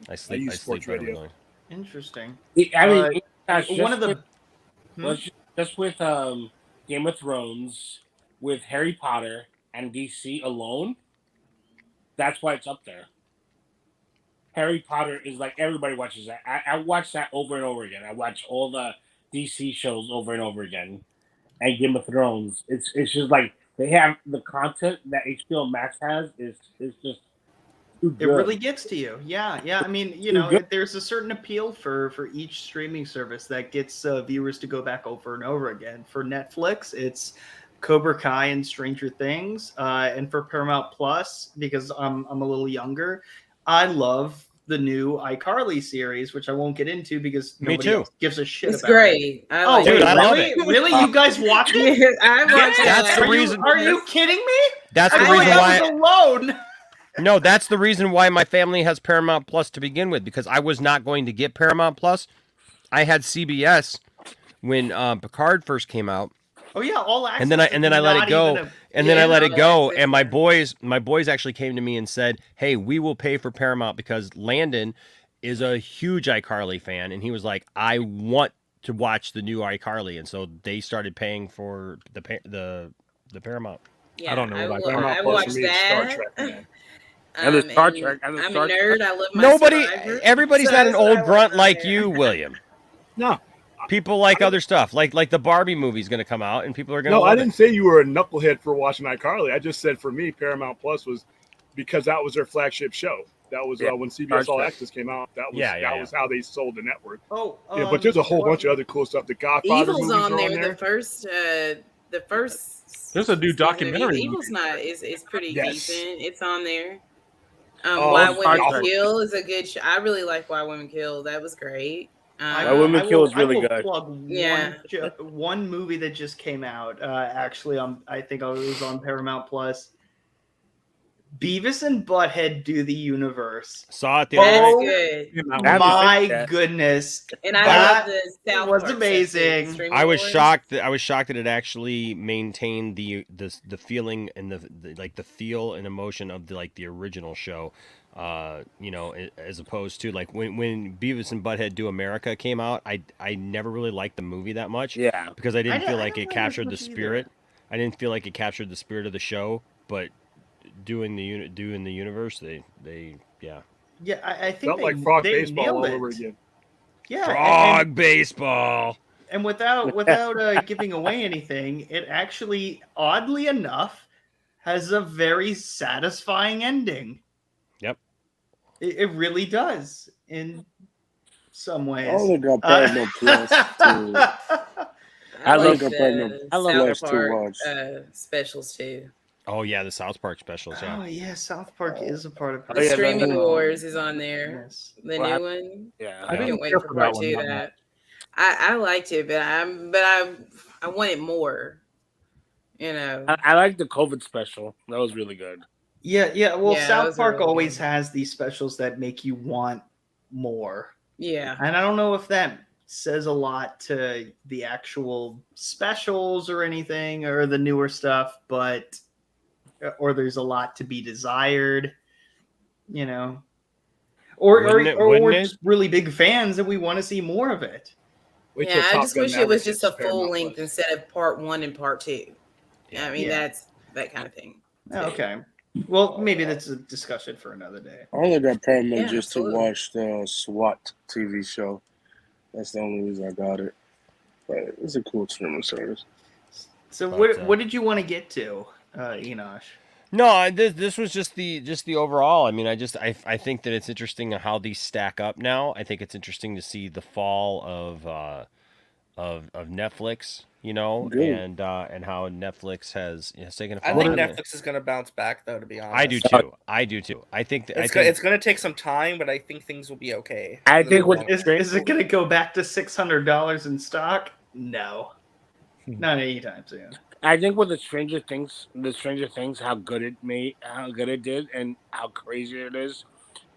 I sleep better every night. Interesting. I mean, one of the just with Game of Thrones, with Harry Potter and DC alone, that's why it's up there. Harry Potter is like, everybody watches that. I watch that over and over again. I watch all the DC shows over and over again, and Game of Thrones. It's just like they have the content that HBO Max has is just too good. It really gets to you. Yeah. I mean, you know, there's a certain appeal for each streaming service that gets viewers to go back over and over again. For Netflix, it's Cobra Kai and Stranger Things, and for Paramount Plus, because I'm a little younger, I love the new iCarly series, which I won't get into because nobody else gives a shit It's about great. it. I like Wait, it. I love really? it. Really? You guys watch it? I watch That's it. the reason. Are you kidding me? That's the I reason I why. was alone. No, that's the reason why my family has Paramount Plus to begin with, because I was not going to get Paramount Plus. I had CBS when Picard first came out. Oh yeah, all access. And then I let it go. And my boys actually came to me and said, "Hey, we will pay for Paramount," because Landon is a huge iCarly fan, and he was like, "I want to watch the new iCarly," and so they started paying for the Paramount. Yeah, I don't know about I watched that. And the Star Trek. I'm a nerd. I love my Nobody, Survivor. everybody's not an old grunt like you, William. No. People like other stuff, like the Barbie movie's going to come out, and people are going to. No, I didn't say you were a knucklehead for watching iCarly. I just said for me, Paramount Plus was because that was their flagship show. That was when CBS All Access came out. That was how they sold the network. Oh, yeah, but there's a whole bunch of other cool stuff. The Godfather Evil's movies on are there. on there. The first. There's a new documentary. Evil's not is pretty Yes. decent. It's on there. Oh, Why Women awesome. Kill is a good show. I really like Why Women Kill. That was great. Why Women Kill is really good. Plug one movie that just came out. Actually, I think it was on Paramount Plus. Beavis and Butthead Do the Universe. Saw it the That's other good. My goodness. And I That love the South was Park amazing. section, I was Streaming shocked that it actually maintained the feeling and the feel and emotion of the original show. As opposed to like when Beavis and Butthead Do America came out, I never really liked the movie that much. Yeah. Because I didn't feel like I it don't captured the like it much spirit. I didn't feel like it captured the spirit of the show, but doing the universe, they Yeah, I think Felt like frog they baseball nailed all it. over again. Yeah, frog baseball. And without giving away anything, it actually, oddly enough, has a very satisfying ending. Yep. It really does in some ways. I only got Paramount Plus to. I like love Paramount the Plus South to Park watch. specials too. Oh yeah, the South Park specials. Yeah. Oh yeah, South Park is a part of The Streaming Wars is on there. Yes. The new one. Yeah, I can't wait for part 2 of that. I liked it, but I wanted more. You know, I like the COVID special. That was really good. Yeah. Well, Yeah, South those are Park really always good. has these specials that make you want more. Yeah. And I don't know if that says a lot to the actual specials or anything or the newer stuff, but or there's a lot to be desired, you know. Or Wouldn't we're it? just really big fans and we want to see more of it. Yeah, I just wish it was just a full length instead of part 1 and part 2. I mean, Yeah. that's that kind of thing. Okay. Well, maybe that's a discussion for another day. I only got Paramount Yeah, just absolutely. to watch the SWAT TV show. That's the only reason I got it. But it's a cool streaming service. So But, what did you want to get to, Enosh? No, this was just the overall. I mean, I think that it's interesting how these stack up now. I think it's interesting to see the fall of Netflix, you know, Good. and how Netflix has taken a fall. I think Netflix is going to bounce back, though. To be honest, I do too. I do too. I think it's going to take some time, but I think things will be okay. I think Is it going to go back to $600 in stock? No, not anytime soon. I think with the Stranger Things, how good it did, and how crazy it is.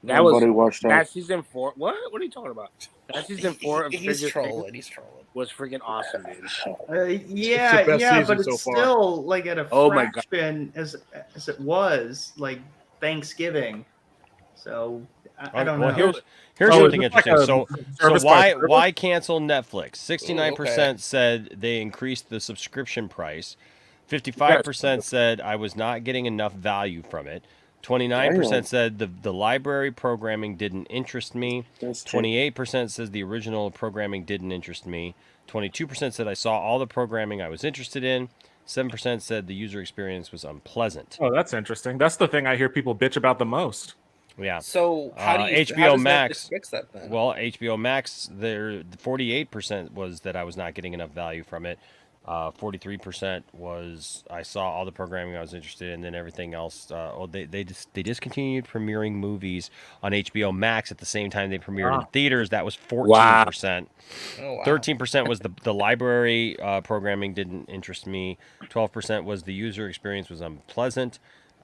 Nobody watched that. That season 4. What are you talking about? That season 4 of He's Stranger trolling. Things He's trolling. was freaking awesome, dude. Yeah, best season but it's so far. still like at a Oh my God. fraction as it was like Thanksgiving. So I don't know. Here's Oh, something it's like interesting. a So service by service? why cancel Netflix? 69% okay. said they increased the subscription price. 55% said I was not getting enough value from it. 29% Damn. said the library programming didn't interest me. That's true. 28% says the original programming didn't interest me. 22% said I saw all the programming I was interested in. 7% said the user experience was unpleasant. Oh, that's interesting. That's the thing I hear people bitch about the most. Yeah. So how do you HBO how does Max Netflix fix that then? Well, HBO Max, there 48% was that I was not getting enough value from it. 43% was I saw all the programming I was interested in, and everything else. They discontinued premiering movies on HBO Max at the same time they premiered in theaters. That was 14%. Oh, wow. 13% was the library programming didn't interest me. 12% was the user experience was unpleasant.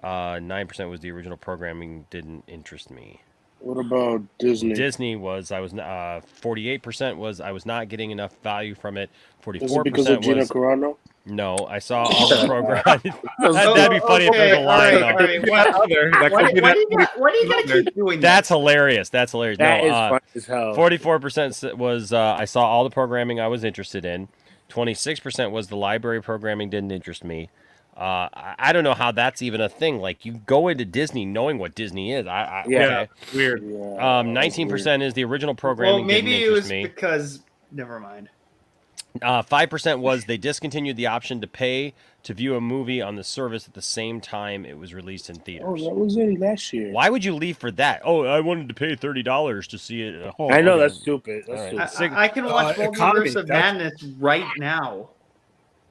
9% was the original programming didn't interest me. What about Disney? Disney was 48% was I was not getting enough value from it. 44% Is it because of Gina was Carano? no. I saw all the program. That'd be funny if there's a line. All right. Why do you gotta keep doing that? That's hilarious. That's hilarious. That No, is funny as hell. 44% was I saw all the programming I was interested in. 26% was the library programming didn't interest me. I don't know how that's even a thing. Like you go into Disney knowing what Disney is. Okay. Weird. 19% is the original programming. Well, maybe didn't it was interest me. because never mind. 5% was they discontinued the option to pay to view a movie on the service at the same time it was released in theaters. Oh, that was in last year. Why would you leave for that? Oh, I wanted to pay $30 to see it at home. I know Okay. that's stupid. That's All right. stupid. I can watch economy, Multiverse of that's- Madness right now.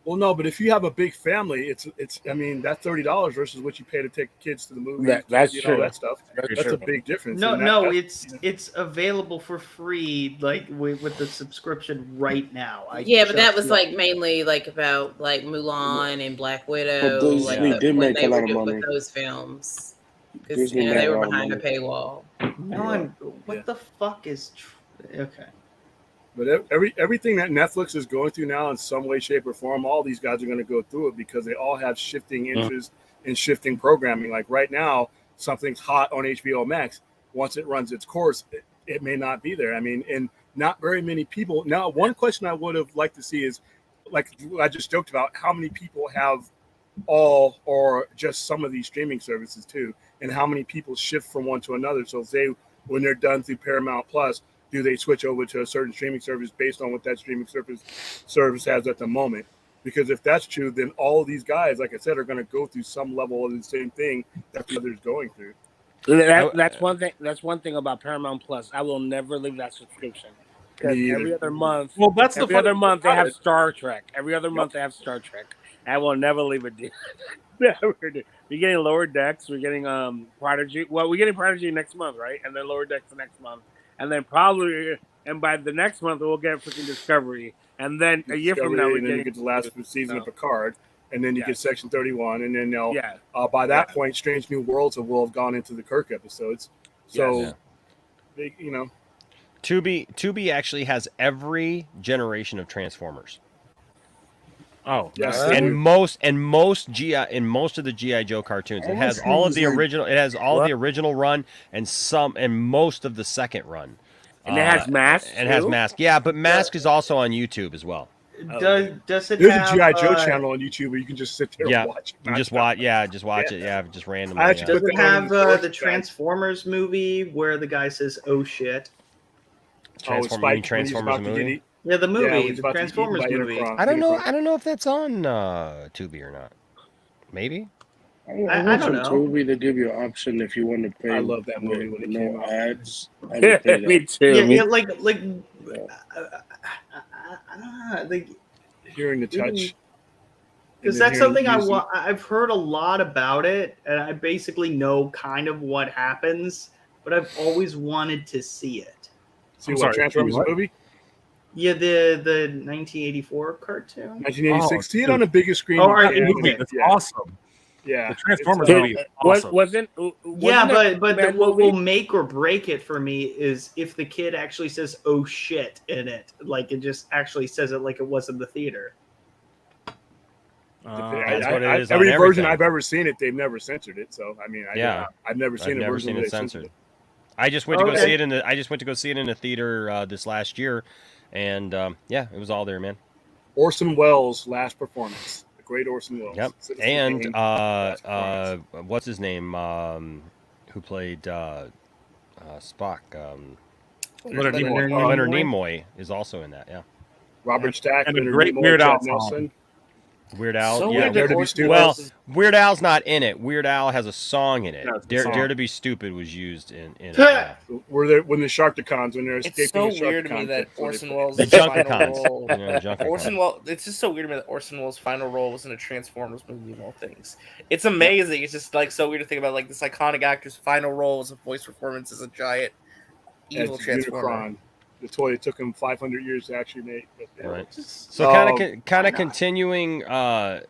Well, no, but if you have a big family, it's. I mean, that's $30 versus what you pay to take kids to the movie. That's you true. know, that stuff. That's That's true. a big difference. No, and that- no, that- it's available for free, like with the subscription right now. Yeah, but that was like mainly like about like Mulan and Black Widow. But Like Disney did when make they a were lot of doing money. with those films, because Disney they made a were lot of behind a money. paywall. What the fuck is? Okay. But everything that Netflix is going through now in some way, shape, or form, all these guys are going to go through it because they all have shifting interests and shifting programming. Like right now, something's hot on HBO Max. Once it runs its course, it may not be there. I mean, and not very many people. Now, one question I would have liked to see is, like I just joked about, how many people have all or just some of these streaming services too, and how many people shift from one to another. So say when they're done through Paramount Plus, do they switch over to a certain streaming service based on what that streaming service has at the moment? Because if that's true, then all of these guys, like I said, are going to go through some level of the same thing that the others going through. That's one thing. That's one thing about Paramount Plus. I will never leave that subscription. Because Me either. every other month, Well, that's the every funny other month they about have it. Star Trek. Every other month they have Star Trek. I will never leave it. Never do. We're getting Lower Decks. We're getting Prodigy. Well, we're getting Prodigy next month, right? And then Lower Decks the next month, and then probably, and by the next month we'll get freaking Discovery, and then a year from now we're and then getting you get the last season of Picard, and then you get Section 31, and then they'll by that point, Strange New Worlds will have gone into the Kirk episodes. So, they, you know, Tubi actually has every generation of Transformers. Oh, yes, and most of the GI Joe cartoons, it has all of the original. It has all of the original run and most of the second run. And it has Mask. And it has Mask. Yeah, but Mask is also on YouTube as well. Does it there's have a GI Joe channel on YouTube where you can just sit there and watch it. You just watch. Yeah, just watch it. Yeah, just randomly. Does it have the Transformers movie where the guy says "Oh shit"? Transformers movie. Yeah, the movie, the Transformers movie. I don't know. I don't know if that's on Tubi or not. Maybe. I don't know. Tubi, they give you an option if you want to pay. I love that movie when it came out. Ads. Me too. Yeah, like I don't know, hearing the touch. Because that's something I've heard a lot about it, and I basically know kind of what happens, but I've always wanted to see it. See what Transformers movie? Yeah, the 1984 cartoon. 1986. See it on the biggest screen. Oh, It's awesome. Yeah, the Transformers movie is awesome. Wasn't but what will make or break it for me is if the kid actually says "oh shit" in it, like it just actually says it like it was in the theater. Every version I've ever seen it, they've never censored it. So I mean, I've never seen a version that censored it. I just went to go see it in the theater this last year, and it was all there, man. Orson Welles' last performance. The great Orson Welles. Yep. And what's his name? Who played Spock? Leonard Nimoy is also in that. Yeah. Robert Stack and a great Weird Al Nelson. Weird Al, so yeah. Dare to Be Stupid. Well, Weird Al's not in it. Weird Al has a song in it. Yeah, Dare to Be Stupid was used in it. Were there when the Sharktacons when they're escaping so the weird to me that Orson Welles' the final role. Orson Welles. It's just so weird to me that Orson Welles' final role was in a Transformers movie of all things. It's amazing. It's just like so weird to think about. Like this iconic actor's final role as a voice performance as a giant evil Transformer. Unicron. The toy it took him 500 years to actually make. But, right. So kind of continuing or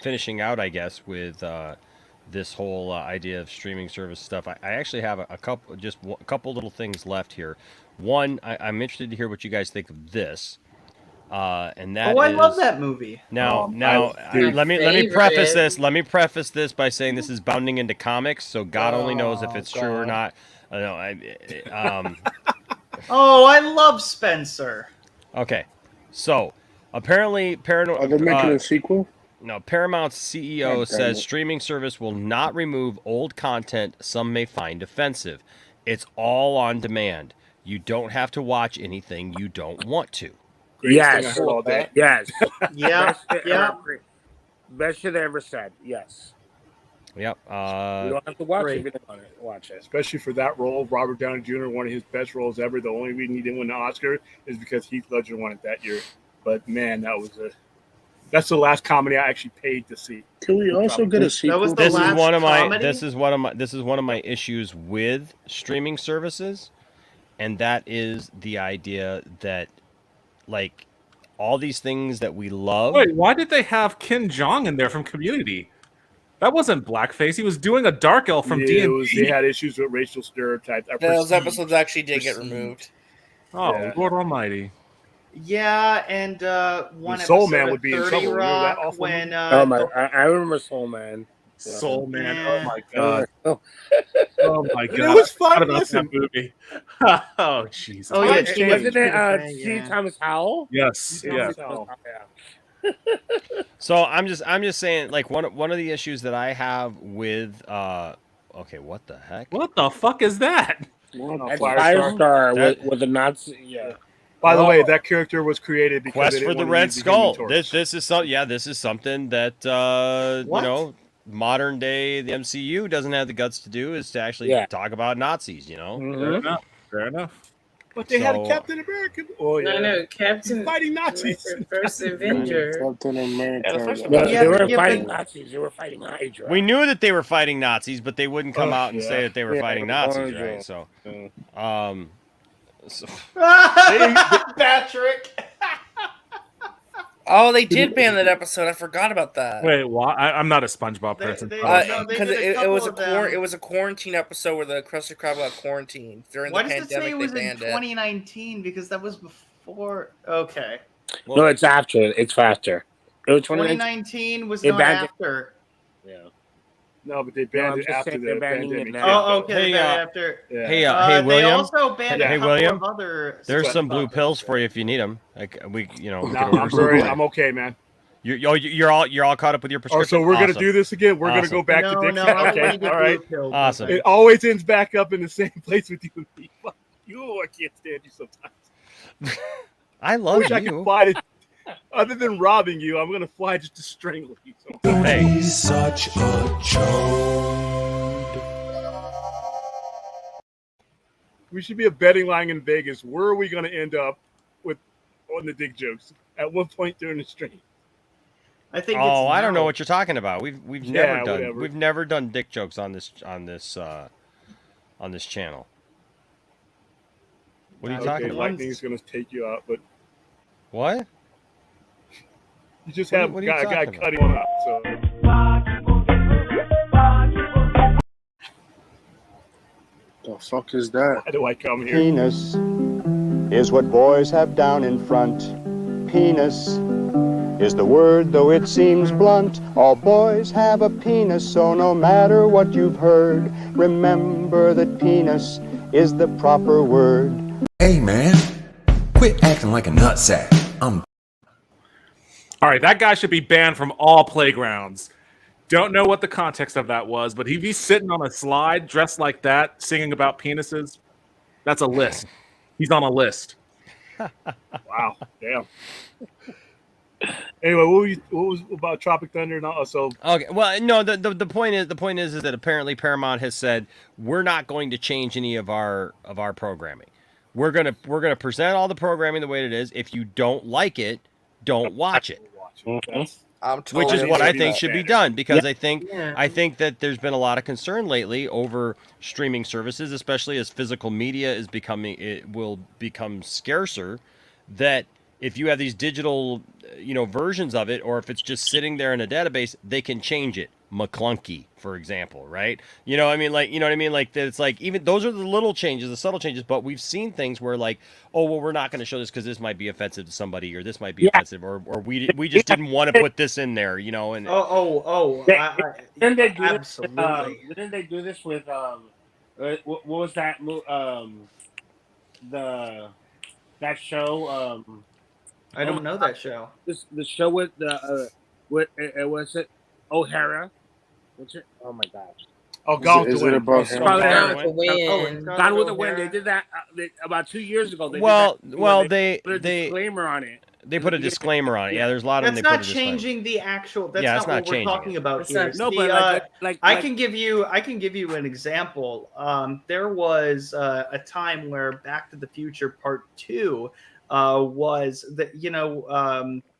finishing out, I guess, with this whole idea of streaming service stuff. I actually have a couple little things left here. One, I'm interested to hear what you guys think of this. And that I love that movie. Now, let me preface this. Let me preface this by saying this is bounding into comics, so God only knows if it's true or not. I love Spencer. Okay, so apparently, are they making a sequel? No, Paramount's CEO says streaming service will not remove old content some may find offensive. It's all on demand. You don't have to watch anything you don't want to. Yes. Yes. Yeah. Best shit I ever said. Yes. Yep. You don't have to watch it if you don't want to watch it. Especially for that role, Robert Downey Jr., one of his best roles ever. The only reason he didn't win the Oscar is because Heath Ledger won it that year. But man, that's the last comedy I actually paid to see. Can we also get a sequel? This is one of my issues with streaming services, and that is the idea that like all these things that we love. Wait, why did they have Ken Jeong in there from Community? That wasn't blackface. He was doing a dark elf from D&D. They had issues with racial stereotypes. Those episodes actually did get removed. Oh, Lord Almighty! Yeah, and one Soul episode Man of would be in 30 trouble. Rock when I remember Soul Man. Soul Man. Yeah. Oh my god. Oh my god. It was fun. About Listen. that movie. Oh Jesus. Oh yeah, Wasn't it C. Thomas Howell? Yes. Yeah. So I'm just saying, like one of the issues that I have with okay, what the heck? What the fuck is that? Firestar with the Nazi. Yeah. By the way, that character was created because Quest they for didn't the want Red to use the Skull. Human Torch. This is something that modern day the MCU doesn't have the guts to do, is to actually talk about Nazis. Fair enough. But they had a Captain America. Oh yeah, no, Captain fighting Nazis. First Avenger. Captain America. They weren't fighting Nazis. They were fighting Hydra. We knew that they were fighting Nazis, but they wouldn't come out and say that they were fighting Nazis, Hydra. right? So, Patrick. Oh, they did ban that episode. I forgot about that. Wait, what? I'm not a SpongeBob person. Because it was a quarantine episode where the Krusty Krab got quarantined during Why the does it say pandemic. it was They in banned it. 2019? Because that was before. Okay. No, it's after. It's faster. It was 2019 was They not banned it. after. Yeah. No, but they banned it after the pandemic. Oh, okay. Hey, they banned it after. Hey, They William. also banned a Hey, couple William. of other. There's some blue pills for you if you need them. Like we can I'm okay, man. You're all caught up with your Oh, prescription. so we're gonna Awesome. do this again. We're gonna Awesome. go back No, to Dick. no, I don't Okay, wanna get all right. blue pilled. Awesome. It always ends back up in the same place with you and me. Fuck you, I can't stand you sometimes. I love wish I could fly to, other than robbing you, I'm gonna fly just to strangle you. Hey. Such a joke. We should be a betting line in Vegas. Where are we gonna end up with on the dick jokes at one point during the stream? I think. Oh, I don't know what you're talking about. We've Yeah, never whatever. done dick jokes on this channel. What are you talking about? Lightning's gonna take you out, but What? you just What are- have what are you a guy talking cutting one up. So The fuck is that? why do I come here? Penis is what boys have down in front. Penis is the word, though it seems blunt. All boys have a penis, so no matter what you've heard, remember that penis is the proper word. Hey man, quit acting like a nutsack. All right, that guy should be banned from all playgrounds. Don't know what the context of that was, but he'd be sitting on a slide dressed like that, singing about penises. That's a list. He's on a list. Wow, damn. Anyway, what was about Tropic Thunder? So Okay. Well, no. The point is that apparently Paramount has said we're not going to change any of our programming. We're gonna present all the programming the way it is. If you don't like it, don't watch it. Which is what I think should be done, because I think that there's been a lot of concern lately over streaming services, especially as physical media will become scarcer. That if you have these digital, versions of it, or if it's just sitting there in a database, they can change it. McClunky, for example, right? You know what I mean? Like it's like, even those are the little changes, the subtle changes, but we've seen things where like, oh, well, we're not going to show this because this might be offensive to somebody, or this might be offensive, or we just didn't want to put this in there, and Didn't they do absolutely. Didn't they do this with what was that that show? I don't know that show. The show with was it O'Hara? What's it? Oh my gosh! Oh, Gone with Is the it Wind. about him? Gone with the Wind. Gone with the Wind. They did that about 2 years ago. They put a disclaimer on it. They put a disclaimer on it. Yeah, there's a lot of That's them. not changing the actual. That's Yeah, it's not not what we're changing talking it. about It's here. not- no, The, but I can give you an example. There was a time where Back to the Future Part 2 was that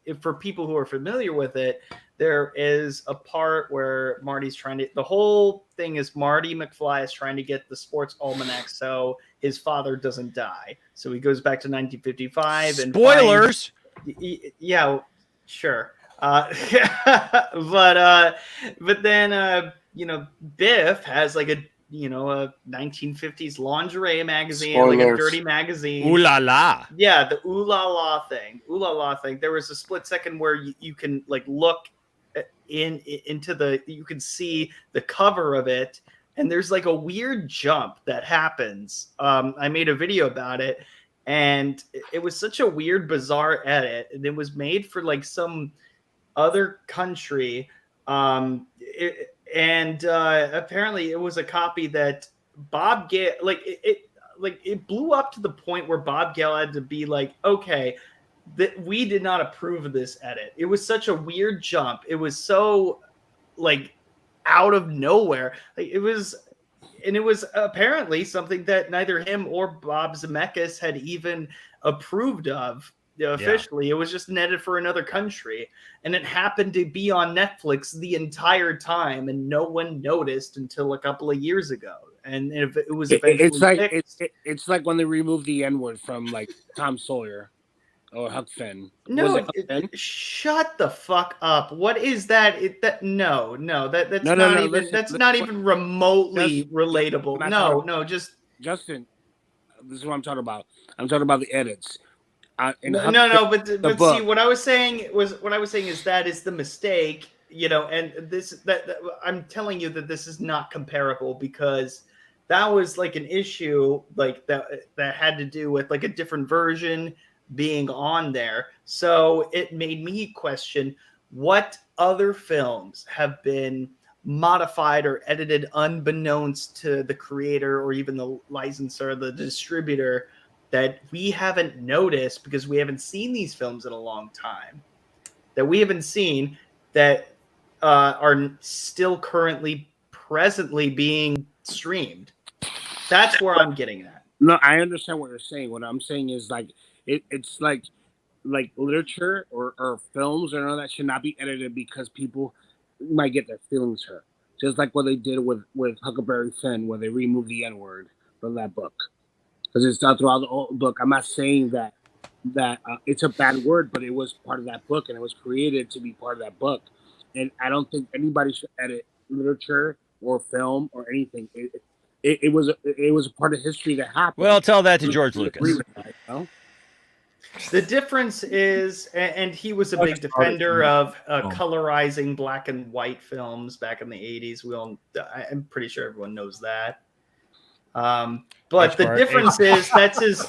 if for people who are familiar with it, there is a part where Marty's trying to. The whole thing is Marty McFly is trying to get the sports almanac so his father doesn't die. So he goes back to 1955 and Spoilers. Yeah, sure. But then Biff has like a 1950s lingerie magazine, like a Spoilers. dirty magazine. Ooh la la. Yeah, the ooh la la thing. Ooh la la thing. There was a split second where you can like look into the, you can see the cover of it, and there's like a weird jump that happens. I made a video about it, and it was such a weird, bizarre edit, and it was made for like some other country. Apparently it was a copy that Bob Gale, it blew up to the point where Bob Gale had to be like, okay, that we did not approve of this edit. It was such a weird jump. It was so like out of nowhere. Like it was it was apparently something that neither him or Bob Zemeckis had even approved of officially. It was just netted for another country, and it happened to be on Netflix the entire time, and no one noticed until a couple of years ago. And it was eventually it's like when they removed the N-word from like Tom Sawyer or Huck Finn. No, shut the fuck up. What is that? That's not even remotely relatable. No, just Justin. This is what I'm talking about. I'm talking about the edits. But see, what I was saying is that is the mistake, and that I'm telling you that this is not comparable, because that was like an issue like that had to do with like a different version being on there. So it made me question what other films have been modified or edited unbeknownst to the creator or even the licensor, the distributor, that we haven't noticed because we haven't seen these films in a long time, that we haven't seen, that are still presently being streamed. That's where I'm getting at. No, I understand what you're saying. What I'm saying is like it's like literature or films and all that should not be edited because people might get their feelings hurt. Just like what they did with Huckleberry Finn, where they removed the N-word from that book. Because it's not throughout the whole book. I'm not saying that it's a bad word, but it was part of that book, and it was created to be part of that book. And I don't think anybody should edit literature or film or anything. It was a part of history that happened. Well, tell that to George Lucas. The difference is, and he was a big defender of colorizing black and white films back in the 80s. I'm pretty sure everyone knows that. But the difference is that's his.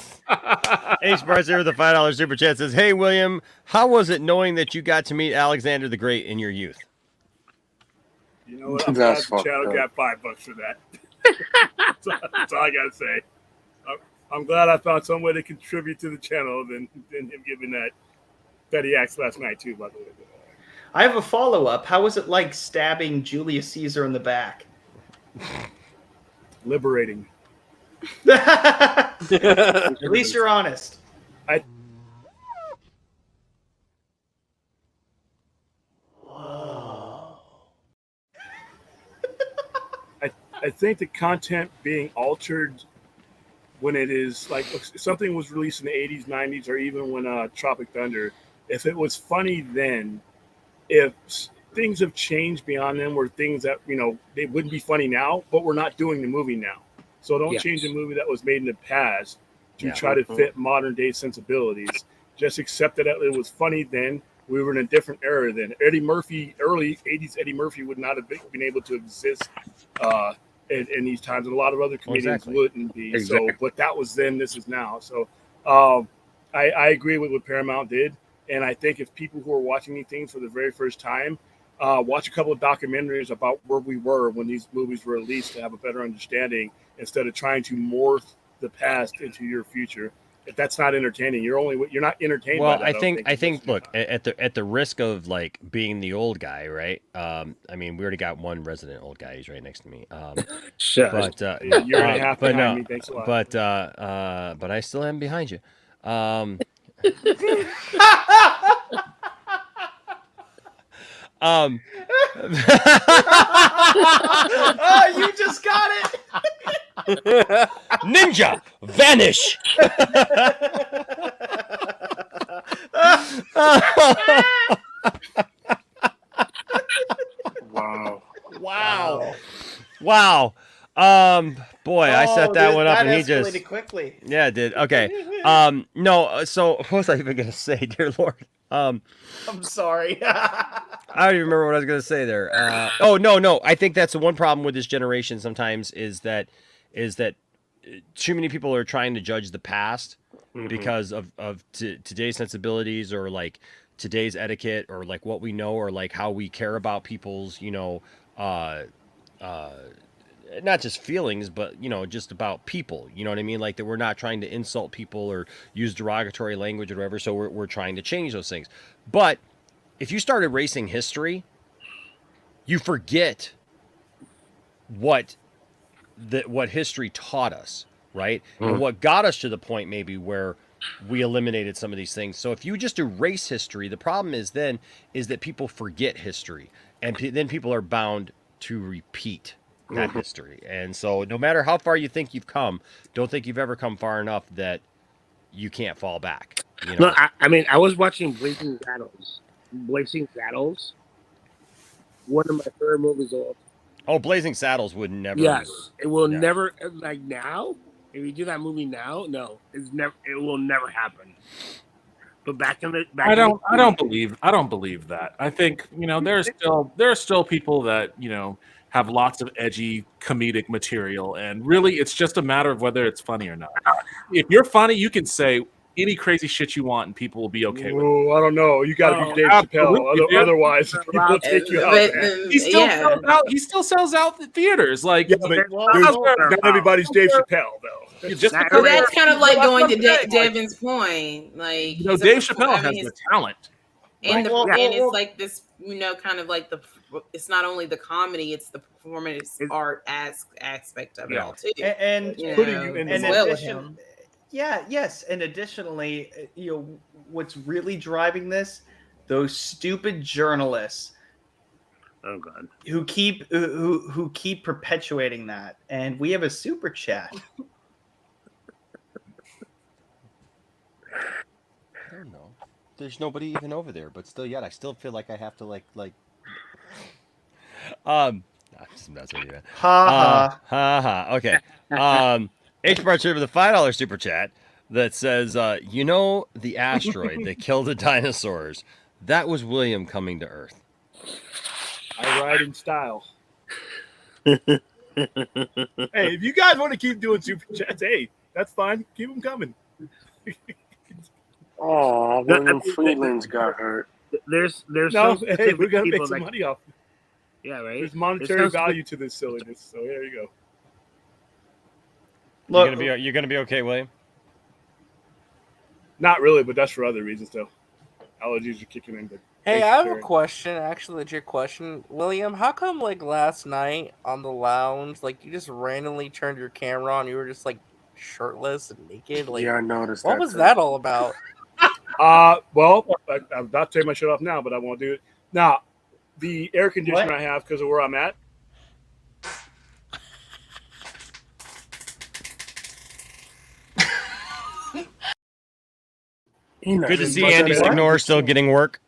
H Bar's here with the $5 super chat says, "Hey William, how was it knowing that you got to meet Alexander the Great in your youth?" You know what? I'm glad the channel got $5 for that. That's all I gotta say. I'm glad I found some way to contribute to the channel than him giving that petty acts last night too. By the way, I have a follow-up. How was it like stabbing Julius Caesar in the back? Liberating. At least you're honest. I think the content being altered when it is like something was released in the 80s, 90s, or even when Tropic Thunder, if it was funny then, if things have changed beyond them, where things that, they wouldn't be funny now, but we're not doing the movie now. So don't change a movie that was made in the past to try to fit modern day sensibilities. Just accept that it was funny then. We were in a different era then. Eddie Murphy, early 80s Eddie Murphy would not have been able to exist in these times, and a lot of other comedians wouldn't be. So, but that was then, this is now. So I agree with what Paramount did. And I think if people who are watching these things for the very first time, watch a couple of documentaries about where we were when these movies were released to have a better understanding, instead of trying to morph the past into your future. If that's not entertaining, you're not entertained. Well, by that, I think look, at the risk of like being the old guy, right? I mean, we already got one resident old guy. He's right next to me. Sure. But you're and a half behind me. Thanks a lot. But I still am behind you. Oh, you just got it. Ninja, vanish. Wow. Boy, I set that one up and he just quickly. Yeah, it did. Okay. No, so what was I even gonna say, dear Lord? I'm sorry. I don't even remember what I was gonna say there. No. I think that's the one problem with this generation sometimes is that too many people are trying to judge the past because of today's sensibilities, or like today's etiquette, or like what we know, or like how we care about people's, not just feelings, but just about people. You know what I mean? Like that we're not trying to insult people or use derogatory language or whatever. So we're trying to change those things. But if you start erasing history, you forget what what history taught us, right? And what got us to the point maybe where we eliminated some of these things. So if you just erase history, the problem is that people forget history, and then people are bound to repeat that history. And so no matter how far you think you've come, don't think you've ever come far enough that you can't fall back. You know? No, I mean, I was watching Blazing Saddles. One of my favorite movies of all time. Oh, Blazing Saddles would never. Yes, it will never. Like now, if you do that movie now, no, it will never happen. But I don't believe that. I think there are still people that have lots of edgy comedic material, and really it's just a matter of whether it's funny or not. If you're funny, you can say any crazy shit you want and people will be okay with it. I don't know. You got to be Dave Chappelle. Otherwise, people will take you out. He still sells out the theaters. Like, not everybody's Dave Chappelle, though. So that's kind of like going to Devin's point. Like, Dave Chappelle has the talent. And it's like this, kind of like it's not only the comedy, it's the performance art aspect of it all too. And putting you in as well with him. Yes. And additionally, what's really driving this? Those stupid journalists. Oh God. Who keep perpetuating that. And we have a super chat. I don't know. There's nobody even over there, but still yet I still feel like I have to like that's what you meant. Ha. Okay. H Barcher with a $5 super chat that says, the asteroid that killed the dinosaurs, that was William coming to Earth. I ride in style. Hey, if you guys want to keep doing super chats, hey, that's fine. Keep them coming. Oh, William Friedland's got hurt. There's no. Hey, we're gonna make some money off it. Yeah, right. There's monetary value to this silliness, so there you go. Look, you're gonna be okay, William. Not really, but that's for other reasons, though. Allergies are kicking in. But hey, I have a question. Actually, legit question, William. How come last night on the lounge, you just randomly turned your camera on? You were just shirtless and naked. Yeah, I noticed. What was that all about? Well, I'm about to take my shirt off now, but I won't do it now. The air conditioner I have because of where I'm at. Good to see Andy Signor still getting work.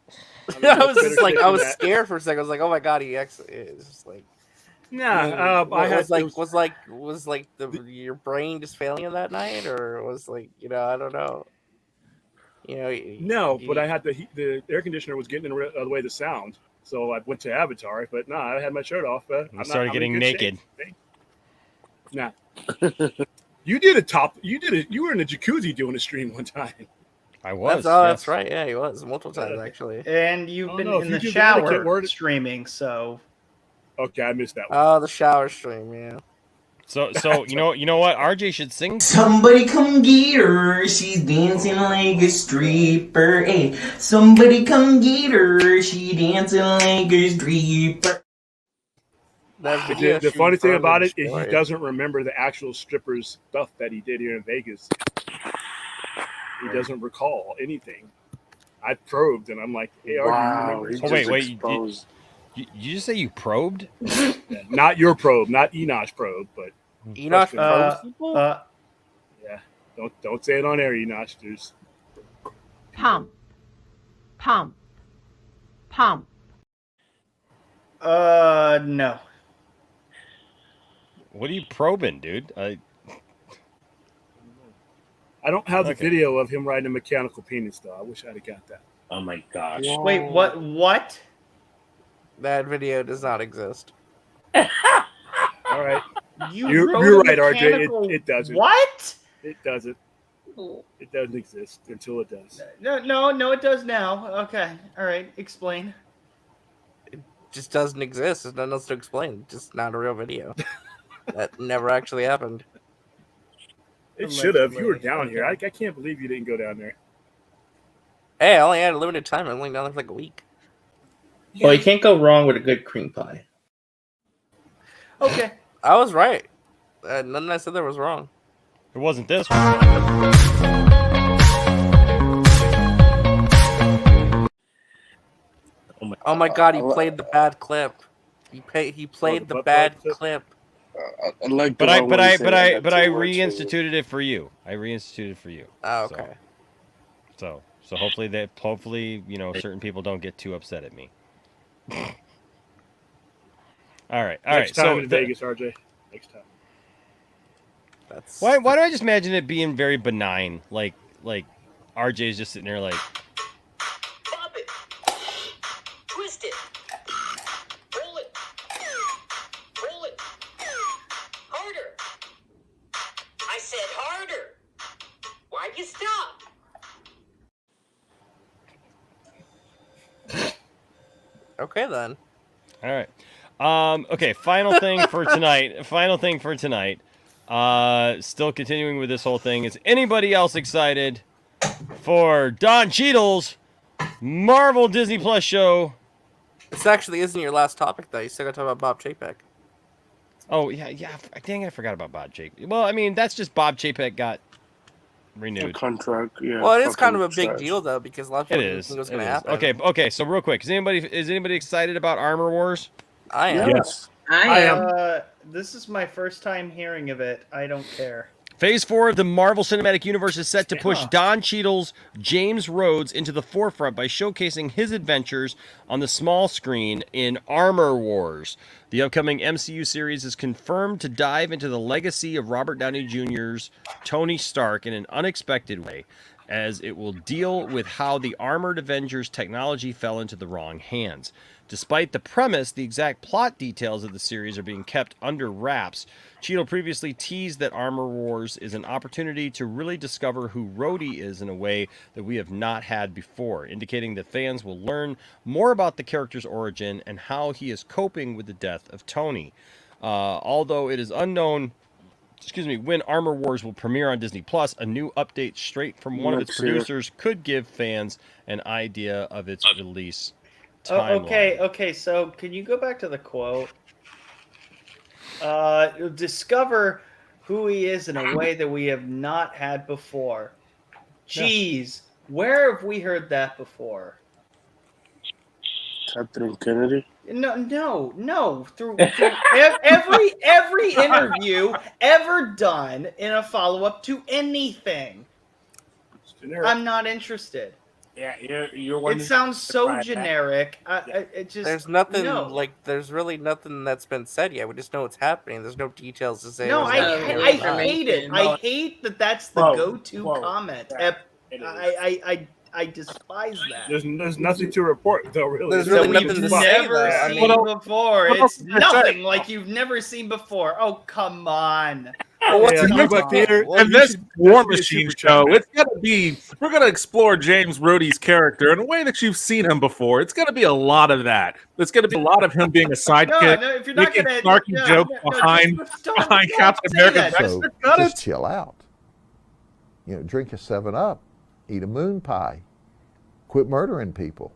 I was just I was scared for a second. I was like, oh my God, it's just was your brain just failing you that night, or was I don't know. No, but I had the air conditioner was getting in the way of the sound, so I went to Avatar. But no, I had my shirt off. I started getting naked. Nah, you did a top. You were in a jacuzzi doing a stream one time. I was. That's right. Yeah, he was multiple times actually. And you've been in the shower streaming, so. Okay, I missed that one. Oh, the shower stream, yeah. So you know what? RJ should sing. Somebody come get her. She's dancing like a stripper. Hey, somebody come get her. She dancing like a stripper. The funny thing about it is he doesn't remember the actual stripper's stuff that he did here in Vegas. He doesn't recall anything. I probed, and I'm like, "Hey, wow, wait! You just say you probed? Yeah, not your probe, not Enosh probe, but Enosh probes people. Yeah, don't say it on air, Enosh. There's pump. No. What are you probing, dude? I don't have the video of him riding a mechanical penis, though. I wish I'd have got that. Oh my gosh! Wait, what? That video does not exist. All right, you're right, RJ. It doesn't. What? It doesn't. It doesn't exist until it does. No, it does now. Okay, all right. Explain. It just doesn't exist. There's nothing else to explain. Just not a real video. That never actually happened. It should have. You were down here. I can't believe you didn't go down there. Hey, I only had a limited time. I'm only down there for a week. Well, you can't go wrong with a good cream pie. Okay. I was right. Nothing I said there was wrong. It wasn't this one. Oh my God! He played the bad clip. He played the bad clip. I like But I reinstituted it for you. I reinstituted it for you. Oh, okay. So hopefully certain people don't get too upset at me. All right. Next time in Vegas, RJ. Next time. Why do I just imagine it being very benign? Like RJ's just sitting there like. Pop it. Twist it. Roll it. Roll it. Harder. I said harder. Why'd you stop? Okay then. All right. Okay. Final thing for tonight. Still continuing with this whole thing. Is anybody else excited for Don Cheadle's Marvel Disney Plus show? This actually isn't your last topic, though. You still got to talk about Bob Chapek. Oh yeah. Dang, I forgot about Bob Chapek. Well, I mean, that's just Bob Chapek got renewed. A contract. Yeah. Well, it is kind of a big deal though, because a lot of people didn't think it was going to happen. Okay. So real quick, is anybody excited about Armor Wars? I am. Yes. I am. This is my first time hearing of it. I don't care. Phase 4 of the Marvel Cinematic Universe is set to push Don Cheadle's James Rhodes into the forefront by showcasing his adventures on the small screen in Armor Wars. The upcoming MCU series is confirmed to dive into the legacy of Robert Downey Jr.'s Tony Stark in an unexpected way, as it will deal with how the Armored Avengers technology fell into the wrong hands. Despite the premise, the exact plot details of the series are being kept under wraps. Cheadle previously teased that Armor Wars is an opportunity to really discover who Rhodey is in a way that we have not had before, indicating that fans will learn more about the character's origin and how he is coping with the death of Tony. Although it is unknown when Armor Wars will premiere on Disney Plus, a new update straight from one of its producers could give fans an idea of its release timeline. Okay. So can you go back to the quote? Discover who he is in a way that we have not had before. Jeez, where have we heard that before? Captain Kennedy? No. Through every interview ever done in a follow-up to anything. I'm not interested. Yeah, you're one. It sounds so generic. There's nothing there's really nothing that's been said yet. We just know it's happening. There's no details to say. No, I hate it. I hate that. That's the go-to comment. I despise that. There's nothing to report though. Really, there's really nothing to say. Never seen before. It's nothing like you've never seen before. Oh, come on. And this War Machine show, it's gonna be. We're gonna explore James Rhodey's character in a way that you've seen him before. It's gonna be a lot of that. There's gonna be a lot of him being a sidekick, if you're not making snarky jokes behind Captain America. So just chill out. Drink a 7-Up, eat a moon pie, quit murdering people.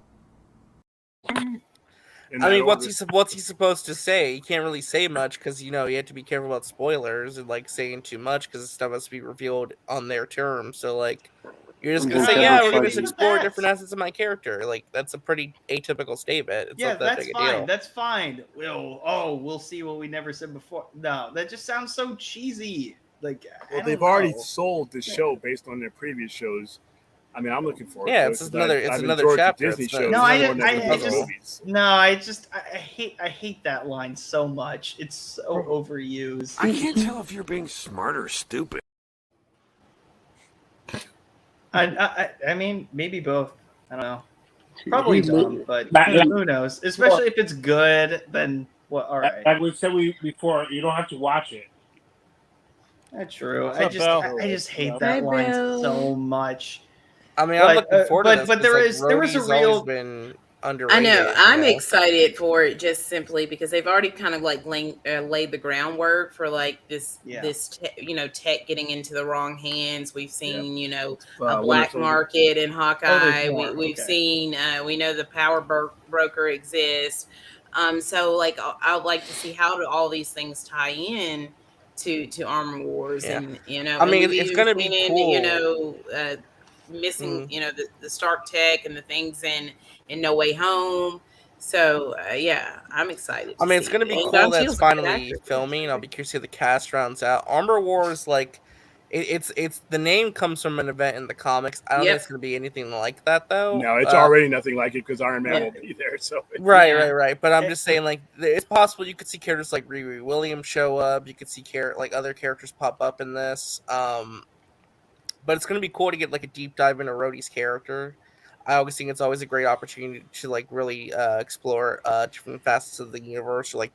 I mean, what's he supposed to say? He can't really say much because you have to be careful about spoilers and saying too much because stuff has to be revealed on their terms. So you're just gonna say, we're gonna just explore different assets of my character. That's a pretty atypical statement. It's not that big a deal. That's fine. We'll see what we never said before. No, that just sounds so cheesy. They've already sold the show based on their previous shows. I mean, I'm looking forward. Yeah, it's another chapter. Disney shows. I hate that line so much. It's so overused. I can't tell if you're being smart or stupid. I mean, maybe both. I don't know. Probably dumb, but who knows? Especially if it's good, then what? All right. Like we said before, you don't have to watch it. That's true. I just hate that line so much. I mean, I'm looking forward to this. But there was a real. Been underrated, I know. I'm excited for it just simply because they've already kind of laid the groundwork for this tech getting into the wrong hands. We've seen a black market in Hawkeye. We've seen we know the power broker exists. So I'd like to see how do all these things tie in. to Armor Wars, Yeah. and you know, I mean, and we've it's even gonna be seen cool. you know, missing you know the Stark tech and the things in No Way Home. So yeah, I'm excited. I mean, it's gonna be cool that it's finally filming. I'll be curious to see the cast rounds out. Armor Wars, like, it's the name comes from an event in the comics. I don't think it's gonna be anything like that though. No, it's already nothing like it because Iron Man will be there. So Right. But I'm just saying, like, it's possible you could see characters like Riri Williams show up. You could see like other characters pop up in this. But it's gonna be cool to get like a deep dive into Rhodey's character. I always think it's always a great opportunity to like really explore different facets of the universe, or like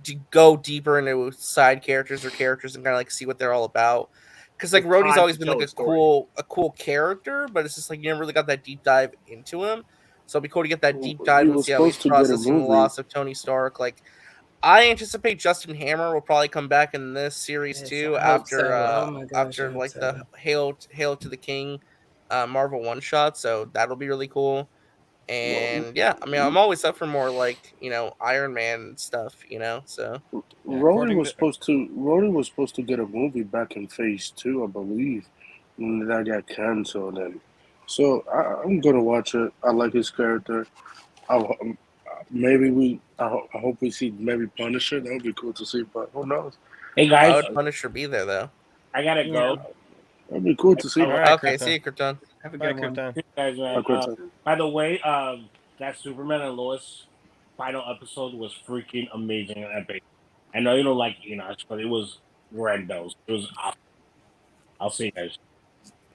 to go deeper into side characters or characters and kind of like see what they're all about. Because like It's Rhodey's time always to been tell like a a story. cool character, but it's just like you never really got that deep dive into him. So it'd be cool to get that deep dive He and was see how he's supposed to get a processing the movie. loss of Tony Stark. Like, I anticipate Justin Hammer will probably come back in this series too I hope after so. Oh my gosh, I after hope like so. the Hail to the King Marvel one shot. So that'll be really cool. And yeah, I mean, I'm always up for more like, you know, Iron Man stuff, you know. So Rhodey was supposed to get a movie back in Phase 2, I believe, and that got canceled. And so I'm gonna watch it. I like his character. I hope we see maybe Punisher. That would be cool to see, but who knows? Hey how guys, would Punisher be there though? I gotta go. That'd be cool to see. Okay, see you, Krypton. Have a Bye, good one. Krypton. Hey, guys, man. Bye, Krypton. By the way, that Superman and Lois final episode was freaking amazing and epic. I know you don't like Enoch, but it was grandiose. It was awesome. I'll see you guys.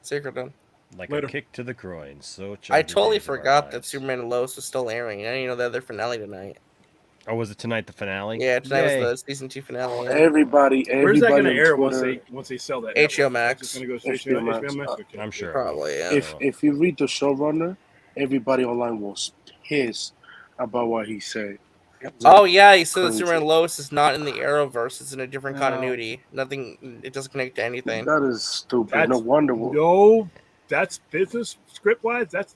See you, Krypton. Like Later. a kick to the groin. So I totally forgot that Superman and Lois was still airing. I didn't even know they had their finale tonight. Oh, was it tonight the finale? Yeah, tonight Yay. was the season 2 finale. Yeah. Everybody Where's that going to on air Twitter, once they sell that? HBO network? Max. It's going to go straight to HBO Max. HBO Max. Okay. I'm sure. Probably, yeah. If you read the showrunner, everybody online was pissed about what he said. Oh yeah, he said that Crazy. Superman and Lois is not in the Arrowverse. It's in a different No. continuity. Nothing. It doesn't connect to anything. That is stupid. That's, no wonder. No, that's business script wise. That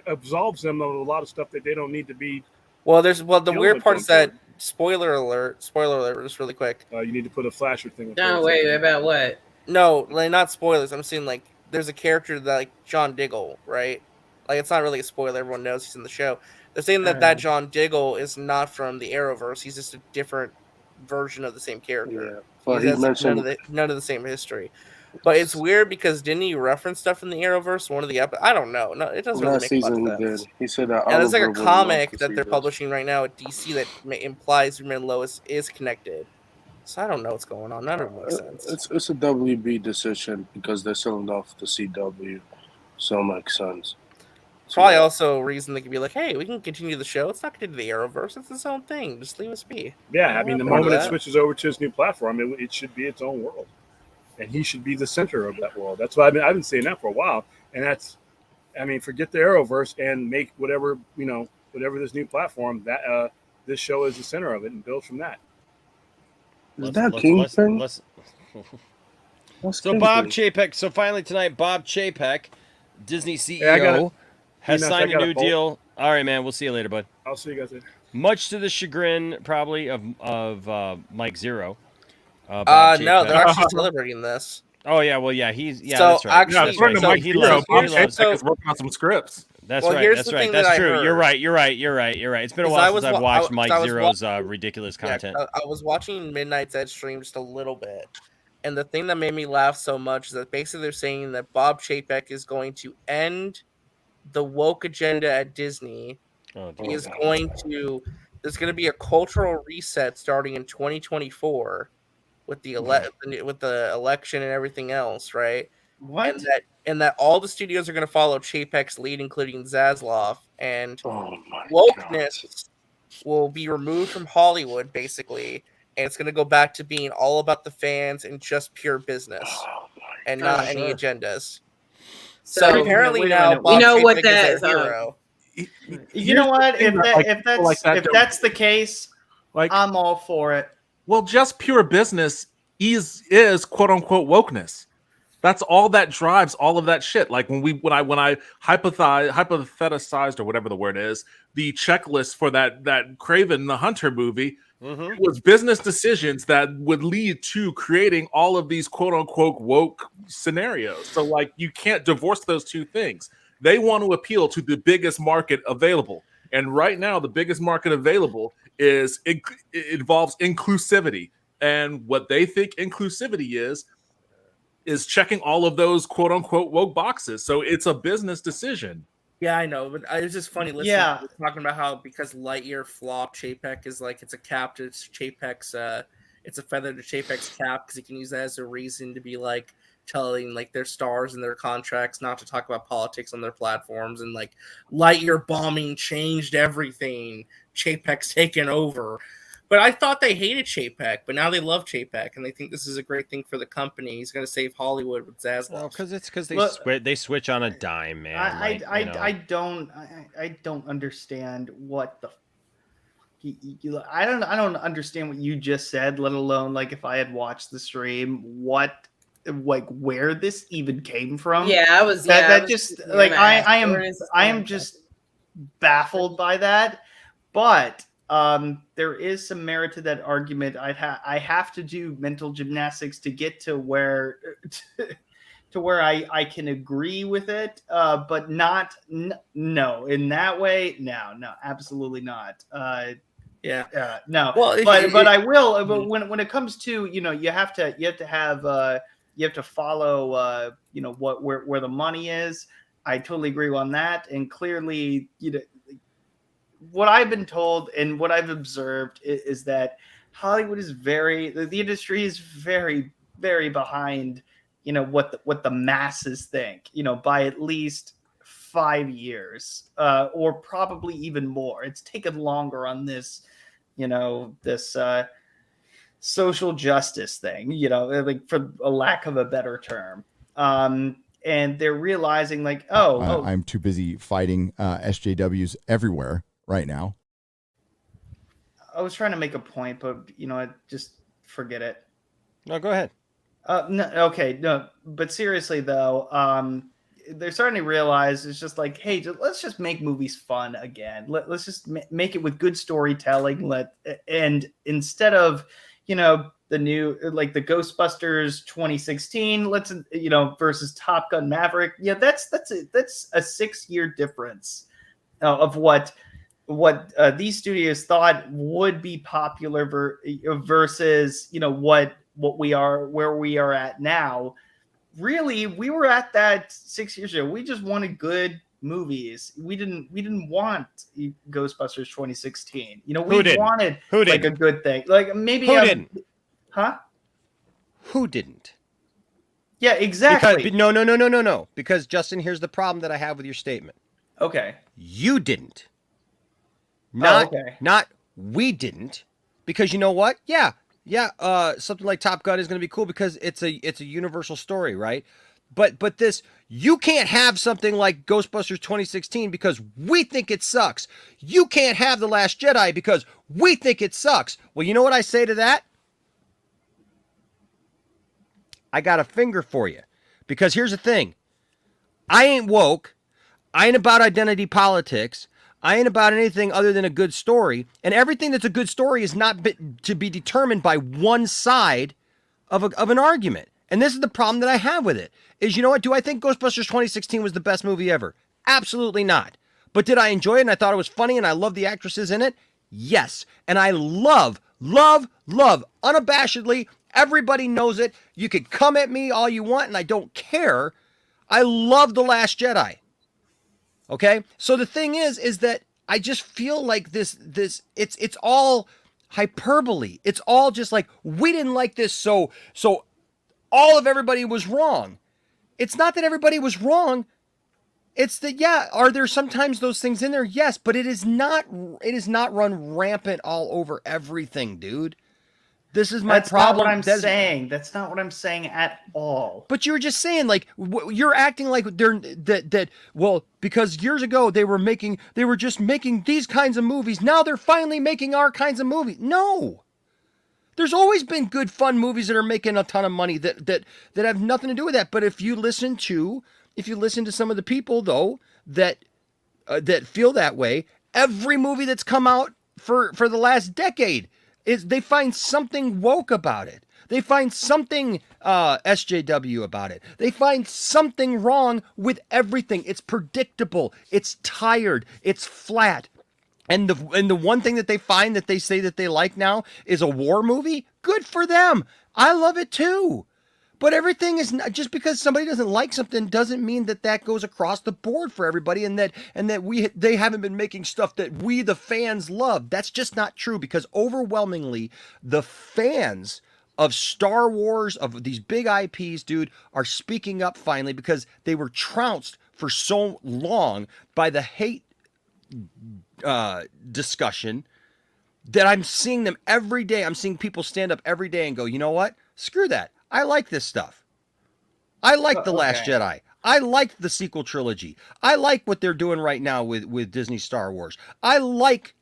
absolves them of a lot of stuff that they don't need to be. Well, the dealing weird with part going is that spoiler alert, just really quick. You need to put a flasher thing. No, wait, about what? No, like not spoilers. I'm saying like there's a character that like John Diggle, right? Like it's not really a spoiler. Everyone knows he's in the show. They're saying that John Diggle is not from the Arrowverse. He's just a different version of the same character. Yeah, but he has mentioned none of the same history. But it's weird because didn't he reference stuff in the Arrowverse? One of the I don't know. No, it doesn't really last make a lot season of he sense. did. He said that. And there's like a Oliver would love comic to that see they're this. publishing right now at DC that implies Superman and Lois is connected. So I don't know what's going on. None of it makes sense. It's a WB decision because they're selling off the CW, so it makes sense. Probably also a reason they could be like, hey, we can continue the show. It's not going to the Arrowverse. It's its own thing. Just leave us be. Yeah, I mean, the Part of moment it that. switches over to his new platform, it should be its own world, and he should be the center of that world. That's why I've been saying that for a while. And that's, I mean, forget the Arrowverse and make whatever this new platform that this show is the center of it, and build from that. Is that Kingpin? So Bob Chapek. So finally tonight, Bob Chapek, Disney CEO, Yeah, has Enoch, signed I a got new a bolt. deal. All right, man. We'll see you later, bud. I'll see you guys later. Much to the chagrin, probably of Mike Zero. No, Bob they're Chapek. actually celebrating this. Oh yeah, well yeah, he's So, that's right. actually- that's right. so He he loves. loves- He loves. so- He's working on some scripts. That's Well, right. here's That's the right. thing That's that I true. You're heard. right. You're right. You're right. You're right. It's been a Because I while was since I've wa- I- watched Mike I was Zero's wa- ridiculous Yeah, content. I was watching Midnight's Edge stream just a little bit, and the thing that made me laugh so much is that basically they're saying that Bob Chapek is going to end the woke agenda at Disney. Oh, He is going to. There's going to be a cultural reset starting in 2024 with the with the election and everything else, right? What? And that all the studios are going to follow Chapek's lead, including Zaslav, and Oh my wokeness will be removed from Hollywood, basically, and it's going to go back to being all about the fans and just pure business, and not any agendas. So apparently wait a now minute. Bob We know what Chapek that is is. their hero. You know what? If that that's the case, I'm all for it. Well, just pure business is quote unquote wokeness. That's all that drives all of that shit. Like when I hypothesized or whatever the word is, the checklist for that Kraven the Hunter movie, It was business decisions that would lead to creating all of these quote unquote woke scenarios. So, like, you can't divorce those two things. They want to appeal to the biggest market available. And right now, the biggest market available is it involves inclusivity. And what they think inclusivity is checking all of those quote unquote woke boxes. So it's a business decision. Yeah, I know, but it's just funny listening to you talking about how because Lightyear flopped, Chapek is like it's a cap to Chapek's it's a feather to Chapek's cap because he can use that as a reason to be like telling like their stars and their contracts not to talk about politics on their platforms, and like Lightyear bombing changed everything. Chapek's taken over. But I thought they hated Chapek, but now they love Chapek, and they think this is a great thing for the company. He's going to save Hollywood with Zaslav. Well, because they switch on a dime, man. I don't understand what the. I don't understand what you just said. Let alone like if I had watched the stream, what like where this even came from. Yeah, I was. I am just baffled by that, but. There is some merit to that argument. I have to do mental gymnastics to get to where I can agree with it, but not no in that way. No, absolutely not. No. Well, but I will. But when it comes to you have to follow where the money is. I totally agree on that, and clearly what I've been told and what I've observed is that Hollywood is the industry is very, very behind, what the masses think, by at least 5 years, or probably even more. It's taken longer on this, this social justice thing, like for a lack of a better term. And they're realizing like, I'm too busy fighting SJWs everywhere right now. I was trying to make a point, but just forget it. No, go ahead. No, but seriously though, they're starting to realize it's just like, hey, let's just make movies fun again. Let's just make it with good storytelling. And instead of the new like the Ghostbusters 2016, let's versus Top Gun Maverick. Yeah, that's a 6-year difference of what these studios thought would be popular versus where we are at now. Really, we were at that 6 years ago. We just wanted good movies. We didn't want Ghostbusters 2016. We wanted like a good thing. Like maybe who didn't? Huh? Who didn't? Yeah, exactly. No. Because Justin, here's the problem that I have with your statement. Okay. You didn't. Not we didn't, because you know what? Yeah. Something like Top Gun is going to be cool because it's a universal story, right? But this, you can't have something like Ghostbusters 2016 because we think it sucks. You can't have The Last Jedi because we think it sucks. Well, you know what I say to that? I got a finger for you, because here's the thing: I ain't woke. I ain't about identity politics. I ain't about anything other than a good story. And everything that's a good story is not to be determined by one side of an argument. And this is the problem that I have with it. Is, you know what? Do I think Ghostbusters 2016 was the best movie ever? Absolutely not. But did I enjoy it and I thought it was funny and I love the actresses in it? Yes. And I love, unabashedly, everybody knows it. You could come at me all you want and I don't care. I love The Last Jedi. Okay, so the thing is that I just feel like this it's all hyperbole. It's all just like, we didn't like this, so all of everybody was wrong. It's not that everybody was wrong. It's that, yeah, are there sometimes those things in there? Yes, but it is not run rampant all over everything, dude. This is my problem. That's not what I'm saying. That's not what I'm saying at all. But you were just saying, like, you're acting like they're well, because years ago they were just making these kinds of movies. Now they're finally making our kinds of movies. No. There's always been good, fun movies that are making a ton of money that have nothing to do with that. But if you listen to some of the people though that feel that way, every movie that's come out for the last decade is they find something woke about it. They find something SJW about it. They find something wrong with everything. It's predictable. It's tired. It's flat. And the one thing that they find that they say that they like now is a war movie. Good for them. I love it too. But everything is not, just because somebody doesn't like something doesn't mean that that goes across the board for everybody, and that they haven't been making stuff that we the fans love. That's just not true, because overwhelmingly the fans of Star Wars, of these big IPs, dude, are speaking up finally, because they were trounced for so long by the hate discussion that I'm seeing them every day. I'm seeing people stand up every day and go, you know what? Screw that. I like this stuff. I like The Last Jedi. I like the sequel trilogy. I like what they're doing right now with Disney Star Wars. I liked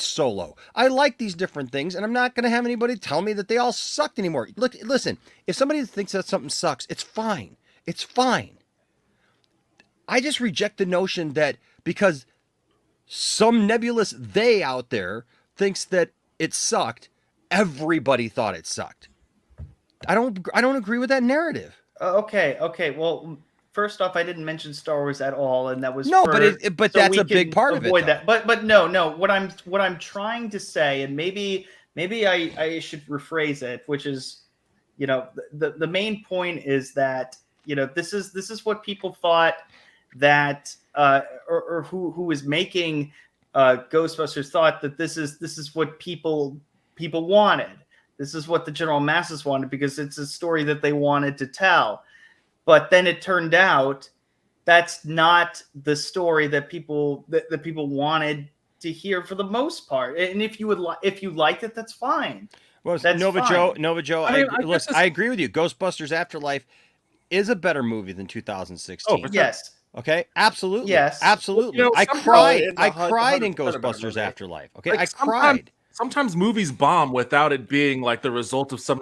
Solo. I like these different things, and I'm not going to have anybody tell me that they all sucked anymore. Look, listen, if somebody thinks that something sucks, it's fine. It's fine. I just reject the notion that because some nebulous they out there thinks that it sucked, everybody thought it sucked. I don't agree with that narrative. Okay. Well, first off, I didn't mention Star Wars at all, and that was no, so that's a big part of it. That. But no. What I'm trying to say, and maybe I should rephrase it, which is, the main point is that this is what people thought that or who is making Ghostbusters thought that this is what people wanted. This is what the general masses wanted, because it's a story that they wanted to tell. But then it turned out that's not the story that people wanted to hear for the most part. And if you liked it, that's fine. Well, that's Nova fine. Joe, I agree with you. Ghostbusters Afterlife is a better movie than 2016. Oh, yes. Okay, absolutely. Yes. Absolutely. I cried in Ghostbusters Afterlife. Okay, I cried. Sometimes movies bomb without it being like the result of some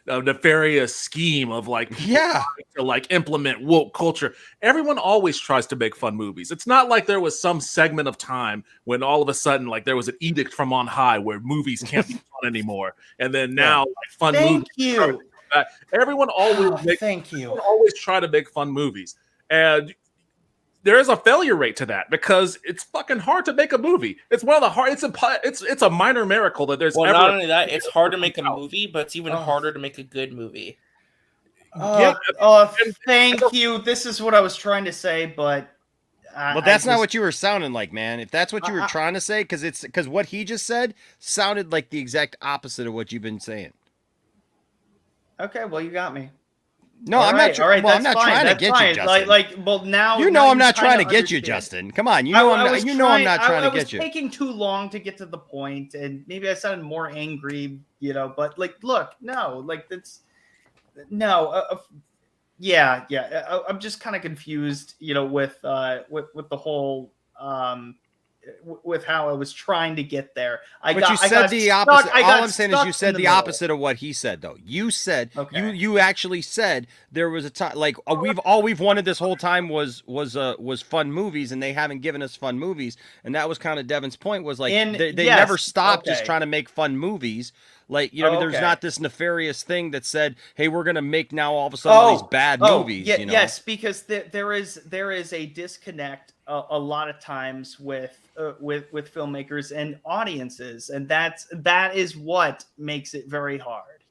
nefarious scheme of like people to like implement woke culture. Everyone always tries to make fun movies. It's not like there was some segment of time when all of a sudden like there was an edict from on high where movies can't be fun anymore, and then now like fun movies. You. Everyone always always try to make fun movies, and there is a failure rate to that because it's fucking hard to make a movie. It's one of the hard. It's a minor miracle that there's. Well, not only that, it's hard to make a movie, but it's even harder to make a good movie. Thank you. This is what I was trying to say, but that's not what you were sounding like, man. If that's what you were trying to say, because what he just said sounded like the exact opposite of what you've been saying. Okay, well, you got me. No, I'm not. I'm not trying to get you, Justin. Now I'm not trying to get you, Justin. Come on, I'm not trying to get you. I was taking too long to get to the point, and maybe I sounded more angry, But look, no, that's no. Yeah. I'm just kind of confused, with the whole with how I was trying to get there. You said the opposite. All I'm saying is you said the opposite of what he said, though. You said you actually said there was a time like we've wanted this whole time was fun movies, and they haven't given us fun movies, and that was kind of Devin's point was like they never stopped just trying to make fun movies. Like, there's not this nefarious thing that said, hey, we're going to make now all of a sudden all these bad movies. Yes, because there is a disconnect a lot of times with filmmakers and audiences. And that is what makes it very hard,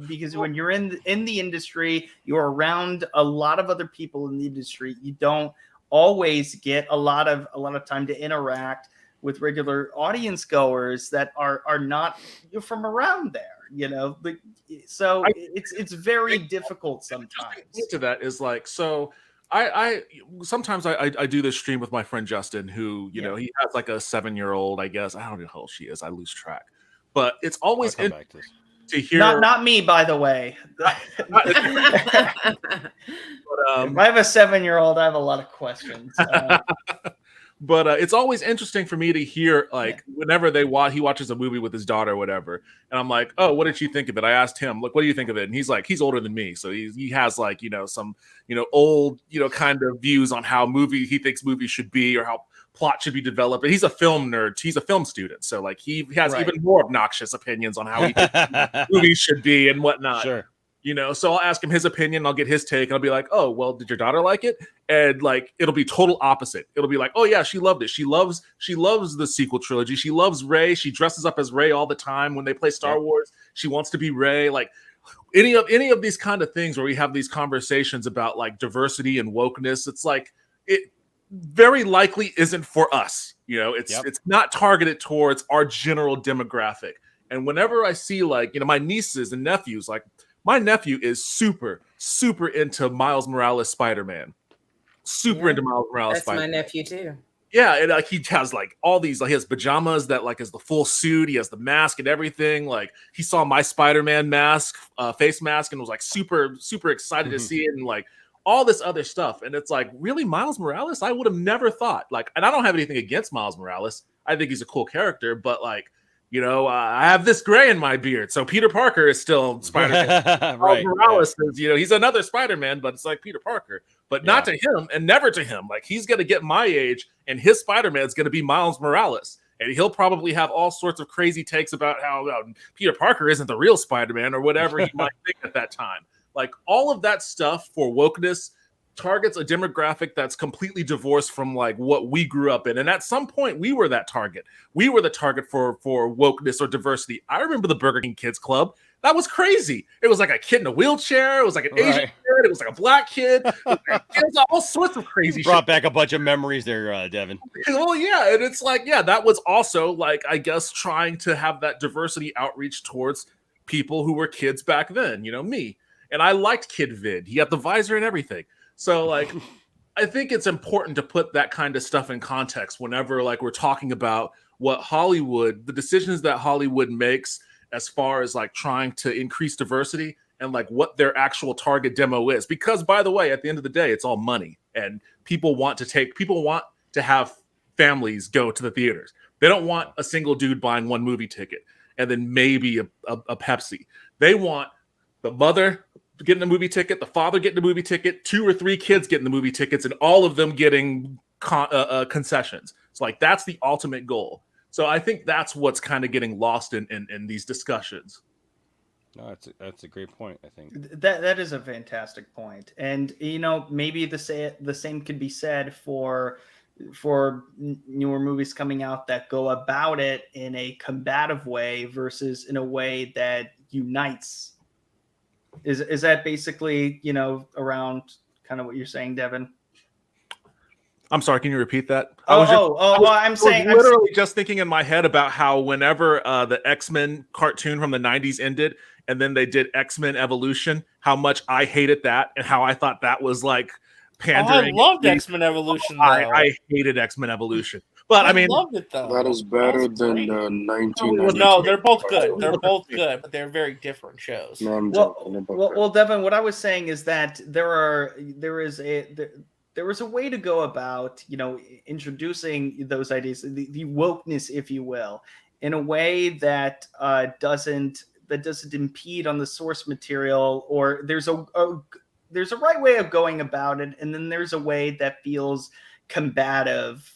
because when you're in the industry, you're around a lot of other people in the industry. You don't always get a lot of time to interact with regular audience goers that are not from around there, so it's very difficult sometimes. To that is like, so I sometimes I do this stream with my friend Justin, who he has like a 7-year-old, I guess. I don't know how old she is. I lose track, but it's always to hear. Not me, by the way. But, if I have a 7-year-old, I have a lot of questions. But it's always interesting for me to hear, like, whenever he watches a movie with his daughter or whatever, and I'm like, oh, what did she think of it? I asked him, like, what do you think of it? And he's like, he's older than me, so he has like, some, old, kind of views on how he thinks movies should be, or how plot should be developed. But he's a film nerd. He's a film student, so like he has even more obnoxious opinions on how movies should be and whatnot. Sure. You know, so I'll ask him his opinion. I'll get his take, and I'll be like, "Oh, well, did your daughter like it?" And like, it'll be total opposite. It'll be like, "Oh yeah, she loved it. She loves the sequel trilogy. She loves Rey. She dresses up as Rey all the time when they play Star Wars. She wants to be Rey." Like any of these kind of things where we have these conversations about like diversity and wokeness. It's like it very likely isn't for us. You know, it's not targeted towards our general demographic. And whenever I see like, you know, my nieces and nephews, like. My nephew is super, super into Miles Morales Spider-Man. Super into Miles Morales Spider-Man. That's my nephew too. Yeah, and like he has like all these, like he has pajamas that like is the full suit. He has the mask and everything. Like he saw my Spider-Man mask, face mask, and was like super, super excited to see it, and like all this other stuff. And it's like, really, Miles Morales? I would have never thought. Like, and I don't have anything against Miles Morales. I think he's a cool character, but like. You know, I have this gray in my beard, so Peter Parker is still Spider-Man. Right. Morales is, you know, he's another Spider-Man, but it's like Peter Parker, but not to him and never to him. Like he's gonna get my age, and his Spider-Man is gonna be Miles Morales, and he'll probably have all sorts of crazy takes about how Peter Parker isn't the real Spider-Man or whatever he might think at that time. Like all of that stuff for wokeness targets a demographic that's completely divorced from like what we grew up in. And at some point we were that target. We were the target for wokeness or diversity. I remember the Burger King Kids Club. That was crazy. It was like a kid in a wheelchair. It was like an Asian kid. It was like a black kid. It was all sorts of crazy shit. Brought back a bunch of memories there, Devin. Well, yeah. And it's like, yeah, that was also like, I guess, trying to have that diversity outreach towards people who were kids back then, you know, me. And I liked Kid Vid. He had the visor and everything. So like, I think it's important to put that kind of stuff in context whenever like we're talking about what Hollywood, the decisions that Hollywood makes as far as like trying to increase diversity and like what their actual target demo is. Because by the way, at the end of the day, it's all money, and people want to have families go to the theaters. They don't want a single dude buying one movie ticket and then maybe a Pepsi. They want the mother getting a movie ticket, the father getting a movie ticket, 2 or 3 kids getting the movie tickets, and all of them getting concessions. It's like that's the ultimate goal. So I think that's what's kind of getting lost in these discussions. No, that's a great point. I think that is a fantastic point, and you know maybe the same could be said for newer movies coming out that go about it in a combative way versus in a way that unites. Is that basically, you know, around kind of what you're saying, Devin? I'm sorry, can you repeat that? I'm saying literally just thinking in my head about how whenever the X-Men cartoon from the 90s ended and then they did X-Men Evolution, how much I hated that and how I thought that was like pandering. I loved X-Men Evolution. I hated X-Men Evolution. But I mean, loved it though. That is better than the 1990s. No, they're both good. They're both good, but they're very different shows. No, I'm joking about that. Well, Devin, what I was saying is that there was a way to go about, you know, introducing those ideas, the wokeness, if you will, in a way that doesn't impede on the source material, or there's a right way of going about it, and then there's a way that feels combative.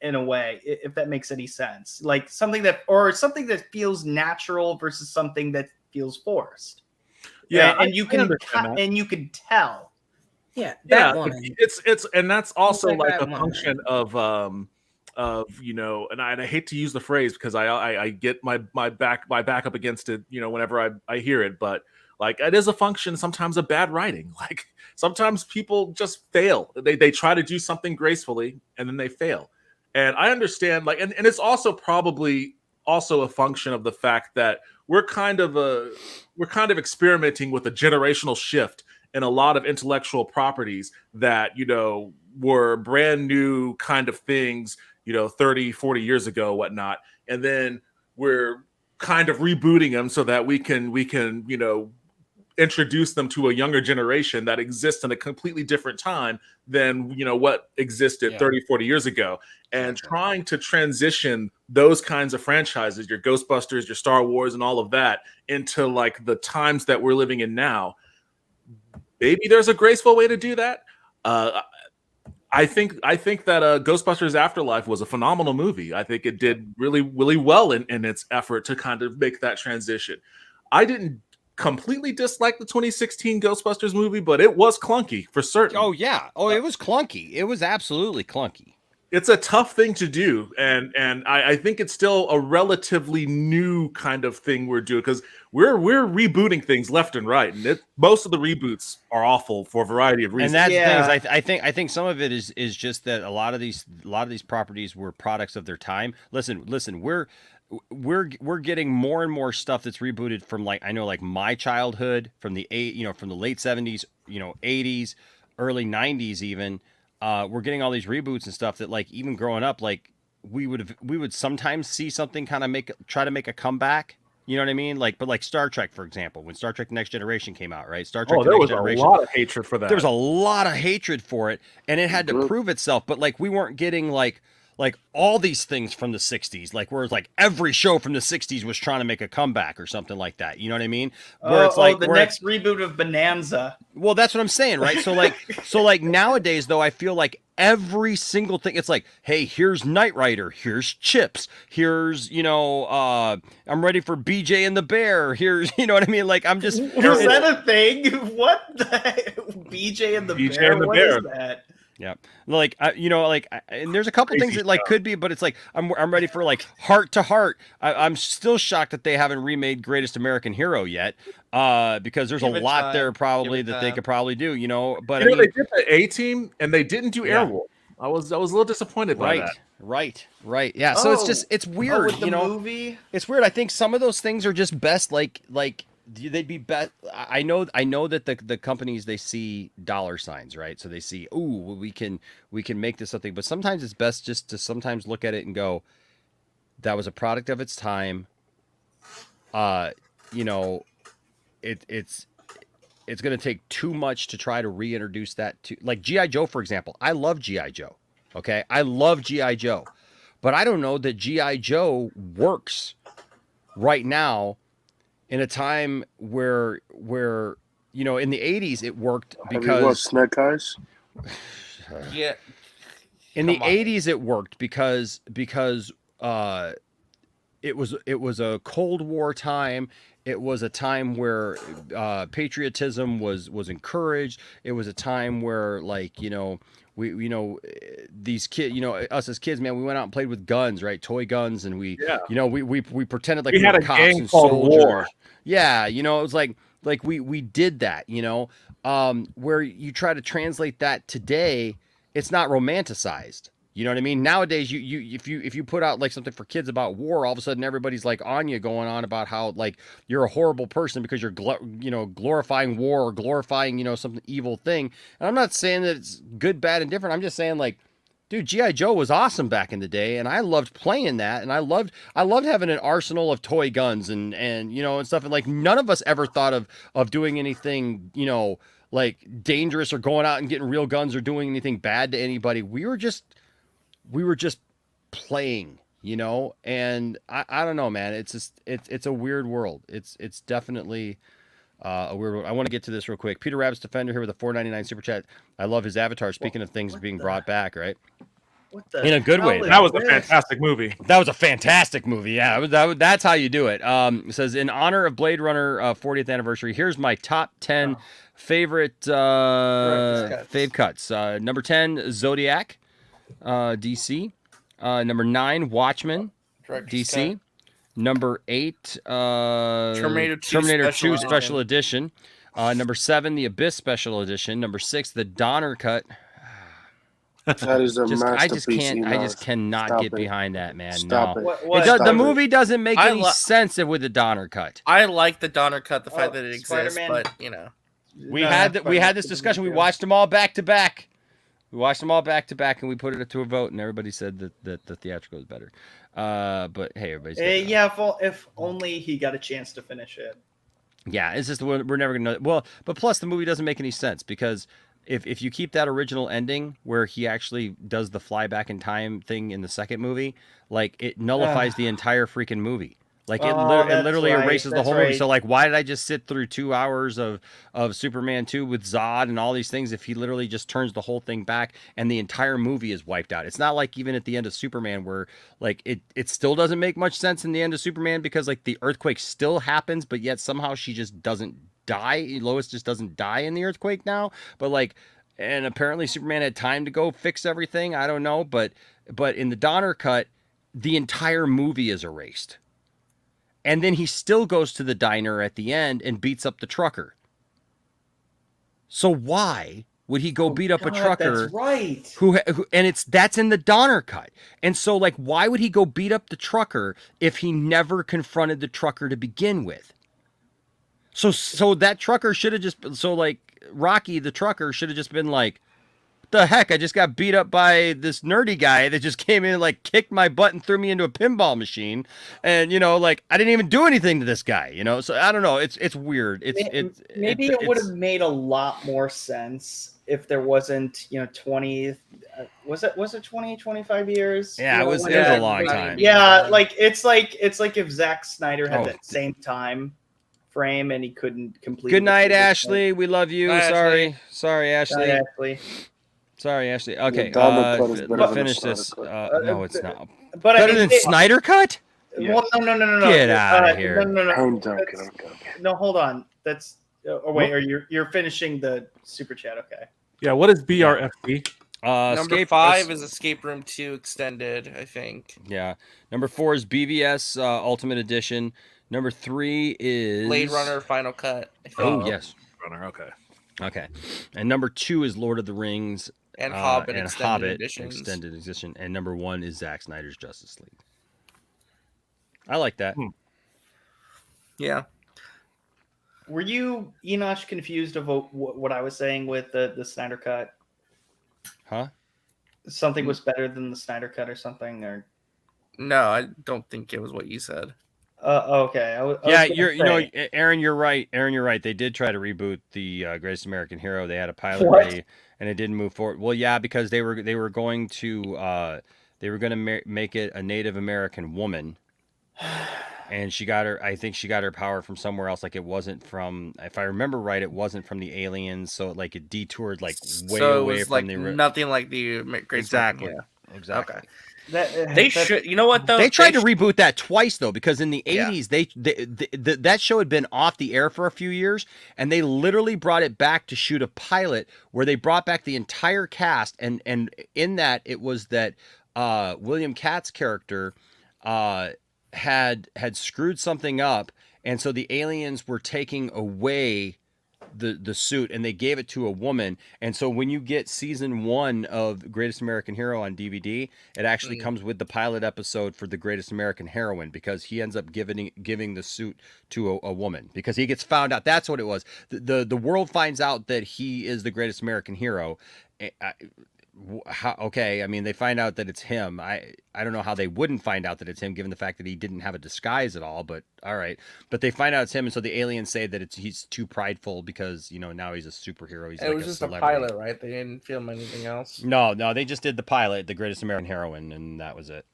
In a way, if that makes any sense, like something that feels natural versus something that feels forced. Yeah, and you can tell. Yeah, one. It's and that's also like a function of you know, and I hate to use the phrase because I get my back up against it, you know, whenever I hear it, but like it is a function sometimes of bad writing. Like sometimes people just fail. They try to do something gracefully and then they fail. And I understand, like, and it's also probably also a function of the fact that we're kind of experimenting with a generational shift in a lot of intellectual properties that, you know, were brand new kind of things, you know, 30, 40 years ago, whatnot. And then we're kind of rebooting them so that we can, you know, introduce them to a younger generation that exists in a completely different time than, you know, what existed 30, 40 years ago. And trying to transition those kinds of franchises, your Ghostbusters, your Star Wars, and all of that into like the times that we're living in now. Maybe there's a graceful way to do that. I I think that Ghostbusters Afterlife was a phenomenal movie. I think it did really, really well in its effort to kind of make that transition. I didn't completely dislike the 2016 Ghostbusters movie, but it was clunky for certain. Oh yeah. Oh, it was clunky. It was absolutely clunky. It's a tough thing to do, and I think it's still a relatively new kind of thing we're doing, because we're rebooting things left and right, and most of the reboots are awful for a variety of reasons. And that's the thing is, I think some of it is just that a lot of these properties were products of their time. Listen, we're getting more and more stuff that's rebooted from, like, I know, like my childhood, from the from the late 70s, 80s, early 90s even. We're getting all these reboots and stuff that, like, even growing up, like we would sometimes see something kind of try to make a comeback. You know what I mean? Like, but like Star Trek, for example, when Star Trek: The Next Generation came out, right? Star Trek: The Next Generation. There was a lot of hatred for that. There was a lot of hatred for it, and it had to prove itself. But like, we weren't getting like all these things from the 60s, like where it's like every show from the 60s was trying to make a comeback or something like that. You know what I mean? Where it's like the next reboot of Bonanza. Well, that's what I'm saying, right? So like nowadays, though, I feel like every single thing, it's like, hey, here's Knight Rider, here's Chips, here's, I'm ready for BJ and the Bear, here's, you know what I mean? Like, I'm just... Is that a thing? What the BJ and the BJ Bear? and the What Bear. is that? Yeah, like and there's a couple things that like could be, but it's like I'm ready for like Heart to Heart. I'm still shocked that they haven't remade Greatest American Hero yet, because there's a lot there probably that they could probably do, But I mean, they did the A-Team and they didn't do Airwolf. I was a little disappointed by that. Right. Yeah. So it's weird, with the movie? It's weird. I think some of those things are just best like they'd be best. I know that the companies, they see dollar signs, right? So they see, ooh, we can make this something, but sometimes it's best just to sometimes look at it and go, that was a product of its time. It's going to take too much to try to reintroduce that to, like, G.I. Joe, for example. I love G.I. Joe. Okay. I love G.I. Joe, but I don't know that G.I. Joe works right now in a time where in the 80s it worked because... Have you watched Snake Eyes? Yeah. In the 80s it worked because it was a Cold War time. It was a time where patriotism was encouraged. It was a time where, like, these kids, us as kids, man, we went out and played with guns, right? Toy guns. And we pretended like we had were a cops gang and called soldiers. War. Yeah. It was like we did that, where you try to translate that today, it's not romanticized. You know what I mean? Nowadays, if you put out like something for kids about war, all of a sudden everybody's like on you, going on about how like you're a horrible person because you're glorifying war or glorifying some evil thing. And I'm not saying that it's good, bad, and different. I'm just saying, like, dude, G.I. Joe was awesome back in the day, and I loved playing that, and I loved having an arsenal of toy guns and stuff. And like, none of us ever thought of doing anything like dangerous or going out and getting real guns or doing anything bad to anybody. We were just playing, and I don't know, man. It's just, it's a weird world. It's definitely a weird world. I want to get to this real quick. Peter Rabbit's Defender here with a $4.99 super chat. I love his avatar. Speaking of things being brought back, right? In a good way. That was a fantastic movie. That was a fantastic movie. Yeah, that's how you do it. It says, in honor of Blade Runner 40th anniversary, here's my top 10 favorite fave cuts. Number 10, Zodiac. DC. Number 9, Watchmen. DC. Number 8, Terminator 2 Special Edition. Number 7, The Abyss Special Edition. Number 6, The Donner Cut. That is a masterpiece. I just cannot get behind that, man. Stop no. it. The movie doesn't make any sense with the Donner Cut. I like the Donner Cut, the fact that it exists, but we had this discussion. We watched them all back to back. And we put it to a vote, and everybody said that the theatrical is better. But hey, everybody's if only he got a chance to finish it. Yeah, it's just we're never gonna know. Well, but plus the movie doesn't make any sense because if you keep that original ending where he actually does the fly back in time thing in the second movie, like, it nullifies the entire freaking movie. Like it, Oh, it that's literally right, erases the that's whole movie. right. So like, why did I just sit through 2 hours of Superman 2 with Zod and all these things if he literally just turns the whole thing back and the entire movie is wiped out? It's not like even at the end of Superman where like it still doesn't make much sense in the end of Superman because like the earthquake still happens, but yet somehow she just doesn't die. Lois just doesn't die in the earthquake now. But like, and apparently Superman had time to go fix everything. I don't know, but in the Donner cut, the entire movie is erased. And then he still goes to the diner at the end and beats up the trucker. So why would he go beat up a trucker? That's right. Who and that's in the Donner cut. And so like, why would he go beat up the trucker if he never confronted the trucker to begin with? So that trucker should have just like Rocky the trucker should have just been like, the heck, I just got beat up by this nerdy guy that just came in and like kicked my butt and threw me into a pinball machine, and like I didn't even do anything to this guy, so I don't know, it's weird. Maybe it would have made a lot more sense if there wasn't 20 was it 20 25 years. Yeah, it was a long time. Yeah, like it's like if Zack Snyder had that same time frame and he couldn't complete. Good night, Ashley, we love you. Sorry Ashley. Bye, Ashley. Sorry, Ashley. Okay, finish this. No, it's not. But better than Snyder Cut? Well, no. Get out of here. No, hold on. That's. Oh wait, or you're finishing the super chat? Okay. Yeah. What is BRFD? Number 5 is Escape Room 2 Extended, I think. Yeah. Number 4 is BVS Ultimate Edition. Number 3 is Blade Runner Final Cut. Oh yes. Runner. Okay. Okay. And number 2 is Lord of the Rings. And Hobbit and Extended Hobbit Editions. Extended Edition. And number 1 is Zack Snyder's Justice League. I like that. Yeah. Were you, Enosh, confused of what I was saying with the Snyder Cut? Huh? Something was better than the Snyder Cut or something? Or No, I don't think it was what you said. Okay. Aaron, you're right. You're right. They did try to reboot the Greatest American Hero. They had a pilot What? ready, and it didn't move forward. Well, yeah, because they were going to make it a Native American woman, and I think she got her power from somewhere else. Like it wasn't from, if I remember right, it wasn't from the aliens. So like it detoured like way away from like the nothing like the Greatest exactly. American. Exactly. Okay. They should. You know what though? They tried to reboot that twice though, because in the 80s that show had been off the air for a few years, and they literally brought it back to shoot a pilot where they brought back the entire cast, and in that it was that William Katt's character had screwed something up, and so the aliens were taking away the suit and they gave it to a woman. And so when you get season 1 of Greatest American Hero on DVD, it actually comes with the pilot episode for the Greatest American Heroine, because he ends up giving the suit to a woman, because he gets found out. That's what it was. The world finds out that he is the Greatest American Hero. Okay, I mean, they find out that it's him. I don't know how they wouldn't find out that it's him, given the fact that he didn't have a disguise at all, but all right. But they find out it's him, and so the aliens say that he's too prideful because, now he's a superhero. He's it was just celebrity. A pilot, right? They didn't film anything else. No, they just did the pilot, The Greatest American Heroine, and that was it.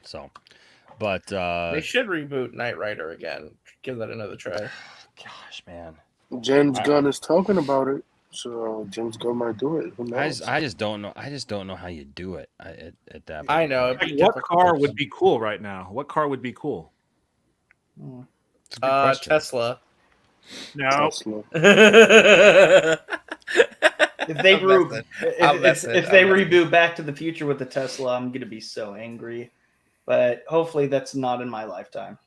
So, but they should reboot Knight Rider again. Give that another try. Gosh, man. James Gunn is talking about it. So James Gunn might do it. Who knows? I just don't know. I just don't know how you do it at that point. I know. What car would be cool right now? What car would be cool? Tesla. No. Tesla. If they reboot Back to the Future with the Tesla, I'm gonna be so angry. But hopefully that's not in my lifetime.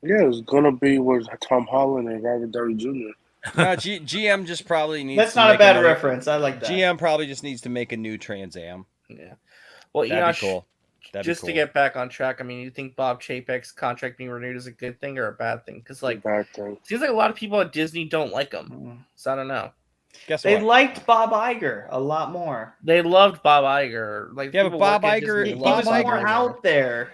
Yeah, it's gonna be with Tom Holland and Robert Downey Jr. No, GM just probably needs. That's not a bad reference. I like that. GM probably just needs to make a new Trans Am. Yeah. Well, that'd be cool. Just to get back on track, I mean, you think Bob Chapek's contract being renewed is a good thing or a bad thing? Because it seems like a lot of people at Disney don't like him. So I don't know. Guess they what? liked Bob Iger a lot more. They loved Bob Iger. Like, yeah, but Bob Iger, he was more out there.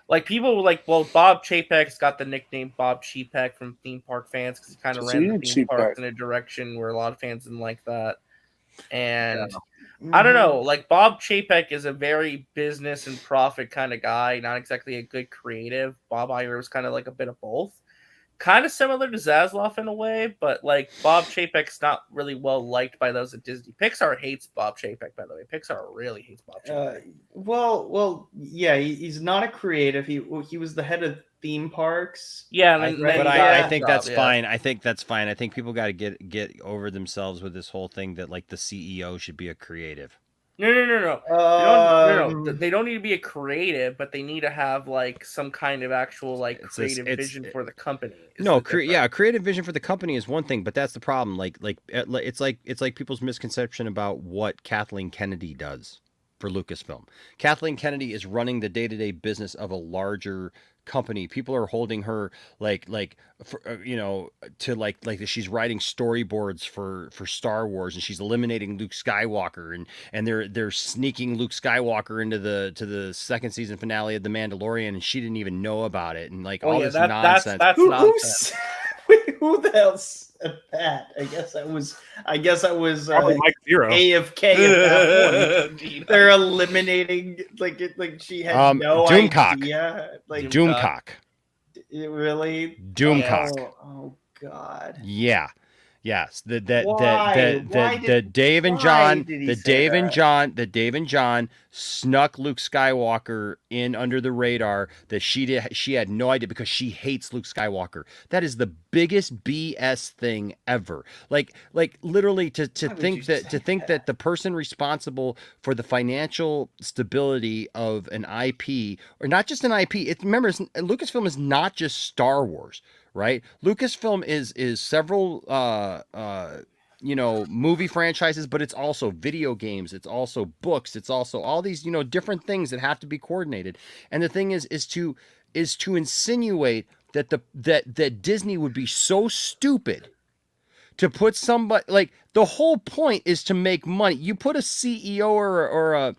Like, people were like, well, Bob Chapek's got the nickname Bob Chapek from theme park fans because he kind of ran the theme park in a direction where a lot of fans didn't like that. And I don't know. Like Bob Chapek is a very business and profit kind of guy, not exactly a good creative. Bob Iger was kind of like a bit of both. Kind of similar to Zaslav in a way, but like Bob Chapek's not really well liked by those at Disney. Pixar hates Bob Chapek, by the way. Pixar really hates Bob Chapek. Yeah, he's not a creative. He was the head of theme parks. Yeah, but I think that's fine. I think that's fine. I think people got to get over themselves with this whole thing that like the CEO should be a creative. No. They don't need to be a creative, but they need to have like some kind of actual like creative vision for the company. No, creative vision for the company is one thing, but that's the problem. It's like people's misconception about what Kathleen Kennedy does for Lucasfilm. Kathleen Kennedy is running the day-to-day business of a larger company. People are holding her to she's writing storyboards for Star Wars, and she's eliminating Luke Skywalker, and they're sneaking Luke Skywalker into the second season finale of The Mandalorian, and she didn't even know about it, and like this nonsense. That's nonsense. Who the hell said that? I guess I was Mike Zero. AFK at that point. They're eliminating like she had no Doomcock. idea. Like Doomcock. Really? Doomcock. Oh God. Yeah. Yes. The Dave and John snuck Luke Skywalker in under the radar that she had no idea because she hates Luke Skywalker. That is the biggest BS thing ever. Like literally to think that the person responsible for the financial stability of an IP, or not just an IP, remember Lucasfilm is not just Star Wars. Right, Lucasfilm is several movie franchises, but it's also video games, it's also books, it's also all these different things that have to be coordinated. And the thing is to insinuate that Disney would be so stupid to put somebody, like, the whole point is to make money. You put a CEO or a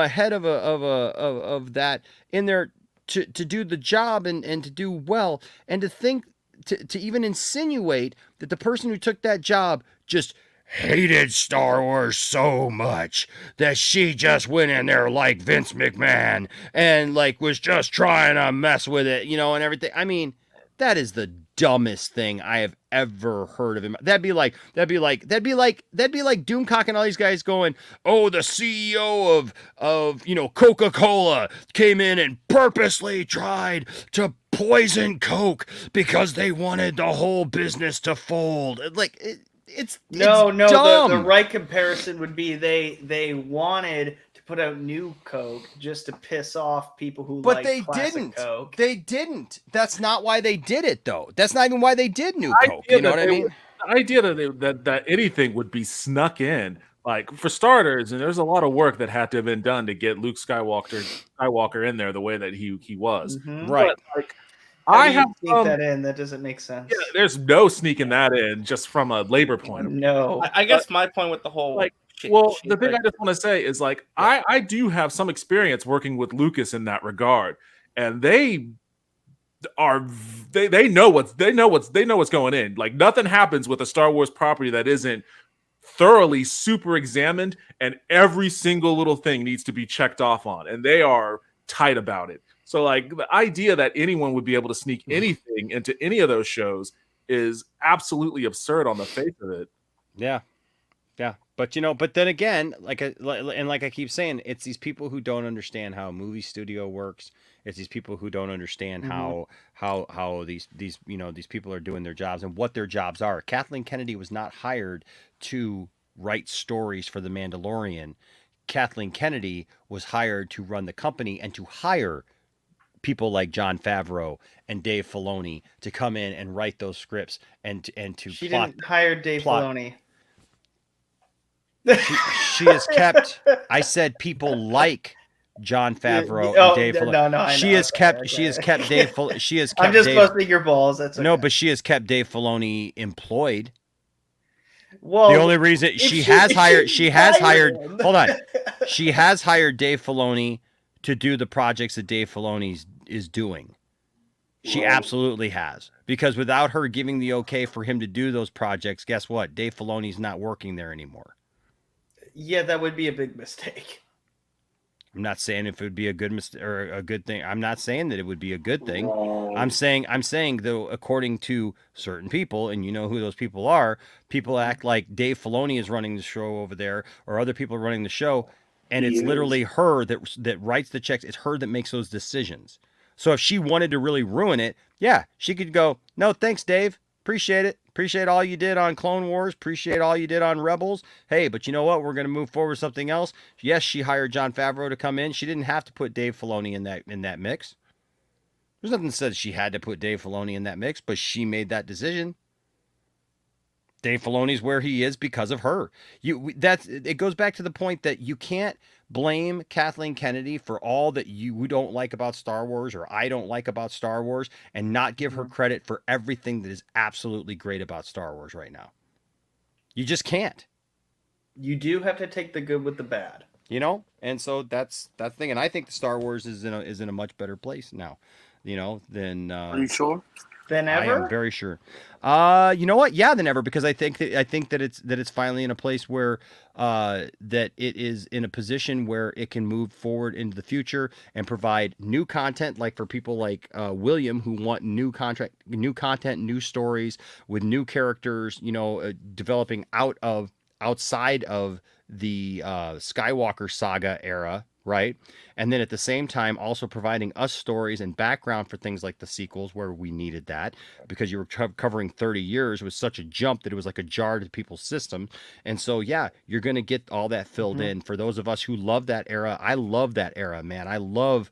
head of that in there to do the job and to do well, and to think to even insinuate that the person who took that job just hated Star Wars so much that she just went in there like Vince McMahon and like was just trying to mess with it, and everything. I mean, that is the dumbest thing I have ever heard of him. That'd be like Doomcock and all these guys going, "Oh, the CEO of Coca-Cola came in and purposely tried to poison Coke because they wanted the whole business to fold." It's dumb. The right comparison would be they wanted to put out new Coke just to piss off people who like classic Coke. They didn't. That's not why they did it, though. That's not even why they did new Coke. You know what I mean? The idea that anything would be snuck in, like, for starters, and there's a lot of work that had to have been done to get Luke Skywalker in there the way that he was. Mm-hmm. Right. But, like, I have sneak that in. That doesn't make sense. Yeah, there's no sneaking that in just from a labor point of view. No. I guess my point with the whole the thing I just want to say is, like, I do have some experience working with Lucas in that regard, and they know what's going in. Like, nothing happens with a Star Wars property that isn't thoroughly super examined, and every single little thing needs to be checked off on, and they are tight about it. So, like, the idea that anyone would be able to sneak anything into any of those shows is absolutely absurd on the face of it. Yeah. But then again, like I keep saying, it's these people who don't understand how a movie studio works. It's these people who don't understand how these people are doing their jobs and what their jobs are. Kathleen Kennedy was not hired to write stories for The Mandalorian. Kathleen Kennedy was hired to run the company and to hire people like Jon Favreau and Dave Filoni to come in and write those scripts and to She didn't hire Dave Filoni. She has kept. I said people like Jon Favreau and Dave Filoni. No, she has kept Dave. She has kept. I'm just busting your balls. That's okay. No, but she has kept Dave Filoni employed. Well, the only reason she has hired. Hold on. She has hired Dave Filoni to do the projects that Dave Filoni is doing. She absolutely has. Because without her giving the okay for him to do those projects, guess what? Dave Filoni's not working there anymore. Yeah, that would be a big mistake. I'm not saying if it would be a good mistake or a good thing. I'm not saying that it would be a good thing. Right. I'm saying though, according to certain people, and you know who those people are, people act like Dave Filoni is running the show over there, or other people are running the show, and He it's is. literally her that writes the checks. It's her that makes those decisions. So if she wanted to really ruin it, yeah, she could go, no, thanks, Dave. Appreciate it. Appreciate all you did on Clone Wars. Appreciate all you did on Rebels. Hey, but you know what? We're going to move forward with something else. Yes, she hired Jon Favreau to come in. She didn't have to put Dave Filoni in that mix. There's nothing that says she had to put Dave Filoni in that mix, but she made that decision. Dave Filoni's where he is because of her. It goes back to the point that you can't blame Kathleen Kennedy for all that you don't like about Star Wars or I don't like about Star Wars and not give her credit for everything that is absolutely great about Star Wars right now. You just can't. You do have to take the good with the bad. You know? And so that's the thing. And I think the Star Wars is in a much better place now, than Are you sure? Than I ever? am very sure. You know what? Yeah, than ever, because I think that it's finally in a place where that it is in a position where it can move forward into the future and provide new content, like for people like William who want new content, new stories with new characters, developing outside of the Skywalker saga era. Right. And then at the same time, also providing us stories and background for things like the sequels where we needed that, because you were covering 30 years was such a jump that it was like a jar to people's system. And so, yeah, you're going to get all that filled in. For those of us who love that era, I love that era, man. I love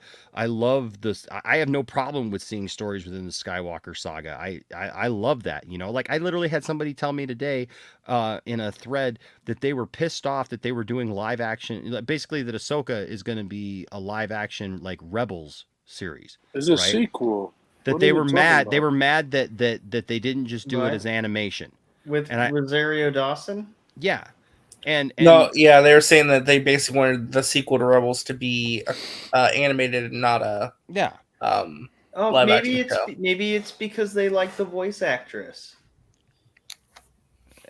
this. I have no problem with seeing stories within the Skywalker saga. I love that. Like I literally had somebody tell me today in a thread that they were pissed off that they were doing live action, basically that Ahsoka is going to be a live action like Rebels series. It's a sequel. That What they are you were talking mad. about? They were mad that they didn't just do it Right. as animation. With And Rosario Dawson? Yeah. And No, yeah, they were saying that they basically wanted the sequel to Rebels to be animated and not a live action show. Maybe it's because they like the voice actress.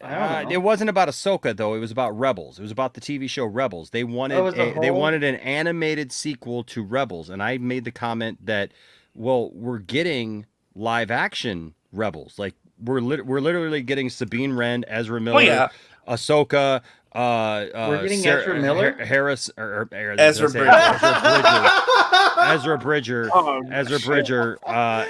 I don't know. It wasn't about Ahsoka though. It was about Rebels. It was about the TV show Rebels. They wanted they wanted an animated sequel to Rebels, and I made the comment that, well, we're getting live action Rebels. Like we're literally getting Sabine Wren, Ezra Miller, Ahsoka. We're getting Ezra Miller, Ezra Bridger,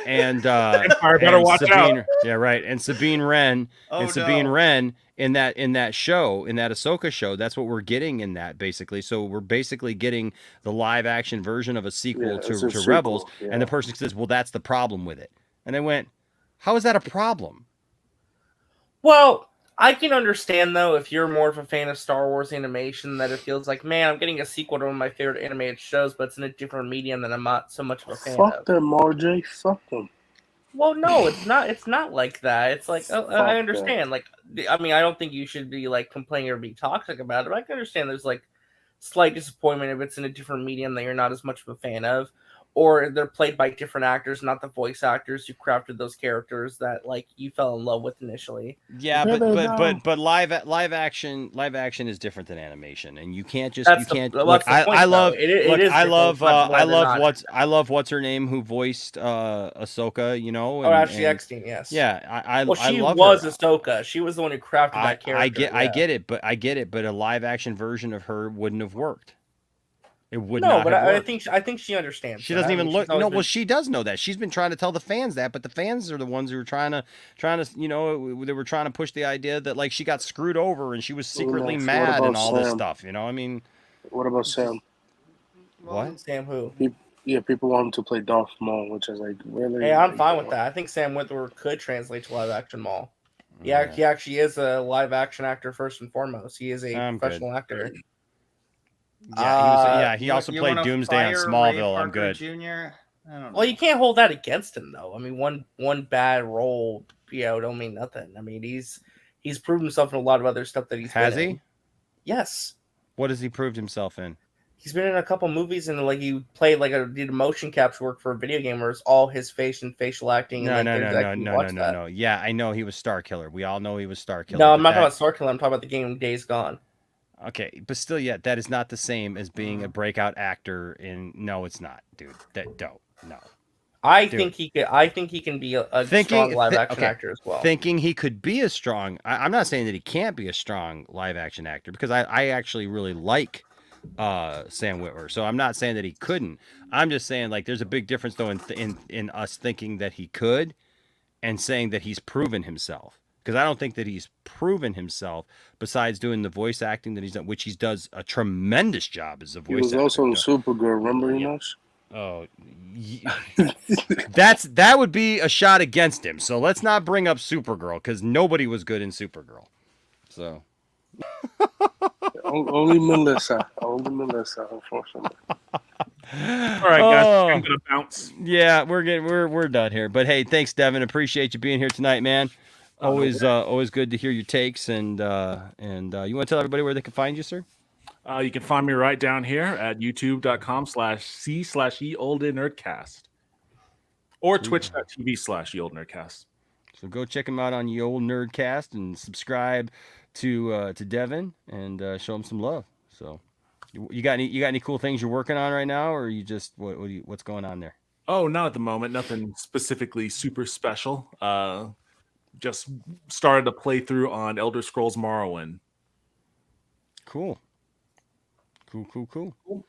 and Empire better watch Sabine, out. yeah, right, and Sabine Wren, Wren in that show, in that Ahsoka show. That's what we're getting in that, basically. So we're basically getting the live action version of a sequel to Rebels, and the person says, "Well, that's the problem with it," and I went, "How is that a problem?" Well, I can understand though if you're more of a fan of Star Wars animation that it feels like, man, I'm getting a sequel to one of my favorite animated shows, but it's in a different medium that I'm not so much of a fan Fuck of. them, RJ. Fuck them. Well, no, it's not. It's not like that. It's like I understand. them. Like, I mean, I don't think you should be like complaining or be toxic about it. But I can understand there's like slight disappointment if it's in a different medium that you're not as much of a fan of, or they're played by different actors, not the voice actors who crafted those characters that like you fell in love with initially. Yeah, but live action is different than animation, and you can't just look. I love what's her name who voiced Ahsoka. Ashley Eckstein, yes. Yeah, she love was her. Ahsoka. She was the one who crafted that character. I get it, but a live action version of her wouldn't have worked. It would no, not but have worked. I think she understands. She doesn't even look. No, well, she does know that. She's been trying to tell the fans that, but the fans are the ones who are trying to, they were trying to push the idea that like she got screwed over and she was secretly mad and all this stuff. I mean, what about Sam? What? Sam who? People want him to play Darth Maul, which is like really. Hey, I'm fine with that. I think Sam Witwer could translate to live action Maul. Yeah, he actually is a live action actor first and foremost. He is a professional actor. Yeah, he also played Doomsday on Smallville. I'm good. Jr. I don't know. Well, you can't hold that against him though. I mean, one bad role, don't mean nothing. I mean, he's proved himself in a lot of other stuff that he's has been he? In. Yes. What has he proved himself in? He's been in a couple movies and like he played did motion capture work for a video game where it's all his face and facial acting. No. Yeah, I know he was Star Killer. We all know he was Star Killer. No, I'm not talking about Star Killer. I'm talking about the game Days Gone. Okay, but still, yet that is not the same as being a breakout actor. No, it's not, dude. No. I Dude. think he could. I think he can be a strong live action actor as well. Thinking he could be a strong. I'm not saying that he can't be a strong live action actor because I actually really like Sam Witwer. So I'm not saying that he couldn't. I'm just saying like there's a big difference though in us thinking that he could and saying that he's proven himself. Because I don't think that he's proven himself besides doing the voice acting that he's done, which he does a tremendous job as a voice actor. He was also in Supergirl, remember, Enosh? Oh, that would be a shot against him. So let's not bring up Supergirl because nobody was good in Supergirl. So only Melissa, unfortunately. All right, guys, I'm gonna bounce. Yeah, we're done here. But hey, thanks, Devin. Appreciate you being here tonight, man. Always good to hear your takes. And you want to tell everybody where they can find you, sir? You can find me right down here at youtube.com/c/yeoldnerdcast or twitch.tv/yeoldnerdcast. So go check him out on Ye Old Nerdcast and subscribe to Devin and show him some love. So you got any cool things you're working on right now, or you just what's going on there? Oh, not at the moment. Nothing specifically super special. Just started a playthrough on Elder Scrolls Morrowind. Cool. All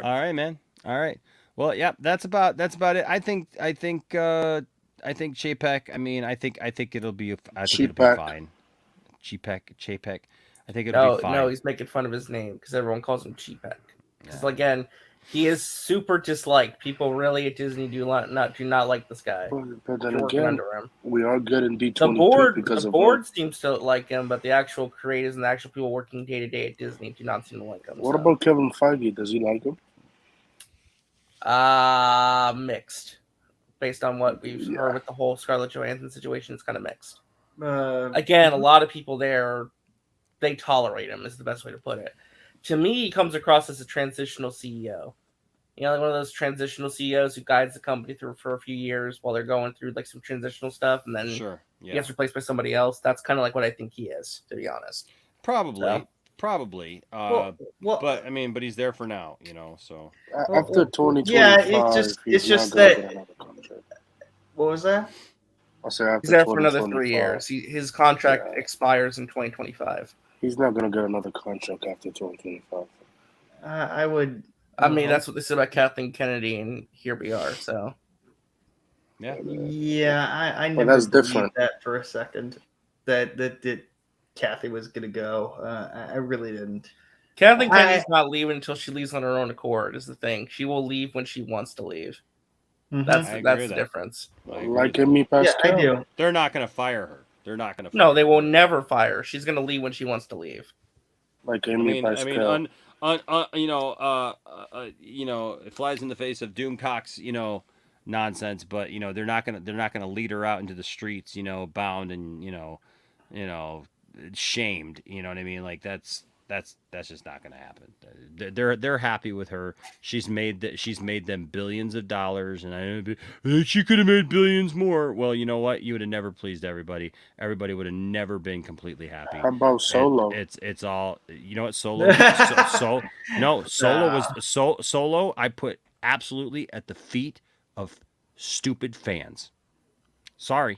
right, man. All right. Well, yeah, that's about it. I think Chapek. I mean, I think it'll be fine. Chapek. I think it'll be fine. No, he's making fun of his name because everyone calls him Chapek. Because again, he is super disliked. People really at Disney do not like this guy. But then again, we are good in D23 the board seems to like him, but the actual creators and the actual people working day to day at Disney do not seem to like him. What about Kevin Feige? Does he like him? Mixed. Based on what we've heard with the whole Scarlett Johansson situation, it's kind of mixed. Again, a lot of people there, they tolerate him is the best way to put it. To me, he comes across as a transitional CEO. You know, like one of those transitional CEOs who guides the company through for a few years while they're going through like some transitional stuff, and then he gets replaced by somebody else. That's kind of like what I think he is, to be honest. Probably. But I mean, but he's there for now, you know. So after 2025, yeah, it's just that. What was that? I'll say after he's there for another 3 years. His contract expires in 2025. He's not going to get another contract after 2025. I would. I mean, that's what they said about Kathleen Kennedy, and here we are. So, yeah, I never believed that for a second. That Kathy was gonna go. I really didn't. Kathleen Kennedy's not leaving until she leaves on her own accord. Is the thing. She will leave when she wants to leave. That's the difference. Like Amy Pascal. Yeah, I do. They're not going to fire her. No, they will never fire her. She's going to leave when she wants to leave. Like Amy Pascal. It flies in the face of Doomcock's, nonsense. But they're not gonna lead her out into the streets, bound and shamed. You know what I mean? Like that's just not gonna happen. They're happy with her. She's made them billions of dollars, and she could have made billions more. Well, you know what? You would have never pleased everybody. Everybody would have never been completely happy. How about Solo? It's all what Solo. Solo. I put absolutely at the feet of stupid fans. Sorry.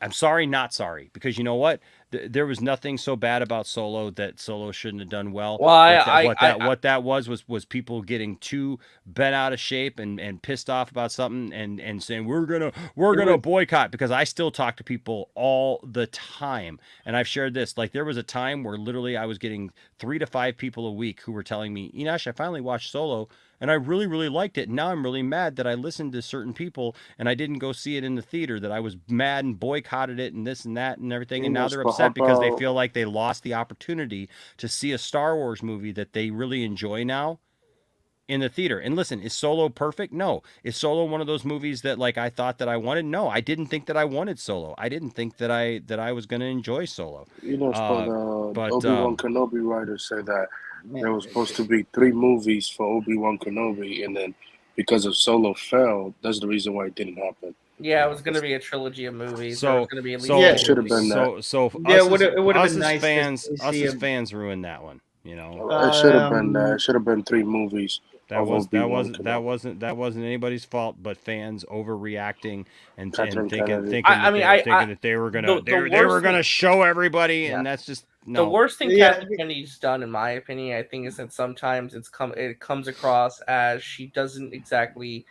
I'm sorry, not sorry, because you know what? There was nothing so bad about Solo that Solo shouldn't have done well. What that was people getting too bent out of shape and pissed off about something and saying we're gonna boycott, because I still talk to people all the time, and I've shared this. Like there was a time where literally I was getting 3 to 5 people a week who were telling me, Enosh, I finally watched Solo. And I really, really liked it. Now I'm really mad that I listened to certain people and I didn't go see it in the theater, that I was mad and boycotted it and this and that and everything. And now they're upset because they feel like they lost the opportunity to see a Star Wars movie that they really enjoy now in the theater. And listen, is Solo perfect? No. Is Solo one of those movies that like I thought that I wanted? No, I didn't think that I wanted Solo. I didn't think that I was going to enjoy Solo. But Obi-Wan Kenobi writers say that there was supposed to be 3 movies for Obi-Wan Kenobi, and then because of Solo failed, that's the reason why it didn't happen. Yeah, it was going to be a trilogy of movies. So it was going to be it should have been that. So it would have been nice us as fans ruined that one. You know, It should have been. It should have been 3 movies. that wasn't anybody's fault but fans overreacting and Catherine thinking Kennedy. thinking that they were gonna the they were worst gonna thing- show everybody, Yeah. and that's just The no. worst thing Yeah. Kathy Kennedy's done, in my opinion, I think, is that sometimes it comes across as she doesn't exactly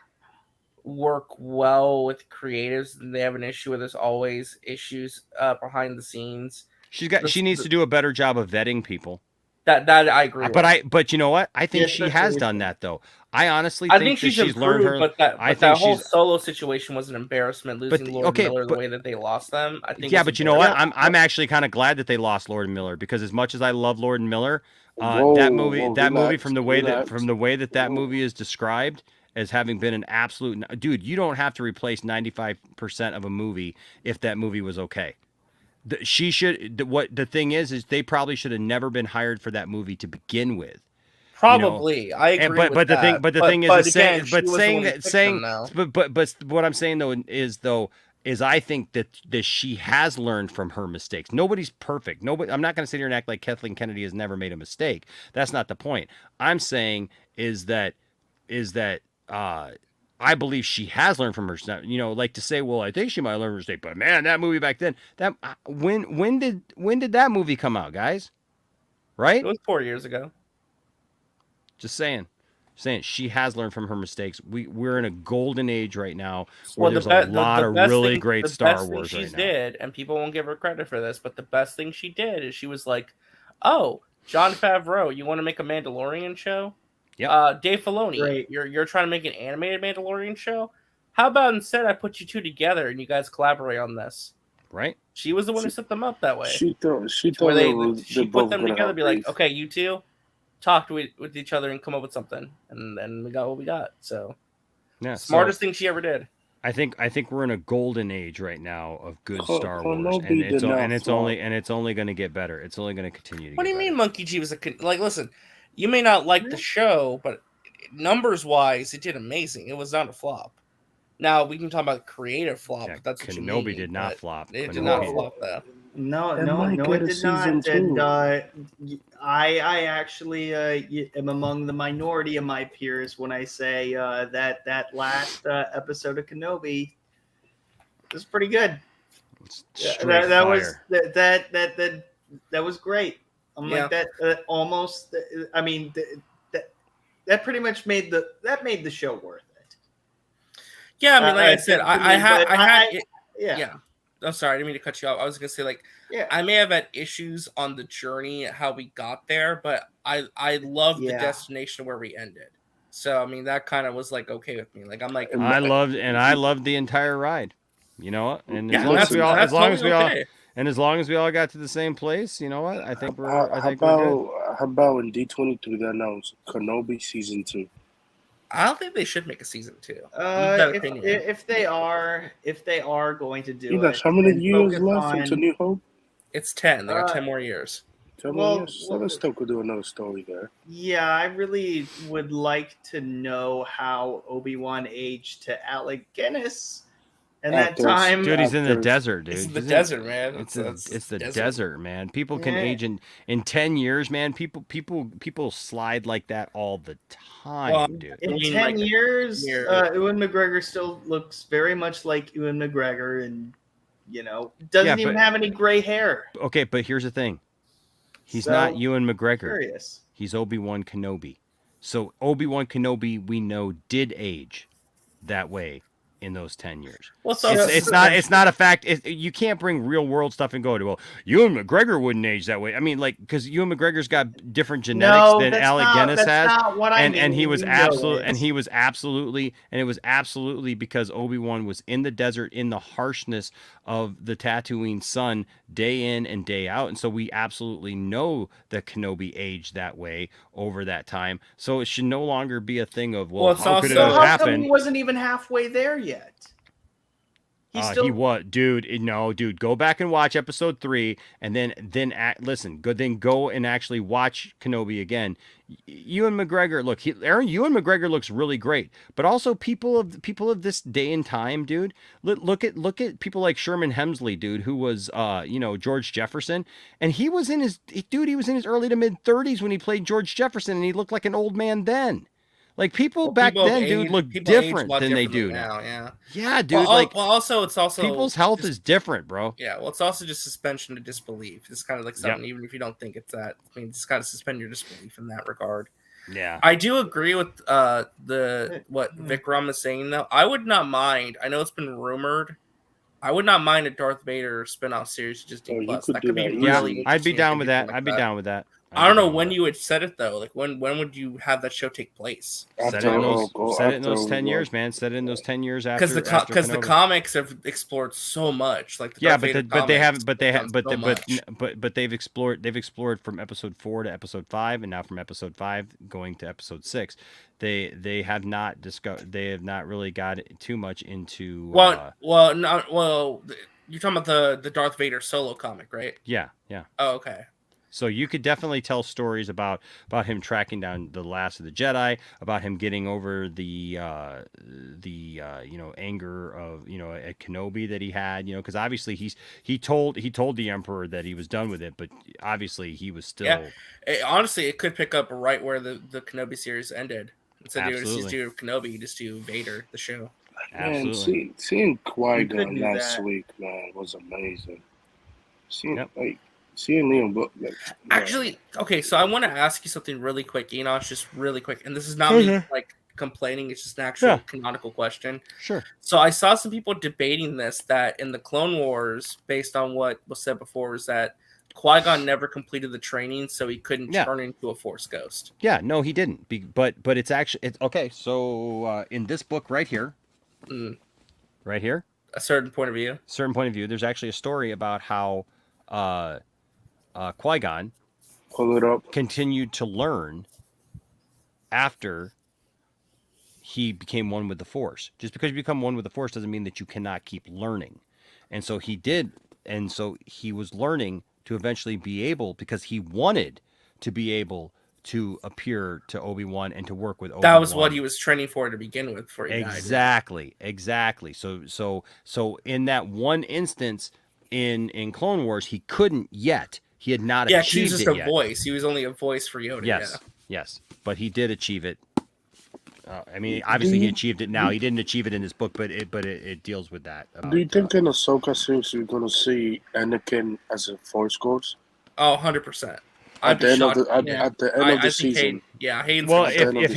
work well with creatives, and they have an issue where there's always issues behind the scenes. She needs to do a better job of vetting people. That I agree with. But you know what? I think Yeah, she especially has done that though. I honestly I think think that she's learned her. but that, I but think that whole she's solo situation was an embarrassment. Losing Lord Miller the way that they lost them, I think. yeah, was but you know what? embarrassing. I'm actually kind of glad that they lost Lord and Miller, because as much as I love Lord and Miller, Whoa, that movie whoa, movie relax, from the way relax. that movie is described as having been an absolute dude, you don't have to replace 95% of a movie if that movie was okay. The thing is they probably should have never been hired for that movie to begin with. Probably, I agree with but the that. thing, but the thing is, again, she was the one who picked them, though. but what I'm saying is I think that she has learned from her mistakes. Nobody's perfect. I'm not going to sit here and act like Kathleen Kennedy has never made a mistake. That's not the point. I'm saying is that I believe she has learned from her. You know, like to say, well, I think she might learn from her mistake, but man, that movie back then, when did that movie come out, guys? Right? It was 4 years ago. Just saying she has learned from her mistakes. We're in a golden age right now where there's a lot of really great Star Wars right now. Did, and people won't give her credit for this, but the best thing she did is she was like, "Oh, Jon Favreau, you want to make a Mandalorian show? Yeah. Dave Filoni, you're trying to make an animated Mandalorian show. How about instead I put you two together and you guys collaborate on this?" Right. She was the one who set them up that way. She thought she put them together, be like, "Okay, you two talk with each other and come up with something," and then we got what we got. So, yeah, smartest thing she ever did. I think we're in a golden age right now of good Star Wars, Kenobi and it's only going to get better. It's only going to continue to. What do you mean, Monkey G was like? Listen, you may not like the show, but numbers wise, it did amazing. It was not a flop. Now we can talk about creative flop. But that's what Kenobi you mean, did not flop. It did not flop though. No, It it might get a did not. season And I actually am among the minority of my peers when I say that last episode of Kenobi was pretty good. That was great. I'm like that almost. I mean that pretty much made the show worth it. Yeah, I mean, like I said, I had yeah. I'm sorry, I didn't mean to cut you off. I was gonna say, like, I may have had issues on the journey, how we got there, but I love the destination where we ended. So I mean, that kind of was like okay with me. Like I'm like, I loved the entire ride. You know what? And as long as we all got to the same place, you know what? I think we're good. How about in D23 they announced Kenobi season 2? I don't think they should make a season 2. If they are going to do it, how many years left into New Hope? It's 10. They got 10 more years. 10 more years. So they still could do another story there. Yeah, I really would like to know how Obi-Wan aged to Alec Guinness. And that time, dude, he's in the desert, dude. It's the desert, man. It's the desert, man. People can age in 10 years, man. People slide like that all the time, dude. In 10 years, Ewan McGregor still looks very much like Ewan McGregor, and doesn't even have any gray hair. Okay, but here's the thing: he's not Ewan McGregor. Curious. He's Obi-Wan Kenobi. So Obi-Wan Kenobi, we know, did age that way in those 10 years. Well, it's not a fact. You can't bring real world stuff and go to, well, Ewan McGregor wouldn't age that way. I mean, like, because Ewan McGregor's got different genetics than Alec Guinness has. Not what I mean. And he was absolutely because Obi-Wan was in the desert in the harshness of the Tatooine sun day in and day out. And so we absolutely know that Kenobi aged that way over that time. So it should no longer be a thing of, well how could it have happened? Come he wasn't even halfway there yet? He was, dude. No, dude. Go back and watch episode 3, and then go and actually watch Kenobi again. Ewan McGregor, look, Ewan McGregor looks really great, but also people of this day and time, dude. Look at people like Sherman Hemsley, dude, who was George Jefferson, and he was in his early to mid 30s when he played George Jefferson, and he looked like an old man then. Like people back then, dude, look different than they do now. Yeah, dude. It's also people's health is different, bro. Yeah, well, it's also just suspension of disbelief. It's kind of like something, even if you don't think it's that. I mean, just kind of suspend your disbelief in that regard. Yeah, I do agree with what Vikram is saying, though. I would not mind. I know it's been rumored. I would not mind a Darth Vader spin-off series just D+. That could be really. I'd be down with that. I'd be down with that. I don't know when you would set it though. Like when would you have that show take place? Set it in those 10 years, man. Set it in those 10 years after. Because the comics have explored so much. Like they've explored from episode 4 to episode 5, and now from episode 5 going to episode 6. They have not really got too much into. You're talking about the Darth Vader solo comic, right? Yeah. Oh, okay. So you could definitely tell stories about him tracking down the last of the Jedi, about him getting over the anger of at Kenobi that he had, because obviously he told the Emperor that he was done with it, but obviously he was still. Yeah. Honestly, it could pick up right where the Kenobi series ended. Instead of just do Kenobi, just do Vader the show. Man, seeing Qui-Gon last week, man, was amazing. Seeing Liam Book. Actually, okay, so I want to ask you something really quick, Enosh, just really quick. And this is not me like complaining, it's just an actual canonical question. Sure. So I saw some people debating this, that in the Clone Wars, based on what was said before, was that Qui-Gon never completed the training, so he couldn't turn into a Force ghost. Yeah, no, he didn't. But it's actually okay. So in this book right here, a certain point of view, there's actually a story about how Qui-Gon continued to learn after he became one with the Force. Just because you become one with the Force doesn't mean that you cannot keep learning. And so he did. And so he was learning to eventually be able, because he wanted to be able to appear to Obi-Wan and to work with Obi-Wan. That was what he was training for to begin with before he died. Exactly. So in that one instance in Clone Wars, he couldn't yet. He had not achieved it yet. he was just a voice. He was only a voice for Yoda. Yes. But he did achieve it. Obviously he achieved it now. He didn't achieve it in this book, but it deals with that. Do you think in Ahsoka series you're going to see Anakin as a Force ghost? Oh, 100%. At the end of the season. Hayden's if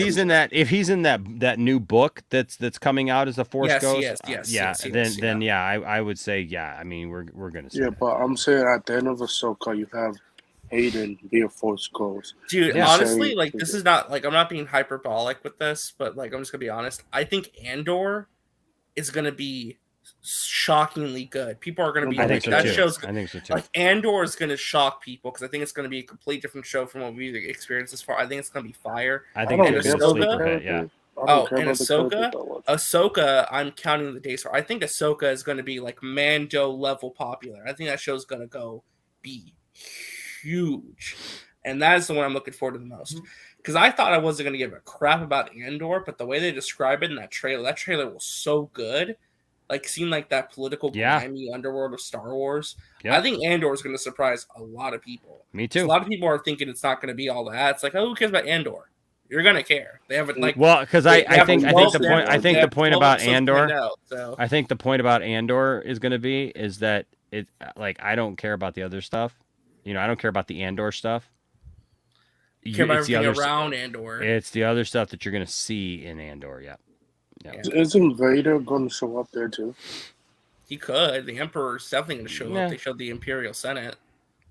he's in that new book that's coming out as a Force ghost, then I would say I mean we're gonna see. Yeah, but I'm saying at the end of Ahsoka you have Hayden be a Force ghost. Dude, honestly, this is not I'm not being hyperbolic with this, but I'm just gonna be honest. I think Andor is gonna be shockingly good. People are going to be show's good. I think so too. Like Andor is going to shock people because I think it's going to be a complete different show from what we've experienced this far. I think it's going to be fire. I think it's a sleeper hit, and Ahsoka, I'm counting the days for. I think Ahsoka is going to be like Mando level popular. I think that show's going to be huge, and that is the one I'm looking forward to the most. Because I thought I wasn't going to give a crap about Andor, but the way they describe it in that trailer was so good. Seemed like that political grimy underworld of Star Wars. I think Andor is going to surprise a lot of people. Me too. A lot of people are thinking it's not going to be all that. It's like, who cares about Andor? You're going to care. They haven't because I think the point about Andor. I think the point about Andor is going to be is that it I don't care about the other stuff. I don't care about the Andor stuff. You care about everything around Andor. It's the other stuff that you're going to see in Andor. Yeah. Isn't Vader going to show up there too? He could. The Emperor's definitely going to show up. They showed the Imperial Senate.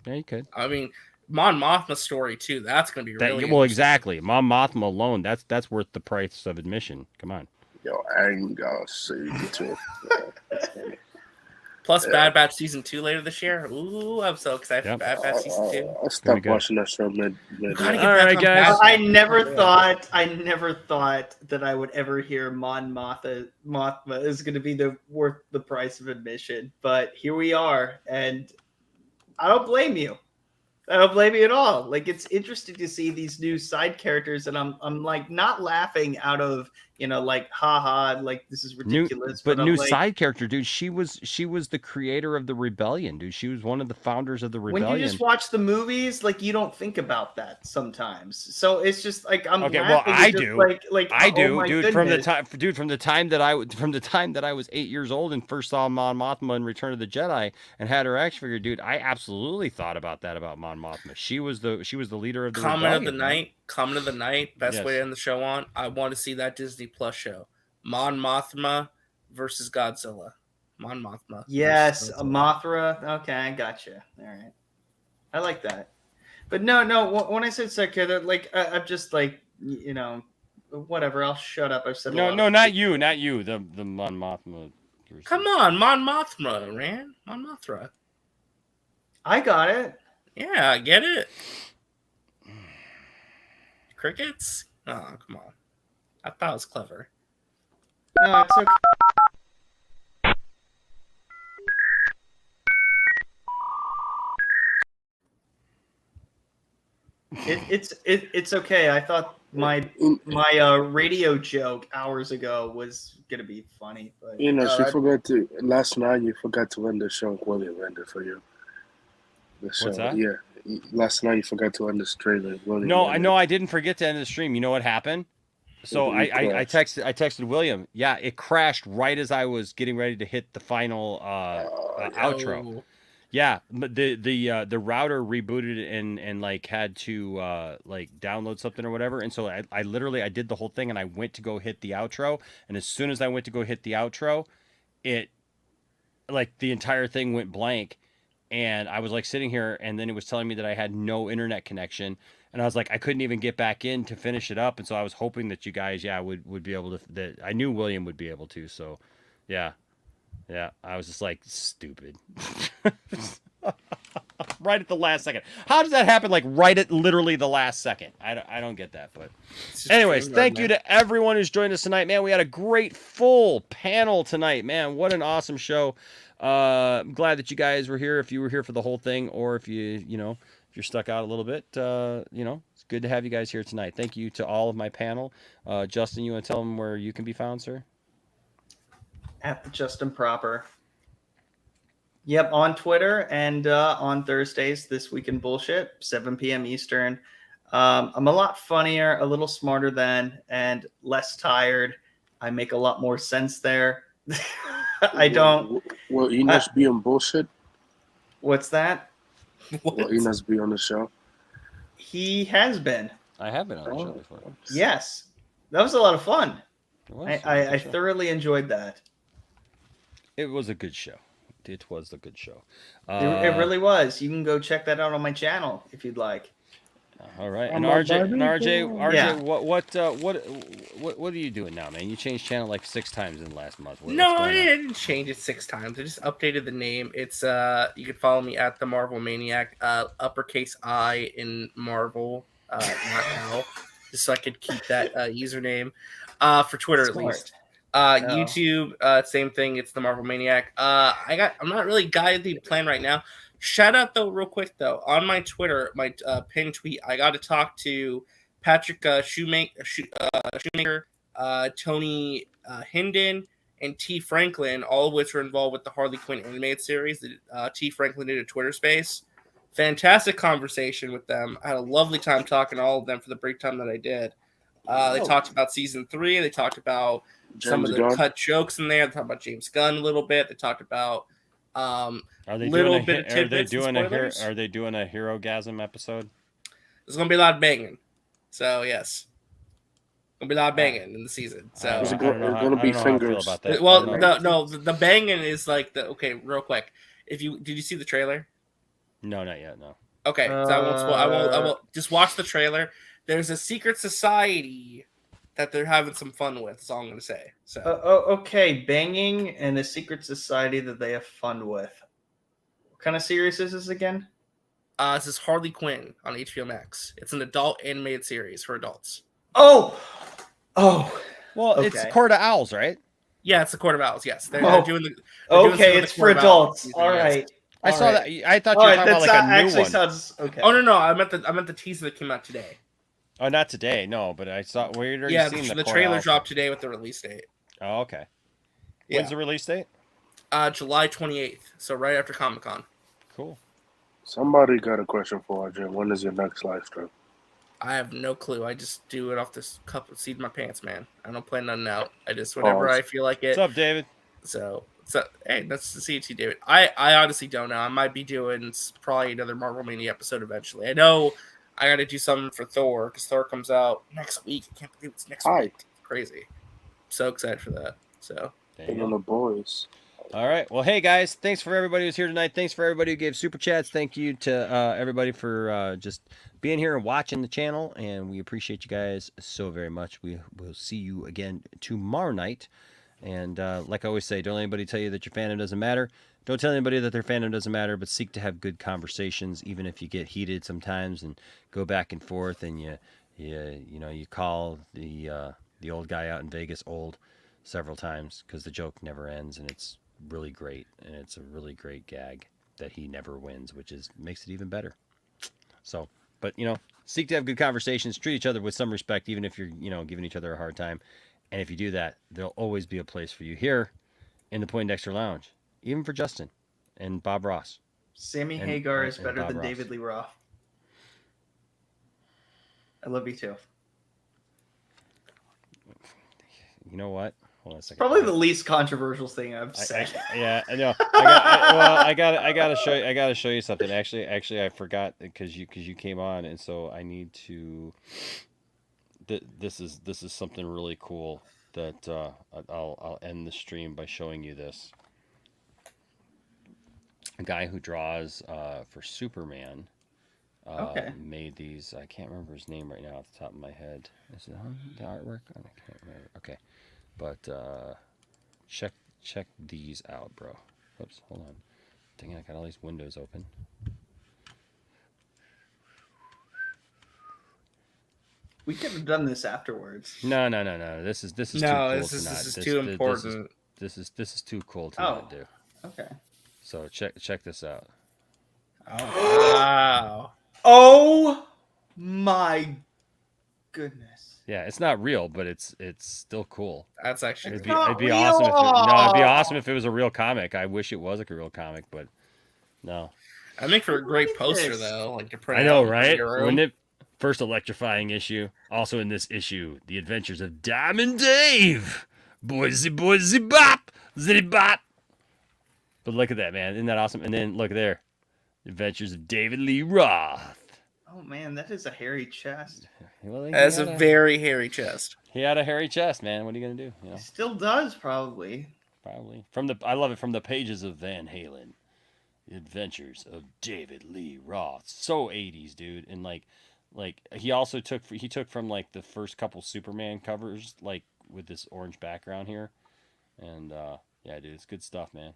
Yeah, he could. I mean, Mon Mothma's story too. That's going to be really exactly. Mon Mothma alone. That's worth the price of admission. Come on. Yo, I ain't gonna see you too. Plus Bad Batch season 2 later this year. Ooh, I'm so excited for Bad Batch season 2. I stopped watching that show mid. Gotta get back on Bad I Batch. never thought that I would ever hear Mon Mothma is going to be worth the price of admission, but here we are, and I don't blame you. I don't blame you at all. Like, it's interesting to see these new side characters, and I'm like not laughing out of like haha, like this is ridiculous. But I'm new like, side character, dude. She was the creator of the rebellion, dude. She was one of the founders of the rebellion. when you just watch the movies, like you don't think about that sometimes. So it's just like I'm Okay, well, laughing. I just do. Like I oh do, my dude. goodness. From the time that I was 8 years old and first saw Mon Mothma in Return of the Jedi and had her action figure, dude, I absolutely thought about that about Mon Mothma. She was the leader of the Comment rebellion. of the night. Best Yes. way to end the show on. I want to see that Disney Plus show. Mon Mothma versus Godzilla. Mon Mothma. Yes, a Mothra. Okay, I gotcha. All right, I like that. But no. When I said second, like I'm just like whatever. I'll shut up. I've said a lot. No, not you. The Mon Mothma. Come on, Mon Mothma, man. Mon Mothra. I got it. Yeah, I get it. Crickets? Oh, come on. I thought it was clever. No, it's okay. It's okay. I thought my radio joke hours ago was gonna be funny, but forgot to last night. You forgot to end the show. William ended for you. The show, What's that? yeah. Last night you forgot to end the stream. No, I didn't forget to end the stream. You know what happened? So I texted William. Yeah, it crashed right as I was getting ready to hit the final outro. Yeah, but the router rebooted and like had to like download something or whatever, and so I literally did the whole thing, and I went to go hit the outro, and as soon as I went to go hit the outro, it like the entire thing went blank, and I was like sitting here, and then it was telling me that I had no internet connection, and I was like I couldn't even get back in to finish it up, and so I was hoping that you guys would be able to, that I knew William would be able to, so yeah, I was just like stupid. Right at the last second. How does that happen? Like right at literally the last second. I don't get that. But anyways, thank you to everyone who's joined us tonight, man. We had a great full panel tonight, man. What an awesome show. I'm glad that you guys were here. If you were here for the whole thing, or if if you're stuck out a little bit, it's good to have you guys here tonight. Thank you to all of my panel. Justin, you want to tell them where you can be found, sir? At the Justin Proper. Yep, on Twitter and on Thursdays, This Week in Bullshit, 7 p.m. Eastern. I'm a lot funnier, a little smarter than, and less tired. I make a lot more sense there. I don't. Will Enos be on Bullshit? What's that? Will Enos be on the show? He has been. I have been on the show before. Yes. That was a lot of fun. It was I thoroughly enjoyed that. It was a good show. It was a good show. It really was. You can go check that out on my channel if you'd like. All right. And RJ, Yeah. what are you doing now, man? You changed channel like 6 times in the last month. What's No, going I on? didn't change it 6 times. I just updated the name. It's you can follow me at the Marvel Maniac, uppercase I in Marvel, not L, just so I could keep that username for Twitter at least. YouTube, same thing. It's the Marvel Maniac. I'm not really guiding the plan right now. Shout out though, real quick though, on my Twitter, my pinned tweet, I got to talk to Patrick Shoemaker, Tony Hinden, and T. Franklin, all of which were involved with the Harley Quinn animated series. T. Franklin did a Twitter space. Fantastic conversation with them. I had a lovely time talking to all of them for the break time that I did. They talked about season 3. They talked about some of the cut jokes in there. They talked about James Gunn a little bit. They talked about Are they doing a Hero-gasm episode? There's gonna be a lot of banging. So yes, gonna be a lot of banging in the season. So It's gonna be fingers. Well, no, the banging is like real quick. Did you see the trailer? No, not yet. No. Okay, so I won't. I won't. Just watch the trailer. There's a secret society that they're having some fun with. That's all I'm gonna say. So okay, banging and a secret society that they have fun with. What kind of series is this again? This is Harley Quinn on HBO Max. It's an adult animated series for adults. Oh. Well, okay. it's Court of Owls, right? Yeah, it's the Court of Owls. Yes, they're doing the. Okay, it's for adults. All right. I saw that. I thought you were talking about like a new actually one. Sounds okay. Oh no, I meant the teaser that came out today. Oh, not today. No, but I saw. Where you Yeah, seen the Court trailer Owls? dropped today with the release date. Oh, okay. Yeah. When's the release date? July 28th. So right after Comic-Con. Cool. Somebody got a question for RJ. When is your next live stream? I have no clue. I just do it off this cup of seed in my pants, man. I don't plan nothing out. I just whenever I feel like it. What's up, David? So hey, that's the CT, David. I honestly don't know. I might be doing probably another Marvel Mania episode eventually. I know I got to do something for Thor because Thor comes out next week. I can't believe it's next week. It's crazy. So excited for that. So And the boys. All right. Well, hey guys, thanks for everybody who's here tonight. Thanks for everybody who gave super chats. Thank you to everybody for just being here and watching the channel, and we appreciate you guys so very much. We will see you again tomorrow night. And like I always say, don't let anybody tell you that your fandom doesn't matter. Don't tell anybody that their fandom doesn't matter, but seek to have good conversations, even if you get heated sometimes and go back and forth, and you call the old guy out in Vegas old several times because the joke never ends, and it's really great, and it's a really great gag that he never wins, which makes it even better. So, but seek to have good conversations, treat each other with some respect, even if you're giving each other a hard time. And if you do that, there'll always be a place for you here in the Poindexter Lounge, even for Justin and Bob Ross. Sammy Hagar is better than David Lee Roth. I love you too. You know what? Hold on a second. Probably the least controversial thing I've said. Yeah, I know. I gotta show you something. Actually, I forgot because you came on, and so I need to. This is something really cool that I'll end the stream by showing you this. A guy who draws for Superman made these. I can't remember his name right now off the top of my head. Is it on the artwork? I can't remember. Okay, but check these out, bro. Oops, hold on. Dang it, I got all these windows open. We could have done this afterwards. No. This is too cool. This is too important. This is too cool to not do. Okay. So check this out. Oh wow! Oh my goodness! Yeah, it's not real, but it's still cool. That's actually it'd be awesome. It'd be awesome if it was a real comic. I wish it was a real comic, but no. I make for a great poster though. Like to print. I know, right? Wouldn't it? First electrifying issue. Also in this issue, the adventures of Diamond Dave. Boise bop, zitty bop. But look at that, man. Isn't that awesome? And then look there. Adventures of David Lee Roth. Oh man, that is a hairy chest. Well, that's a very hairy chest. He had a hairy chest, man. What are you gonna do? He still does, probably. Probably. I love it from the pages of Van Halen. The Adventures of David Lee Roth. So 80s, dude. And like he also took from like the first couple Superman covers, like with this orange background here, and yeah, dude, it's good stuff, man.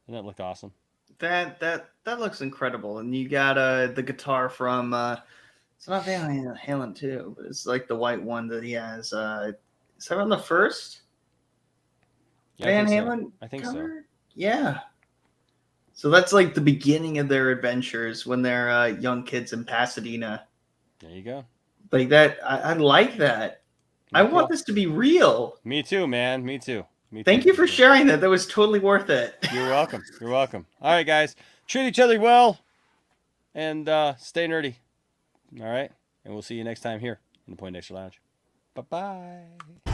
Doesn't that look awesome? That looks incredible, and you got the guitar from it's not Van Halen too, but it's like the white one that he has. Is that on the first Van Halen? I think cover? So. Yeah. So that's like the beginning of their adventures when they're young kids in Pasadena. There you go. Like that, I like that. I want this to be real. Me too, man. Me too. Thank you for sharing that. That was totally worth it. You're welcome. You're welcome. All right, guys. Treat each other well and stay nerdy. All right? And we'll see you next time here in the Poindexter Lounge. Bye-bye.